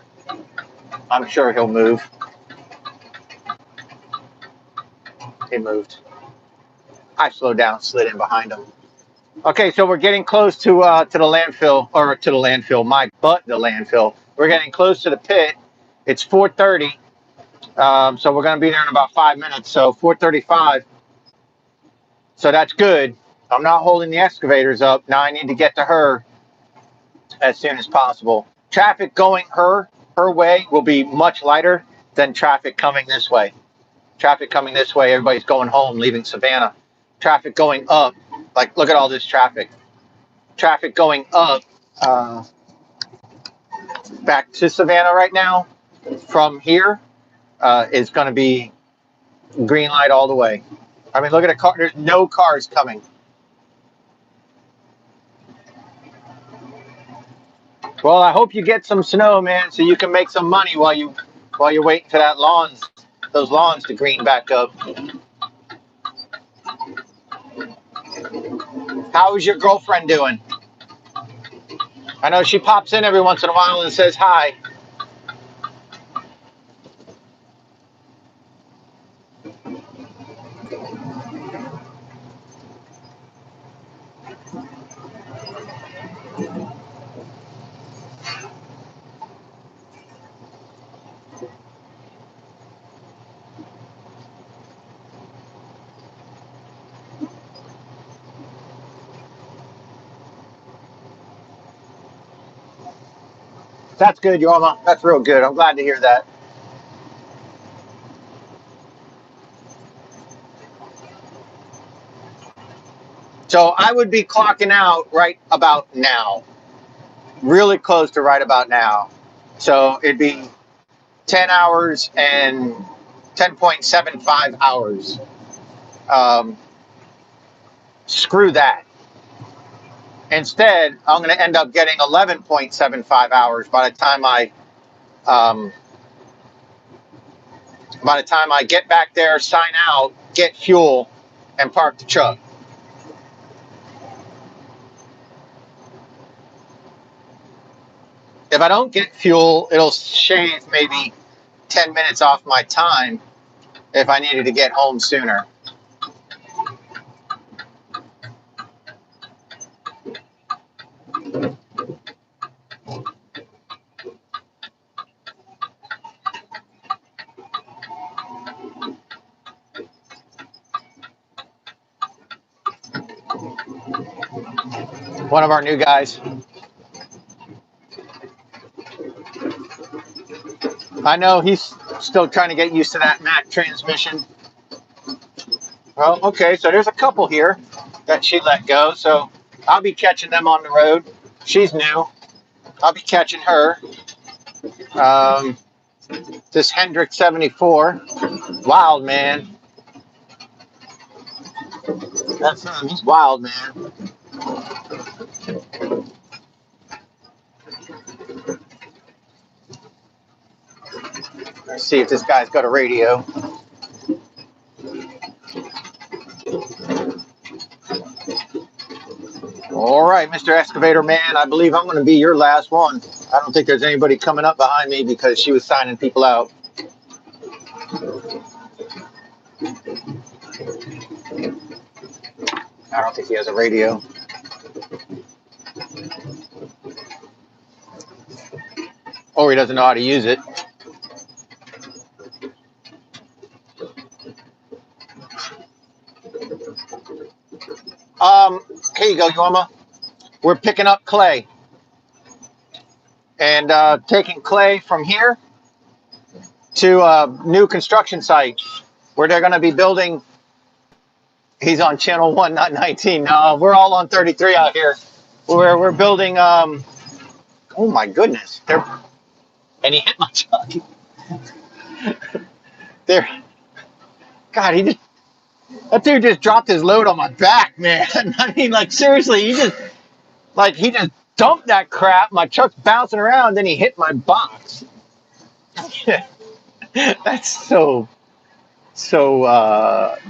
I'm sure he'll move. He moved. I slowed down, slid in behind him. Okay, so we're getting close to the landfill, or to the landfill, the landfill. We're getting close to the pit. It's 4:30, so we're going to be there in about 5 minutes. So 4:35. So that's good. I'm not holding the excavators up. Now I need to get to her as soon as possible. Traffic going her way will be much lighter than traffic coming this way. Traffic coming this way, everybody's going home, leaving Savannah. Traffic going up, like look at all this traffic. Traffic going up back to Savannah right now from here is going to be green light all the way. I mean, look at the car. There's no cars coming. Well, I hope you get some snow, man, so you can make some money while you're waiting for those lawns to green back up. How is your girlfriend doing? I know she pops in every once in a while and says hi. That's good, Yorma. That's real good. I'm glad to hear that. So I would be clocking out right about now, really close to right about now. So it'd be 10 hours and 10.75 hours. Screw that. Instead, I'm going to end up getting 11.75 hours um, by the time I get back there, sign out, get fuel, and park the truck. If I don't get fuel, it'll shave maybe 10 minutes off my time if I needed to get home sooner. One of our new guys. I know he's still trying to get used to that Mac transmission. Well, okay, so there's a couple here that she let go, so I'll be catching them on the road. She's new. I'll be catching her. This Hendrick 74, wild man. That's him. He's wild, man. Let's see if this guy's got a radio. All right, Mr. Excavator Man, I believe I'm going to be your last one. I don't think there's anybody coming up behind me because she was signing people out. I don't think he has a radio. Or he doesn't know how to use it. Here you go, Yorma. We're picking up clay. And taking clay from here to a new construction site where they're going to be building. He's on channel 1, not 19. No, we're all on 33 out here. We're building. Oh my goodness! And he hit my truck. There, God, that dude just dropped his load on my back, man. I mean, like seriously, he just dumped that crap. My truck's bouncing around, then he hit my box. That's so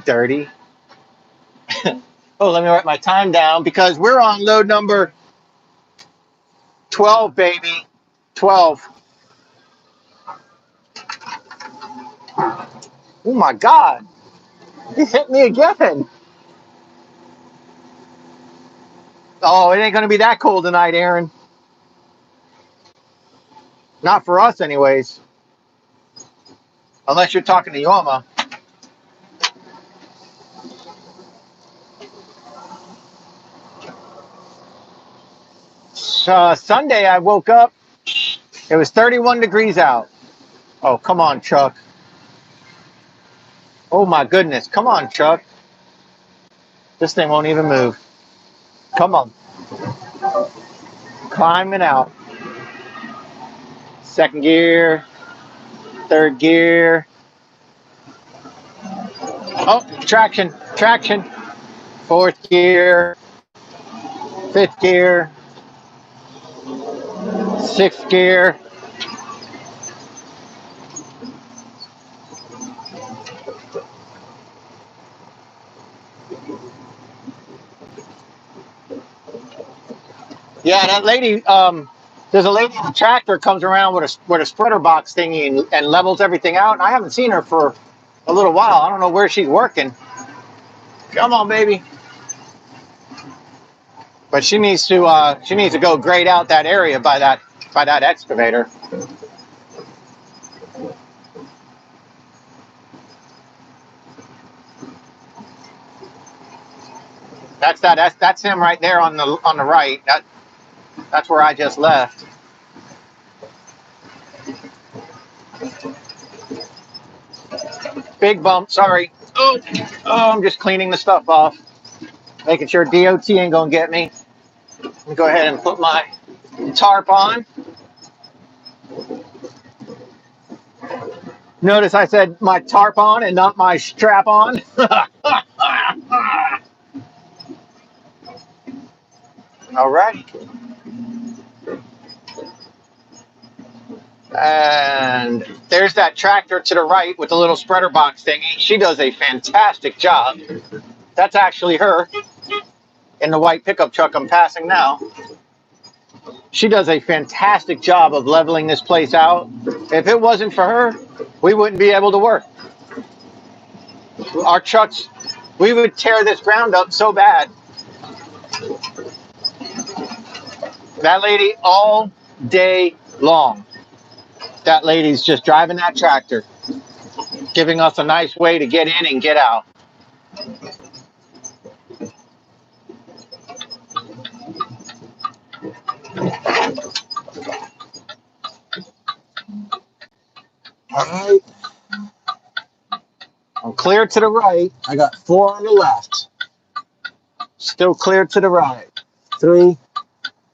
dirty. Oh, let me write my time down because we're on load number 12, baby. 12. Oh my God. He hit me again. Oh, it ain't going to be that cold tonight, Aaron. Not for us, anyways. Unless you're talking to Yorma. Sunday, I woke up. It was 31 degrees out. Oh, come on, Chuck. Oh, my goodness. Come on, Chuck. This thing won't even move. Come on. Climbing out. Second gear. Third gear. Oh, traction. Traction. Fourth gear. Fifth gear. Sixth gear. Yeah, that lady, there's a lady in the tractor comes around with a spreader box thingy and levels everything out. And I haven't seen her for a little while. I don't know where she's working. Come on, baby. But she needs to go grade out that area by that excavator. That's him right there on the right. That's where I just left. Big bump, sorry. Oh, I'm just cleaning the stuff off. Making sure DOT ain't gonna get me. Let me go ahead and put my tarp on. Notice I said my tarp on and not my strap on. All right. And there's that tractor to the right with the little spreader box thingy. She does a fantastic job. That's actually her in the white pickup truck I'm passing now. She does a fantastic job of leveling this place out. If it wasn't for her, we wouldn't be able to work. Our trucks, we would tear this ground up so bad. That lady all day long. That lady's just driving that tractor, giving us a nice way to get in and get out. All right. I'm clear to the right. I got 4 on the left. Still clear to the right. 3,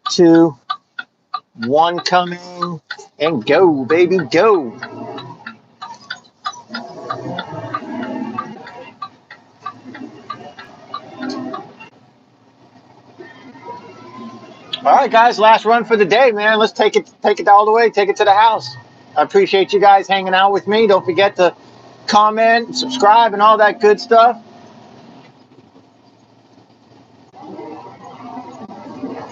2, 1 coming. And go, baby, go. All right, guys, last run for the day, man. Let's take it all the way, take it to the house. I appreciate you guys hanging out with me. Don't forget to comment, subscribe, and all that good stuff.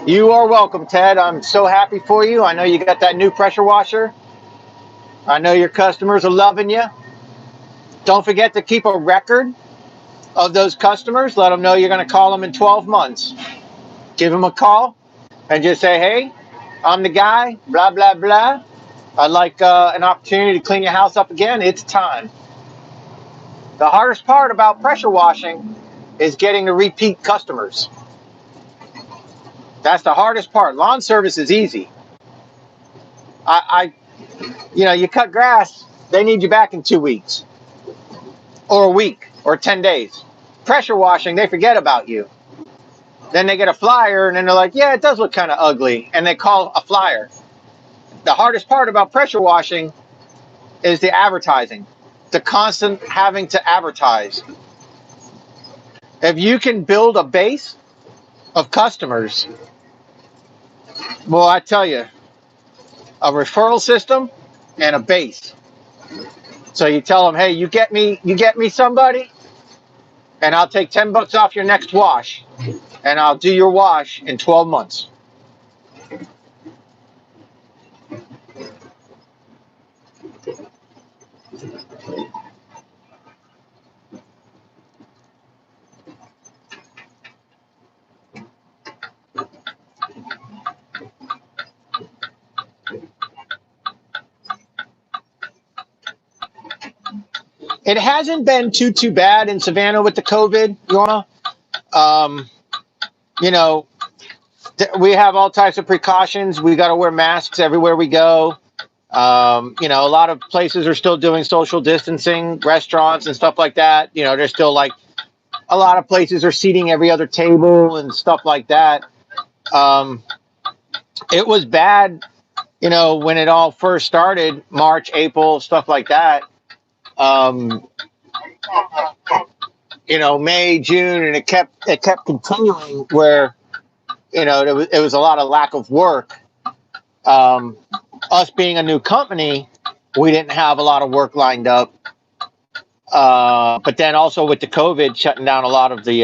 You are welcome, Ted. I'm so happy for you. I know you got that new pressure washer. I know your customers are loving you. Don't forget to keep a record of those customers. Let them know you're going to call them in 12 months. Give them a call and just say, hey, I'm the guy, blah, blah, blah. I'd like an opportunity to clean your house up again. It's time. The hardest part about pressure washing is getting the repeat customers. That's the hardest part. Lawn service is easy. You cut grass, they need you back in 2 weeks or a week or 10 days. Pressure washing, they forget about you. Then they get a flyer and then they're like, yeah, it does look kind of ugly. And they call a flyer. The hardest part about pressure washing is the advertising, the constant having to advertise. If you can build a base of customers, well, I tell you, a referral system and a base. So you tell them, hey, you get me somebody, and I'll take $10 off your next wash, and I'll do your wash in 12 months. It hasn't been too bad in Savannah with the COVID, we have all types of precautions. We got to wear masks everywhere we go. A lot of places are still doing social distancing, restaurants and stuff like that. There's still like a lot of places are seating every other table and stuff like that. It was bad, when it all first started, March, April, stuff like that. May, June, and it kept continuing where, it was a lot of lack of work. Us being a new company, we didn't have a lot of work lined up. But then also with the COVID shutting down a lot of the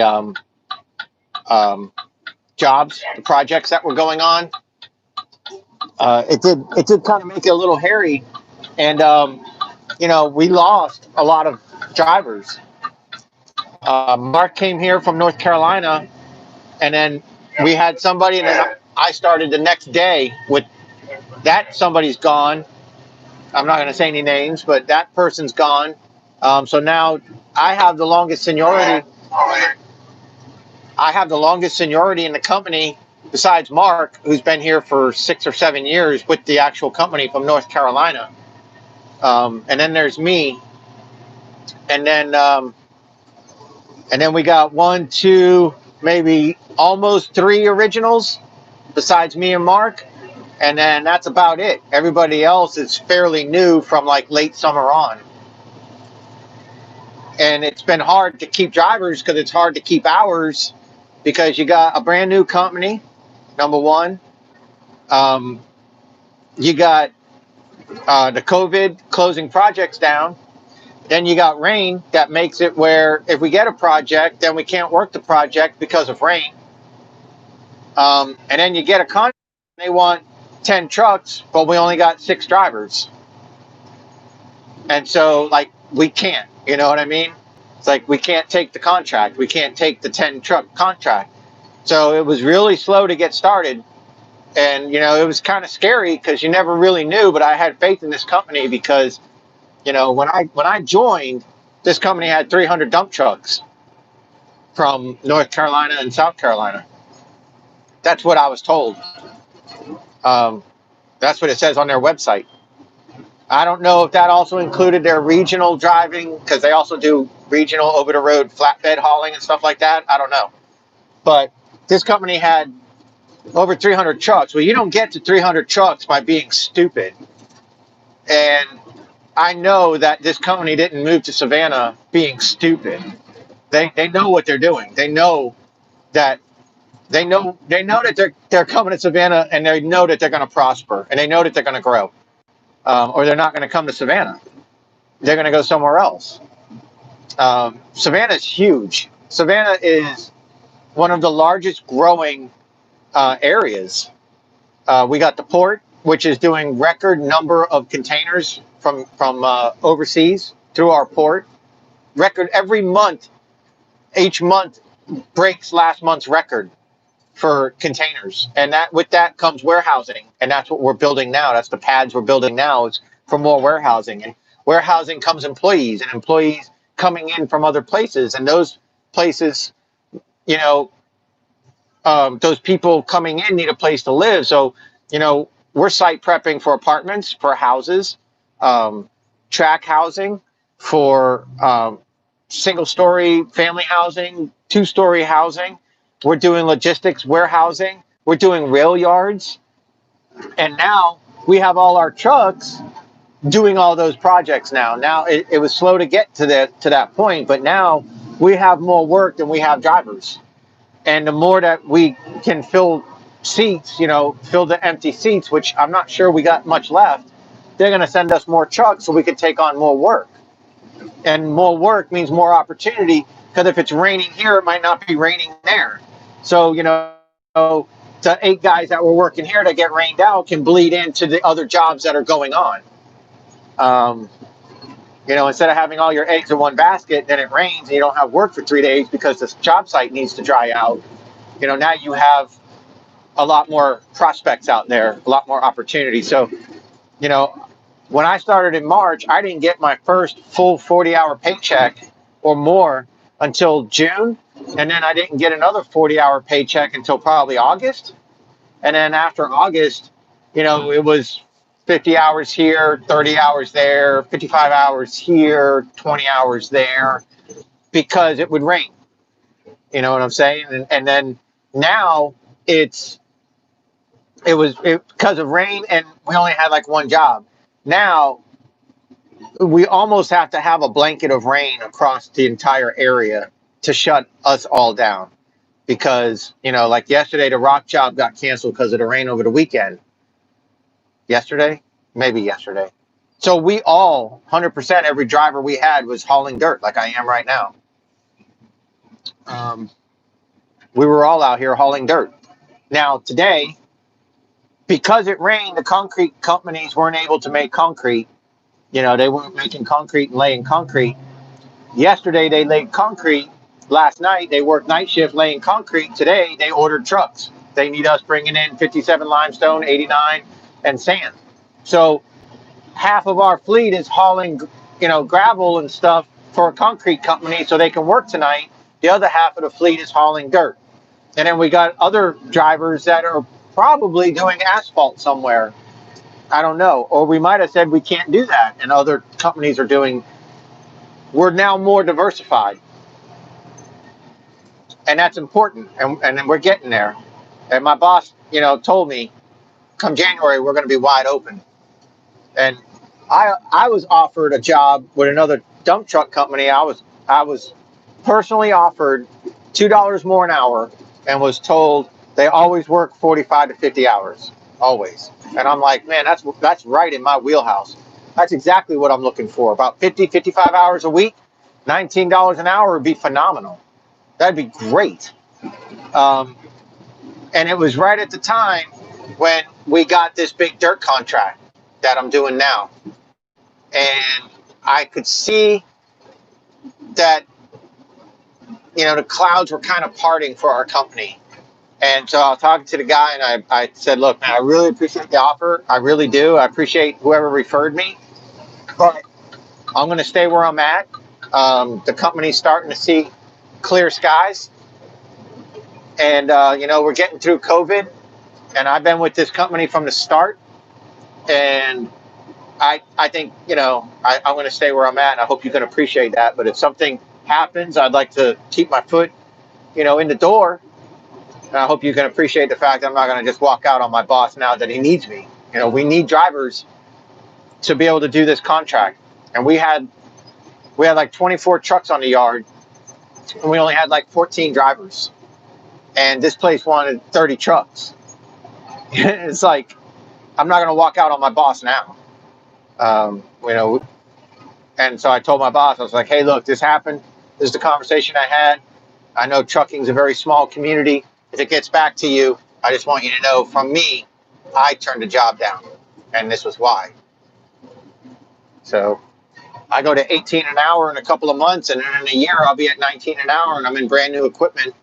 jobs, the projects that were going on, it did kind of make it a little hairy. And, we lost a lot of drivers. Mark came here from North Carolina, and then we had somebody, and then I started the next day with that. Somebody's gone. I'm not going to say any names, but that person's gone. So now I have the longest seniority. I have the longest seniority in the company besides Mark, who's been here for 6 or 7 years with the actual company from North Carolina. And then there's me, and then we got 1, 2, maybe almost 3 originals besides me and Mark, and then that's about it. Everybody else is fairly new from like late summer on, and it's been hard to keep drivers because it's hard to keep hours because you got a brand new company, number one. You got the COVID closing projects down. Then you got rain that makes it where if we get a project, then we can't work the project because of rain. And then you get a contract, they want 10 trucks, but we only got 6 drivers. And so, like, we can't, you know what I mean? It's like we can't take the contract. We can't take the 10 truck contract. So it was really slow to get started. And, you know, it was kind of scary because you never really knew, but I had faith in this company because, you know, when I joined, this company had 300 dump trucks from North Carolina and South Carolina. That's what I was told. That's what it says on their website. I don't know if that also included their regional driving, because they also do regional over-the-road flatbed hauling and stuff like that. I don't know. But this company had over 300 trucks. Well, you don't get to 300 trucks by being stupid. And I know that this company didn't move to Savannah being stupid. They know what they're doing. They know that they're coming to Savannah, and they know that they're going to prosper, and they know that they're going to grow, or they're not going to come to Savannah. They're going to go somewhere else. Savannah is huge. Savannah is one of the largest growing areas. We got the port, which is doing record number of containers from overseas through our port. Record every month. Each month breaks last month's record for containers, and that with that comes warehousing, and that's what we're building now. That's the pads we're building now, is for more warehousing, and warehousing comes employees, and employees coming in from other places, and those places, you know, those people coming in need a place to live. So, you know, we're site prepping for apartments, for houses, track housing, for single story family housing, 2-story housing. We're doing logistics warehousing. We're doing rail yards. And now we have all our trucks doing all those projects now. Now it was slow to get to that point, but now we have more work than we have drivers. And the more that we can fill seats, you know, fill the empty seats, which I'm not sure we got much left, they're going to send us more trucks so we can take on more work. And more work means more opportunity, because if it's raining here, it might not be raining there. So, you know, the 8 guys that were working here that get rained out can bleed into the other jobs that are going on. You know, instead of having all your eggs in one basket, then it rains and you don't have work for 3 days because this job site needs to dry out. You know, now you have a lot more prospects out there, a lot more opportunity. So, you know, when I started in March, I didn't get my first full 40-hour paycheck or more until June. And then I didn't get another 40-hour paycheck until probably August. And then after August, you know, it was 50 hours here, 30 hours there, 55 hours here, 20 hours there, because it would rain. You know what I'm saying? And then now it was because of rain, and we only had like one job. Now we almost have to have a blanket of rain across the entire area to shut us all down, because, you know, like yesterday, the rock job got canceled because of the rain over the weekend. Yesterday, maybe yesterday. So we all, 100%, every driver we had was hauling dirt like I am right now. We were all out here hauling dirt. Now today, because it rained, the concrete companies weren't able to make concrete. You know, they weren't making concrete and laying concrete. Yesterday, they laid concrete. Last night, they worked night shift laying concrete. Today, they ordered trucks. They need us bringing in 57 limestone, 89, and sand. So half of our fleet is hauling, you know, gravel and stuff for a concrete company so they can work tonight. The other half of the fleet is hauling dirt. And then we got other drivers that are probably doing asphalt somewhere. I don't know. Or we might have said we can't do that, and other companies are doing. We're now more diversified, and that's important. And we're getting there. And my boss, told me, come January we're going to be wide open. And I was offered a job with another dump truck company. I was personally offered $2 more an hour, and was told they always work 45 to 50 hours, always. And I'm like, man, that's right in my wheelhouse. That's exactly what I'm looking for. About 50, 55 hours a week, $19 an hour would be phenomenal. That'd be great. Um, and it was right at the time when we got this big dirt contract that I'm doing now. And I could see that, the clouds were kind of parting for our company. And so I was talking to the guy, and I said, look, man, I really appreciate the offer. I really do. I appreciate whoever referred me, but I'm going to stay where I'm at. The company's starting to see clear skies. And, we're getting through COVID. And I've been with this company from the start. And I think, I'm going to stay where I'm at. And I hope you can appreciate that. But if something happens, I'd like to keep my foot, in the door. And I hope you can appreciate the fact that I'm not going to just walk out on my boss now that he needs me. We need drivers to be able to do this contract. And we had like 24 trucks on the yard, and we only had like 14 drivers. And this place wanted 30 trucks. It's like, I'm not going to walk out on my boss now. And so I told my boss, I was like, hey, look, this happened. This is the conversation I had. I know trucking is a very small community. If it gets back to you, I just want you to know from me, I turned the job down. And this was why. So I go to 18 an hour in a couple of months, and then in a year I'll be at 19 an hour, and I'm in brand new equipment.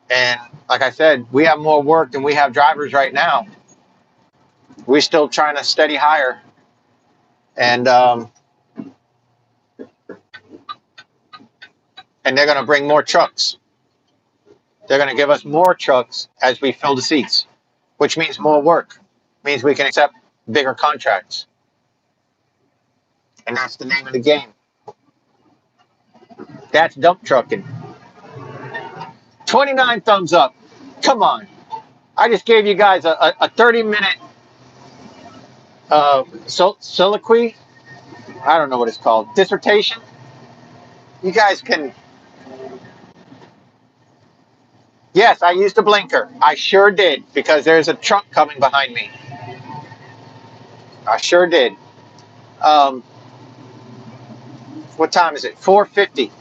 And like I said, we have more work than we have drivers right now. We're still trying to steady hire. And they're going to bring more trucks. They're going to give us more trucks as we fill the seats, which means more work. Means we can accept bigger contracts. And that's the name of the game. That's dump trucking. 29 thumbs up. Come on. I just gave you guys a 30-minute soliloquy. I don't know what it's called. Dissertation. You guys can. Yes, I used a blinker. I sure did, because there's a truck coming behind me. I sure did. What time is it? 4:50.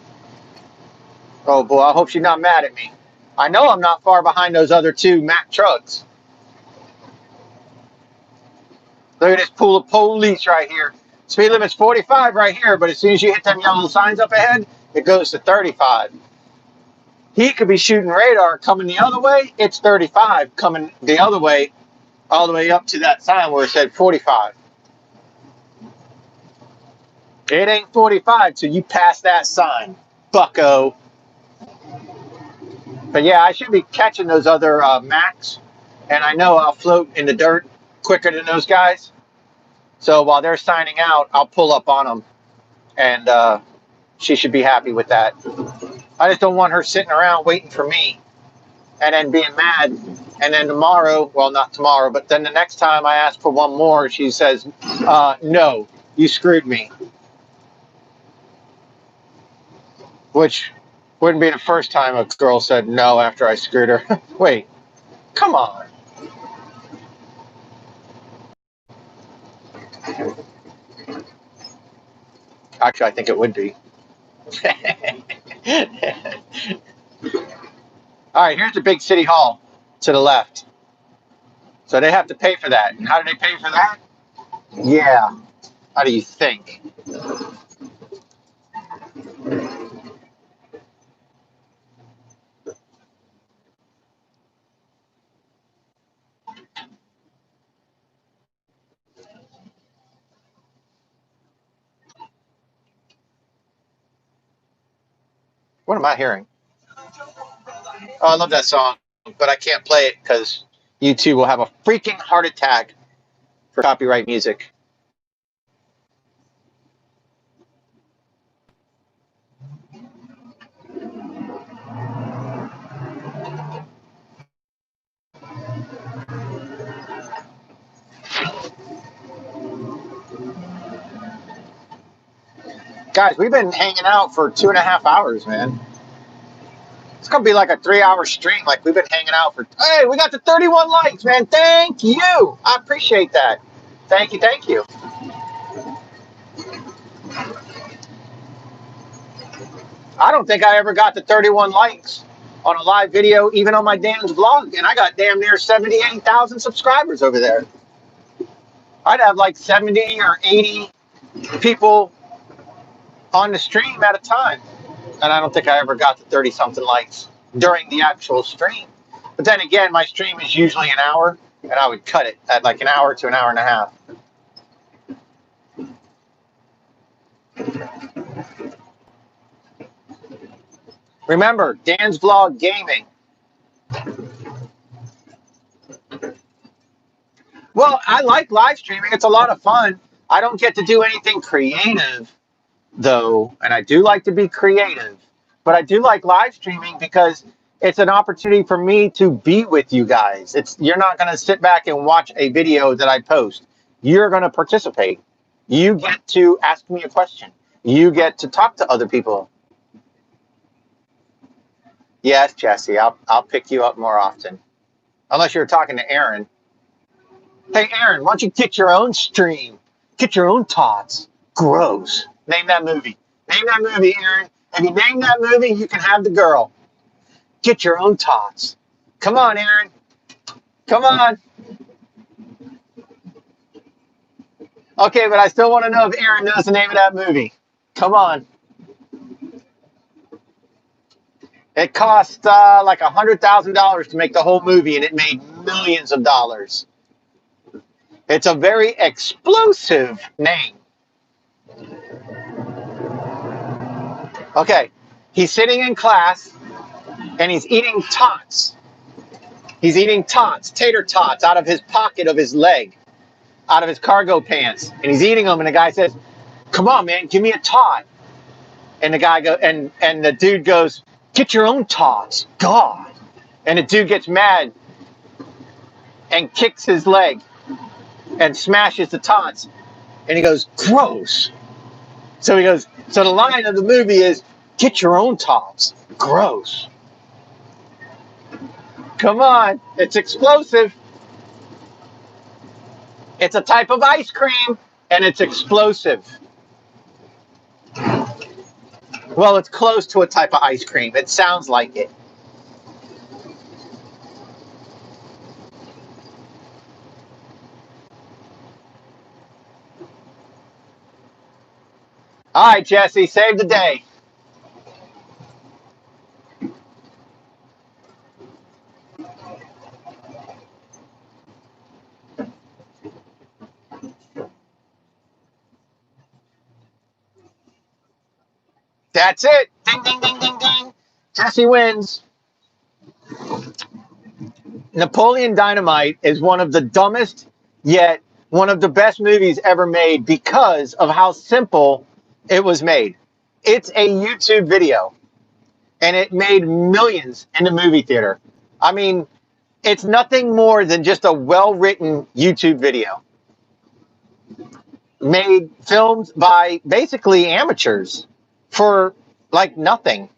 Oh boy, I hope she's not mad at me. I know I'm not far behind those other two Mack trucks. Look at this pool of police right here. Speed limit's 45 right here, but as soon as you hit them yellow signs up ahead, it goes to 35. He could be shooting radar coming the other way. It's 35 coming the other way, all the way up to that sign where it said 45. It ain't 45 till you pass that sign, bucko. But yeah, I should be catching those other Macks, and I know I'll float in the dirt quicker than those guys. So while they're signing out, I'll pull up on them, and she should be happy with that. I just don't want her sitting around waiting for me and then being mad. And then tomorrow, well, not tomorrow, but then the next time I ask for one more, she says, no, you screwed me. Which wouldn't be the first time a girl said no after I screwed her. Wait, come on. Actually, I think it would be. All right, here's the big city hall to the left. So they have to pay for that. And how do they pay for that? Yeah. How do you think? What am I hearing? Oh, I love that song, but I can't play it because YouTube will have a freaking heart attack for copyright music. Guys, we've been hanging out for 2.5 hours, man. It's gonna be like a 3-hour stream. Like we've been hanging out for. Hey, we got the 31 likes, man. Thank you. I appreciate that. Thank you. Thank you. I don't think I ever got the 31 likes on a live video, even on my DansVlog, and I got damn near 78,000 subscribers over there. I'd have like 70 or 80 people on the stream at a time, and I don't think I ever got the 30-something likes during the actual stream. But then again, my stream is usually an hour, and I would cut it at like an hour to an hour and a half. Remember, DansVlog Gaming. Well, I like live streaming. It's a lot of fun. I don't get to do anything creative, though, and I do like to be creative. But I do like live streaming because it's an opportunity for me to be with you guys. You're not going to sit back and watch a video that I post. You're going to participate. You get to ask me a question. You get to talk to other people. Yes, Jesse, I'll pick you up more often. Unless you're talking to Aaron. Hey, Aaron, why don't you get your own stream? Get your own tots. Gross. Name that movie. Name that movie, Aaron. If you name that movie, you can have the girl. Get your own tots. Come on, Aaron. Come on. Okay, but I still want to know if Aaron knows the name of that movie. Come on. It cost like $100,000 to make the whole movie, and it made millions of dollars. It's a very explosive name. Okay, he's sitting in class, and he's eating tots. He's eating tots, tater tots, out of his pocket of his leg, out of his cargo pants, and he's eating them. And the guy says, "Come on, man, give me a tot." And the guy and the dude goes, "Get your own tots, God." And the dude gets mad and kicks his leg and smashes the tots. And he goes, "Gross." So he goes. So the line of the movie is, "Get your own tots, gross." Come on, it's explosive. It's a type of ice cream, and it's explosive. Well, it's close to a type of ice cream. It sounds like it. All right, Jesse, save the day. That's it. Ding, ding, ding, ding, ding. Jesse wins. Napoleon Dynamite is one of the dumbest, yet one of the best movies ever made because of how simple it was made. It's a YouTube video, and it made millions in the movie theater. I mean, it's nothing more than just a well-written YouTube video. Filmed by basically amateurs for like nothing.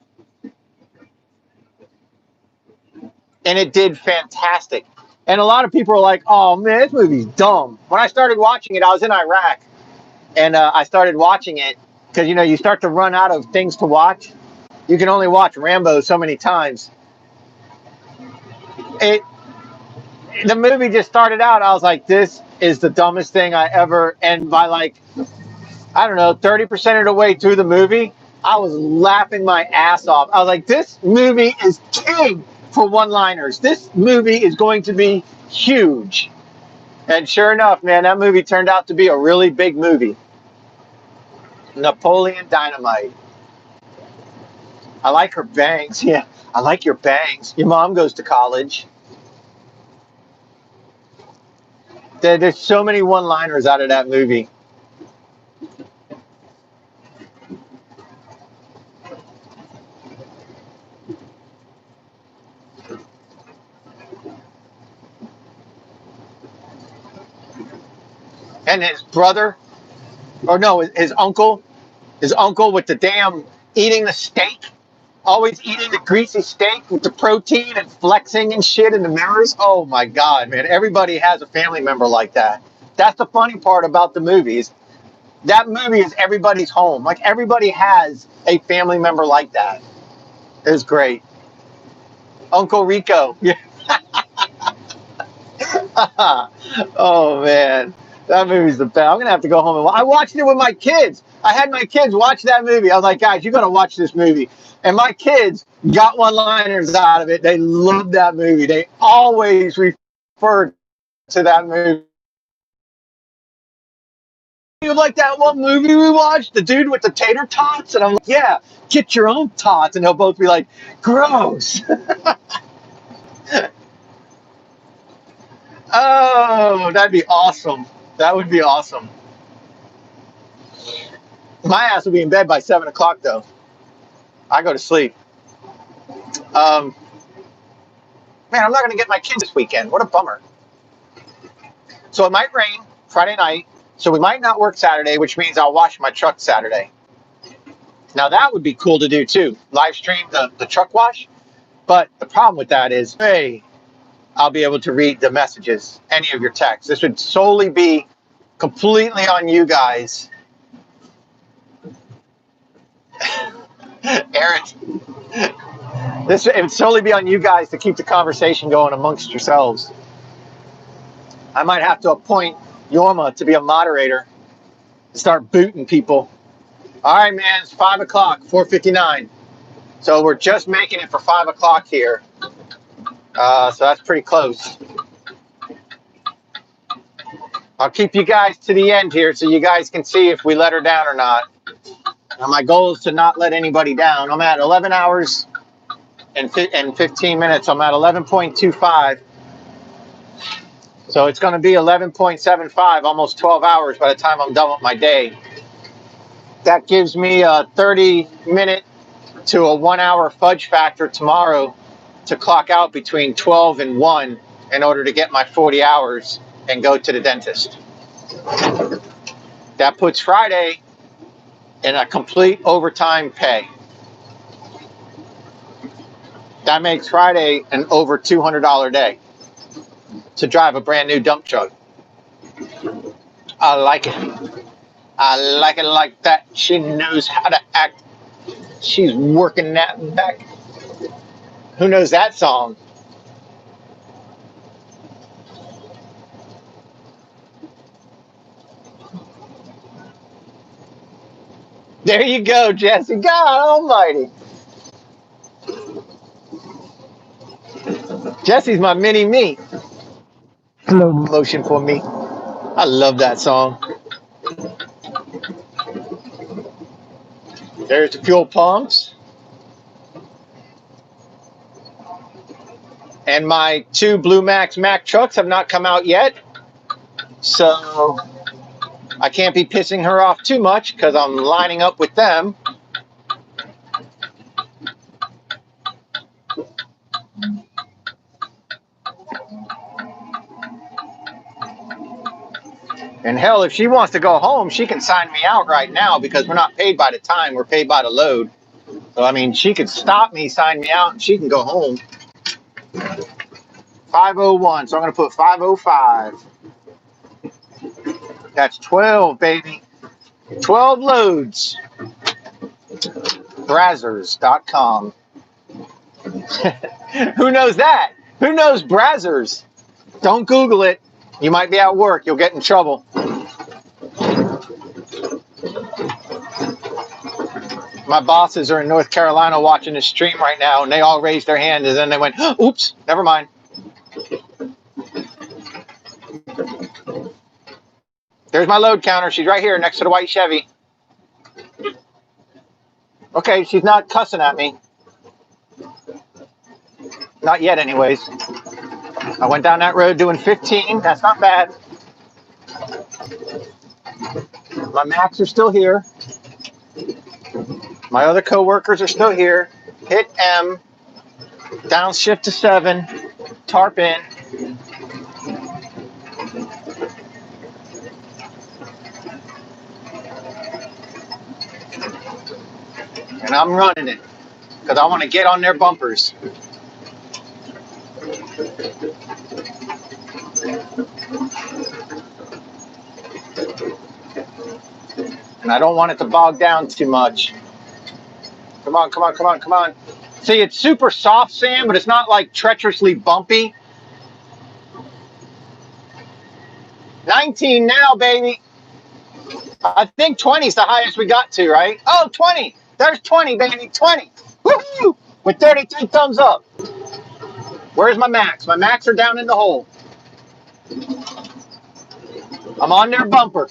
And it did fantastic. And a lot of people are like, "Oh man, this movie's dumb." When I started watching it, I was in Iraq, and I started watching it because you start to run out of things to watch. You can only watch Rambo so many times. The movie just started out. I was like, "This is the dumbest thing I ever." And by like, I don't know, 30% of the way through the movie, I was laughing my ass off. I was like, "This movie is king for one-liners. This movie is going to be huge." And sure enough, man, that movie turned out to be a really big movie. Napoleon Dynamite. I like her bangs. Yeah, I like your bangs. Your mom goes to college. There's so many one-liners out of that movie. And his brother, or no, his uncle with the damn eating the steak, always eating the greasy steak with the protein and flexing and shit in the mirrors. Oh my God, man. Everybody has a family member like that. That's the funny part about the movies. That movie is everybody's home. Like everybody has a family member like that. It was great. Uncle Rico. Yeah. Oh man. That movie's the best. I'm gonna have to go home and I watched it with my kids. I had my kids watch that movie. I was like, guys, you gotta watch this movie. And my kids got one-liners out of it. They loved that movie. They always referred to that movie. You like that one movie we watched, the dude with the tater tots? And I'm like, yeah, get your own tots. And they'll both be like, gross. Oh, that'd be awesome. That would be awesome. My ass will be in bed by 7 o'clock, though. I go to sleep. Man, I'm not going to get my kids this weekend. What a bummer. So it might rain Friday night. So we might not work Saturday, which means I'll wash my truck Saturday. Now, that would be cool to do, too. Live stream the truck wash. But the problem with that is, hey, I'll be able to read the messages, any of your texts. This would solely be completely on you guys. Aaron, it would solely be on you guys to keep the conversation going amongst yourselves. I might have to appoint Yorma to be a moderator and start booting people. All right, man, it's 5 o'clock, 4:59. So we're just making it for 5 o'clock here. So that's pretty close. I'll keep you guys to the end here so you guys can see if we let her down or not. Now, my goal is to not let anybody down. I'm at 11 hours and 15 minutes. I'm at 11.25. So it's going to be 11.75, almost 12 hours by the time I'm done with my day. That gives me a 30-minute to a 1-hour fudge factor tomorrow to clock out between 12 and 1 in order to get my 40 hours and go to the dentist. That puts Friday in a complete overtime pay. That makes Friday an over $200 day to drive a brand new dump truck. I like it. I like it like that. She knows how to act. She's working that back. Who knows that song? There you go, Jesse. God almighty. Jesse's my mini me. Slow motion for me. I love that song. There's the fuel pumps. And my 2 Blue Max Mack trucks have not come out yet. So I can't be pissing her off too much because I'm lining up with them. And hell, if she wants to go home, she can sign me out right now because we're not paid by the time, we're paid by the load. So, I mean, she could stop me, sign me out, and she can go home. 501, so I'm going to put 505. That's 12, baby. 12 loads. Brazzers.com. Who knows that? Who knows Brazzers? Don't Google it. You might be at work. You'll get in trouble. My bosses are in North Carolina watching this stream right now, and they all raised their hand, and then they went, oops, never mind. There's my load counter. She's right here next to the white Chevy. Okay, she's not cussing at me. Not yet, anyways. I went down that road doing 15. That's not bad. My Macs are still here. My other coworkers are still here. Hit M. Downshift to 7. Tarp in. And I'm running it because I want to get on their bumpers. And I don't want it to bog down too much. Come on, come on, come on, come on. See, it's super soft sand, but it's not like treacherously bumpy. 19 now, baby. I think 20 is the highest we got to, right? Oh, 20. There's 20, baby. 20. Woohoo! With 33 thumbs up. Where's my max? My max are down in the hole. I'm on their bumper.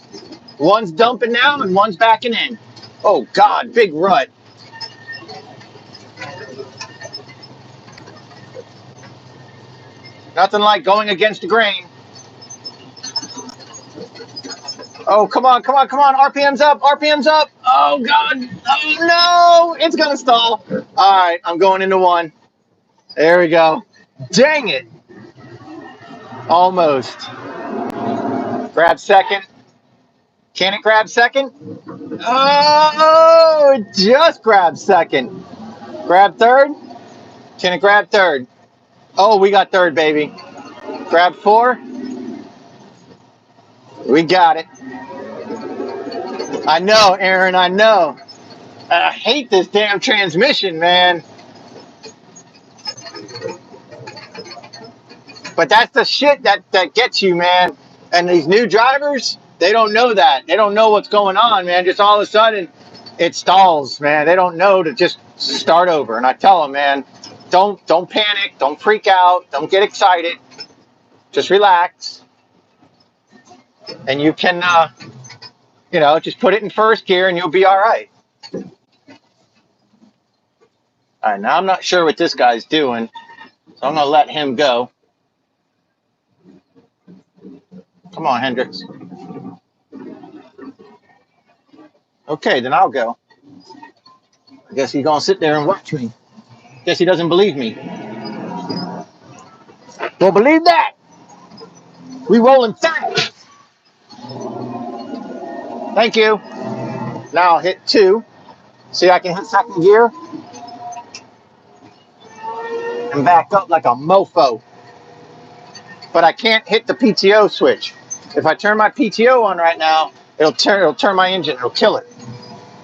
One's dumping now and one's backing in. Oh, God, big rut. Nothing like going against the grain. Oh, come on, come on, come on. RPM's up, RPM's up. Oh, God. Oh, no. It's going to stall. All right, I'm going into one. There we go. Dang it. Almost. Grab second. Can it grab second? Oh, it just grabbed second. Grab third. Can it grab third? Oh, we got third, baby. Grab 4. We got it. I know, Aaron, I know. I hate this damn transmission, man. But that's the shit that gets you, man. And these new drivers, they don't know that. They don't know what's going on, man. Just all of a sudden, it stalls, man. They don't know to just start over. And I tell them, man, don't panic. Don't freak out. Don't get excited. Just relax. And you can, just put it in first gear and you'll be all right. All right, now I'm not sure what this guy's doing, so I'm going to let him go. Come on, Hendricks. Okay, then I'll go. I guess he's going to sit there and watch me. Guess he doesn't believe me. Don't believe that. We rolling fast. Thank you. Now I'll hit 2. See, I can hit second gear and back up like a mofo. But I can't hit the PTO switch. If I turn my PTO on right now, it'll turn my engine. It'll kill it.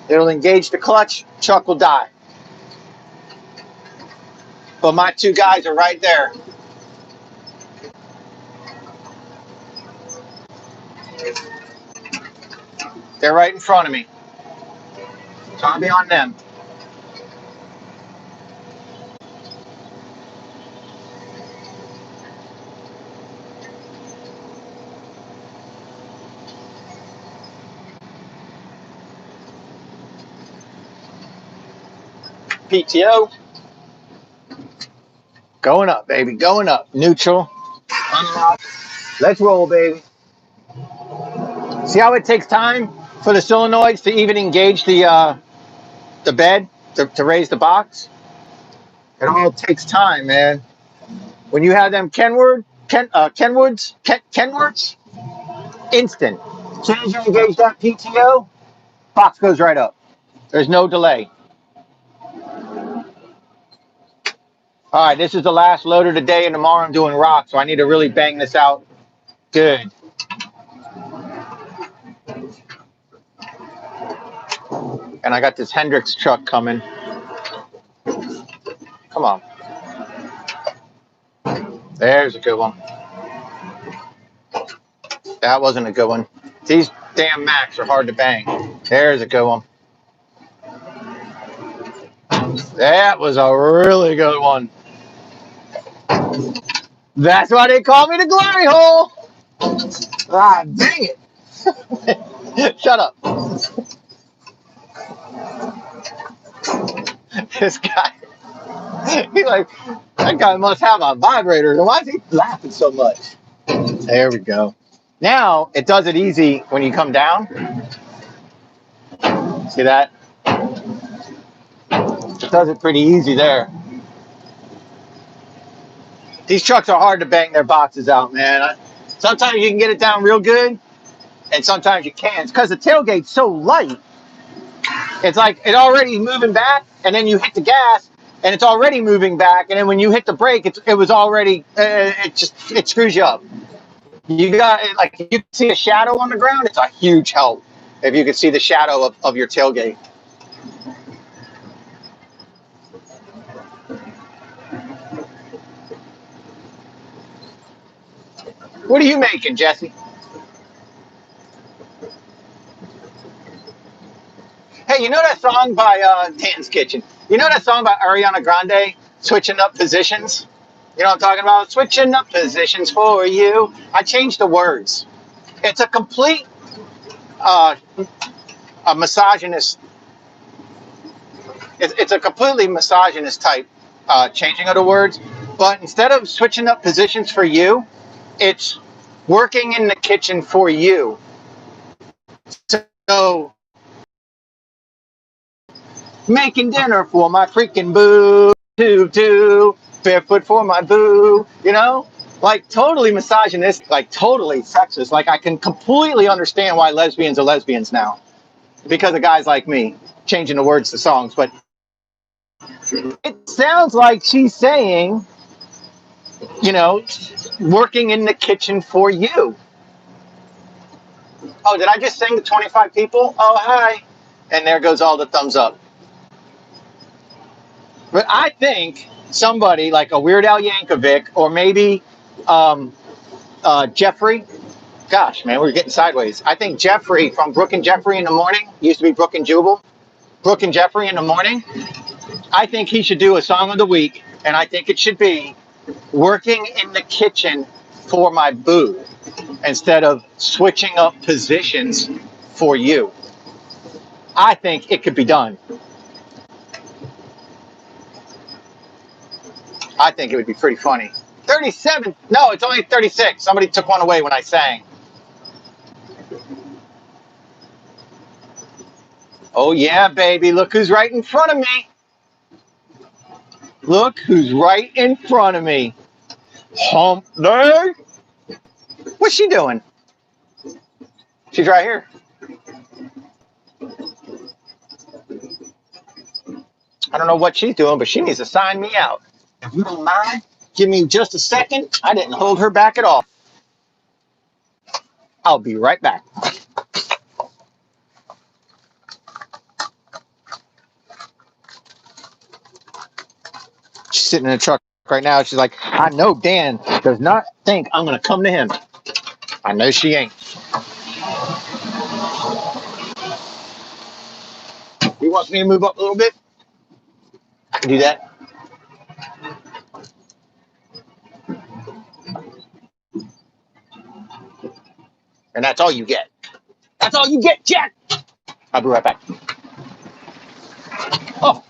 It'll engage the clutch. Truck will die. But my 2 guys are right there. They're right in front of me. So I'll be on them. PTO. Going up, baby. Going up. Neutral. Unlock. Let's roll, baby. See how it takes time for the solenoids to even engage the bed to raise the box? It all takes time, man. When you have them Kenwords, instant. As soon as you engage that PTO, box goes right up. There's no delay. All right, this is the last loader today, and tomorrow I'm doing rock, so I need to really bang this out good. And I got this Hendricks truck coming. Come on. There's a good one. That wasn't a good one. These damn Macs are hard to bang. There's a good one. That was a really good one. That's why they call me the glory hole. Ah, dang it. Shut up. This guy, he's like, that guy must have a vibrator. Why is he laughing so much? There we go. Now it does it easy when you come down. See that? It does it pretty easy there. These trucks are hard to bang their boxes out, man. Sometimes you can get it down real good, and sometimes you can't. It's because the tailgate's so light. It's like it already moving back, and then you hit the gas, and it's already moving back, and then when you hit the brake, it was already it screws you up. You got like if you can see a shadow on the ground, it's a huge help if you can see the shadow of your tailgate. What are you making, Jesse? Hey, you know that song by Dan's Kitchen? You know that song by Ariana Grande, Switching Up Positions? You know what I'm talking about? Switching up positions for you. I changed the words. It's a complete a misogynist. It's a completely misogynist type changing of the words. But instead of switching up positions for you, it's working in the kitchen for you. So making dinner for my freaking boo, too, barefoot for my boo, you know? Like totally misogynistic, like totally sexist. Like I can completely understand why lesbians are lesbians now because of guys like me changing the words to songs. But it sounds like she's saying, you know, working in the kitchen for you. Oh, did I just sing to 25 people? Oh, hi. And there goes all the thumbs up. But I think somebody like a Weird Al Yankovic or maybe Jeffrey. Gosh, man, we're getting sideways. I think Jeffrey from Brooke and Jeffrey in the Morning, used to be Brooke and Jubal. Brooke and Jeffrey in the Morning. I think he should do a song of the week, and I think it should be working in the kitchen for my boo instead of switching up positions for you. I think it could be done. I think it would be pretty funny. 37? No, it's only 36. Somebody took one away when I sang. Oh, yeah, baby. Look who's right in front of me. Look who's right in front of me. Hump day. What's she doing? She's right here. I don't know what she's doing, but she needs to sign me out. If you don't mind, give me just a second. I didn't hold her back at all. I'll be right back. She's sitting in the truck right now. She's like, I know Dan does not think I'm going to come to him. I know she ain't. He wants me to move up a little bit. I can do that. And that's all you get. That's all you get, Jack. I'll be right back. Oh.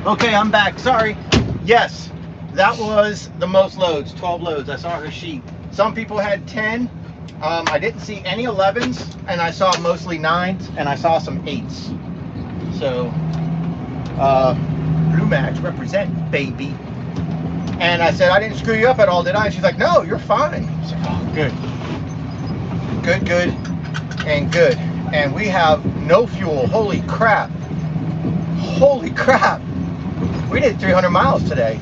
Okay, I'm back. Sorry. Yes, that was the most loads, 12 loads. I saw her sheet. Some people had 10. I didn't see any 11s, and I saw mostly 9s, and I saw some 8s. So, Blue Max represent, baby. And I said, I didn't screw you up at all, did I? And she's like, no, you're fine. I was like, oh, good. Good, good, and good. And we have no fuel. Holy crap. Holy crap. We did 300 miles today.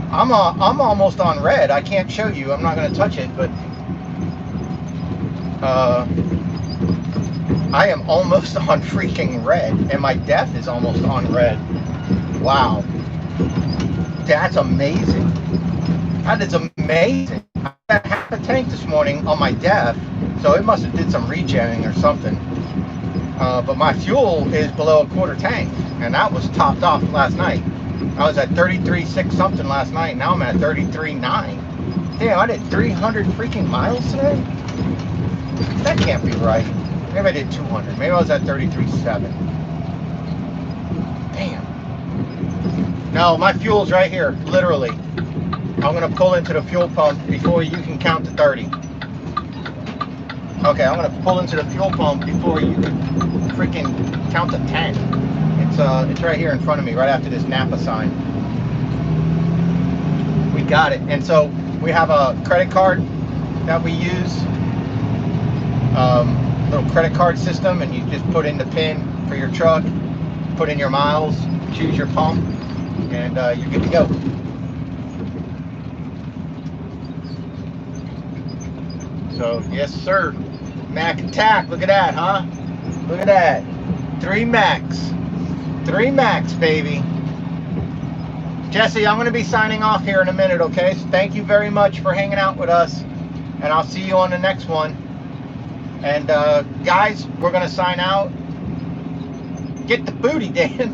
I'm almost on red. I can't show you. I'm not going to touch it, but I am almost on freaking red, and my DEF is almost on red. Wow. That's amazing. That is amazing. I had half a tank this morning on my DEF, so it must have did some regenning or something. But my fuel is below a quarter tank, and that was topped off last night. I was at 33.6 something last night. Now I'm at 33.9. Damn, I did 300 freaking miles today? That can't be right. Maybe I did 200. Maybe I was at 33.7. Damn. No, my fuel's right here, literally. I'm going to pull into the fuel pump before you can count to 30. Okay, I'm going to pull into the fuel pump before you can freaking count to 10. It's right here in front of me, right after this Napa sign. We got it. And so we have a credit card that we use, little credit card system, and you just put in the PIN for your truck, put in your miles, choose your pump, and you're good to go. So yes, sir. Mac attack. Look at that, huh? Look at that. 3 Max. 3 Max, baby. Jesse, I'm going to be signing off here in a minute, okay? So thank you very much for hanging out with us, and I'll see you on the next one. And guys, we're going to sign out. Get the booty, Dan.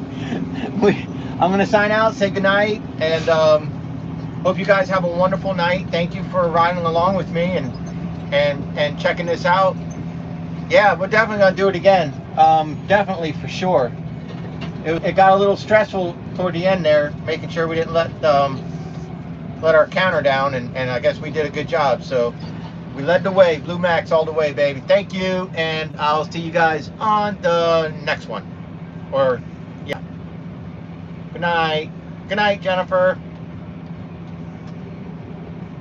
I'm going to sign out, say goodnight, and hope you guys have a wonderful night. Thank you for riding along with me and checking this out. Yeah, we're definitely going to do it again. Definitely, for sure. It got a little stressful toward the end there, making sure we didn't let our counter down, and I guess we did a good job. So we led the way. Blue Max all the way, baby. Thank you, and I'll see you guys on the next one. Or, yeah. Good night. Good night, Jennifer.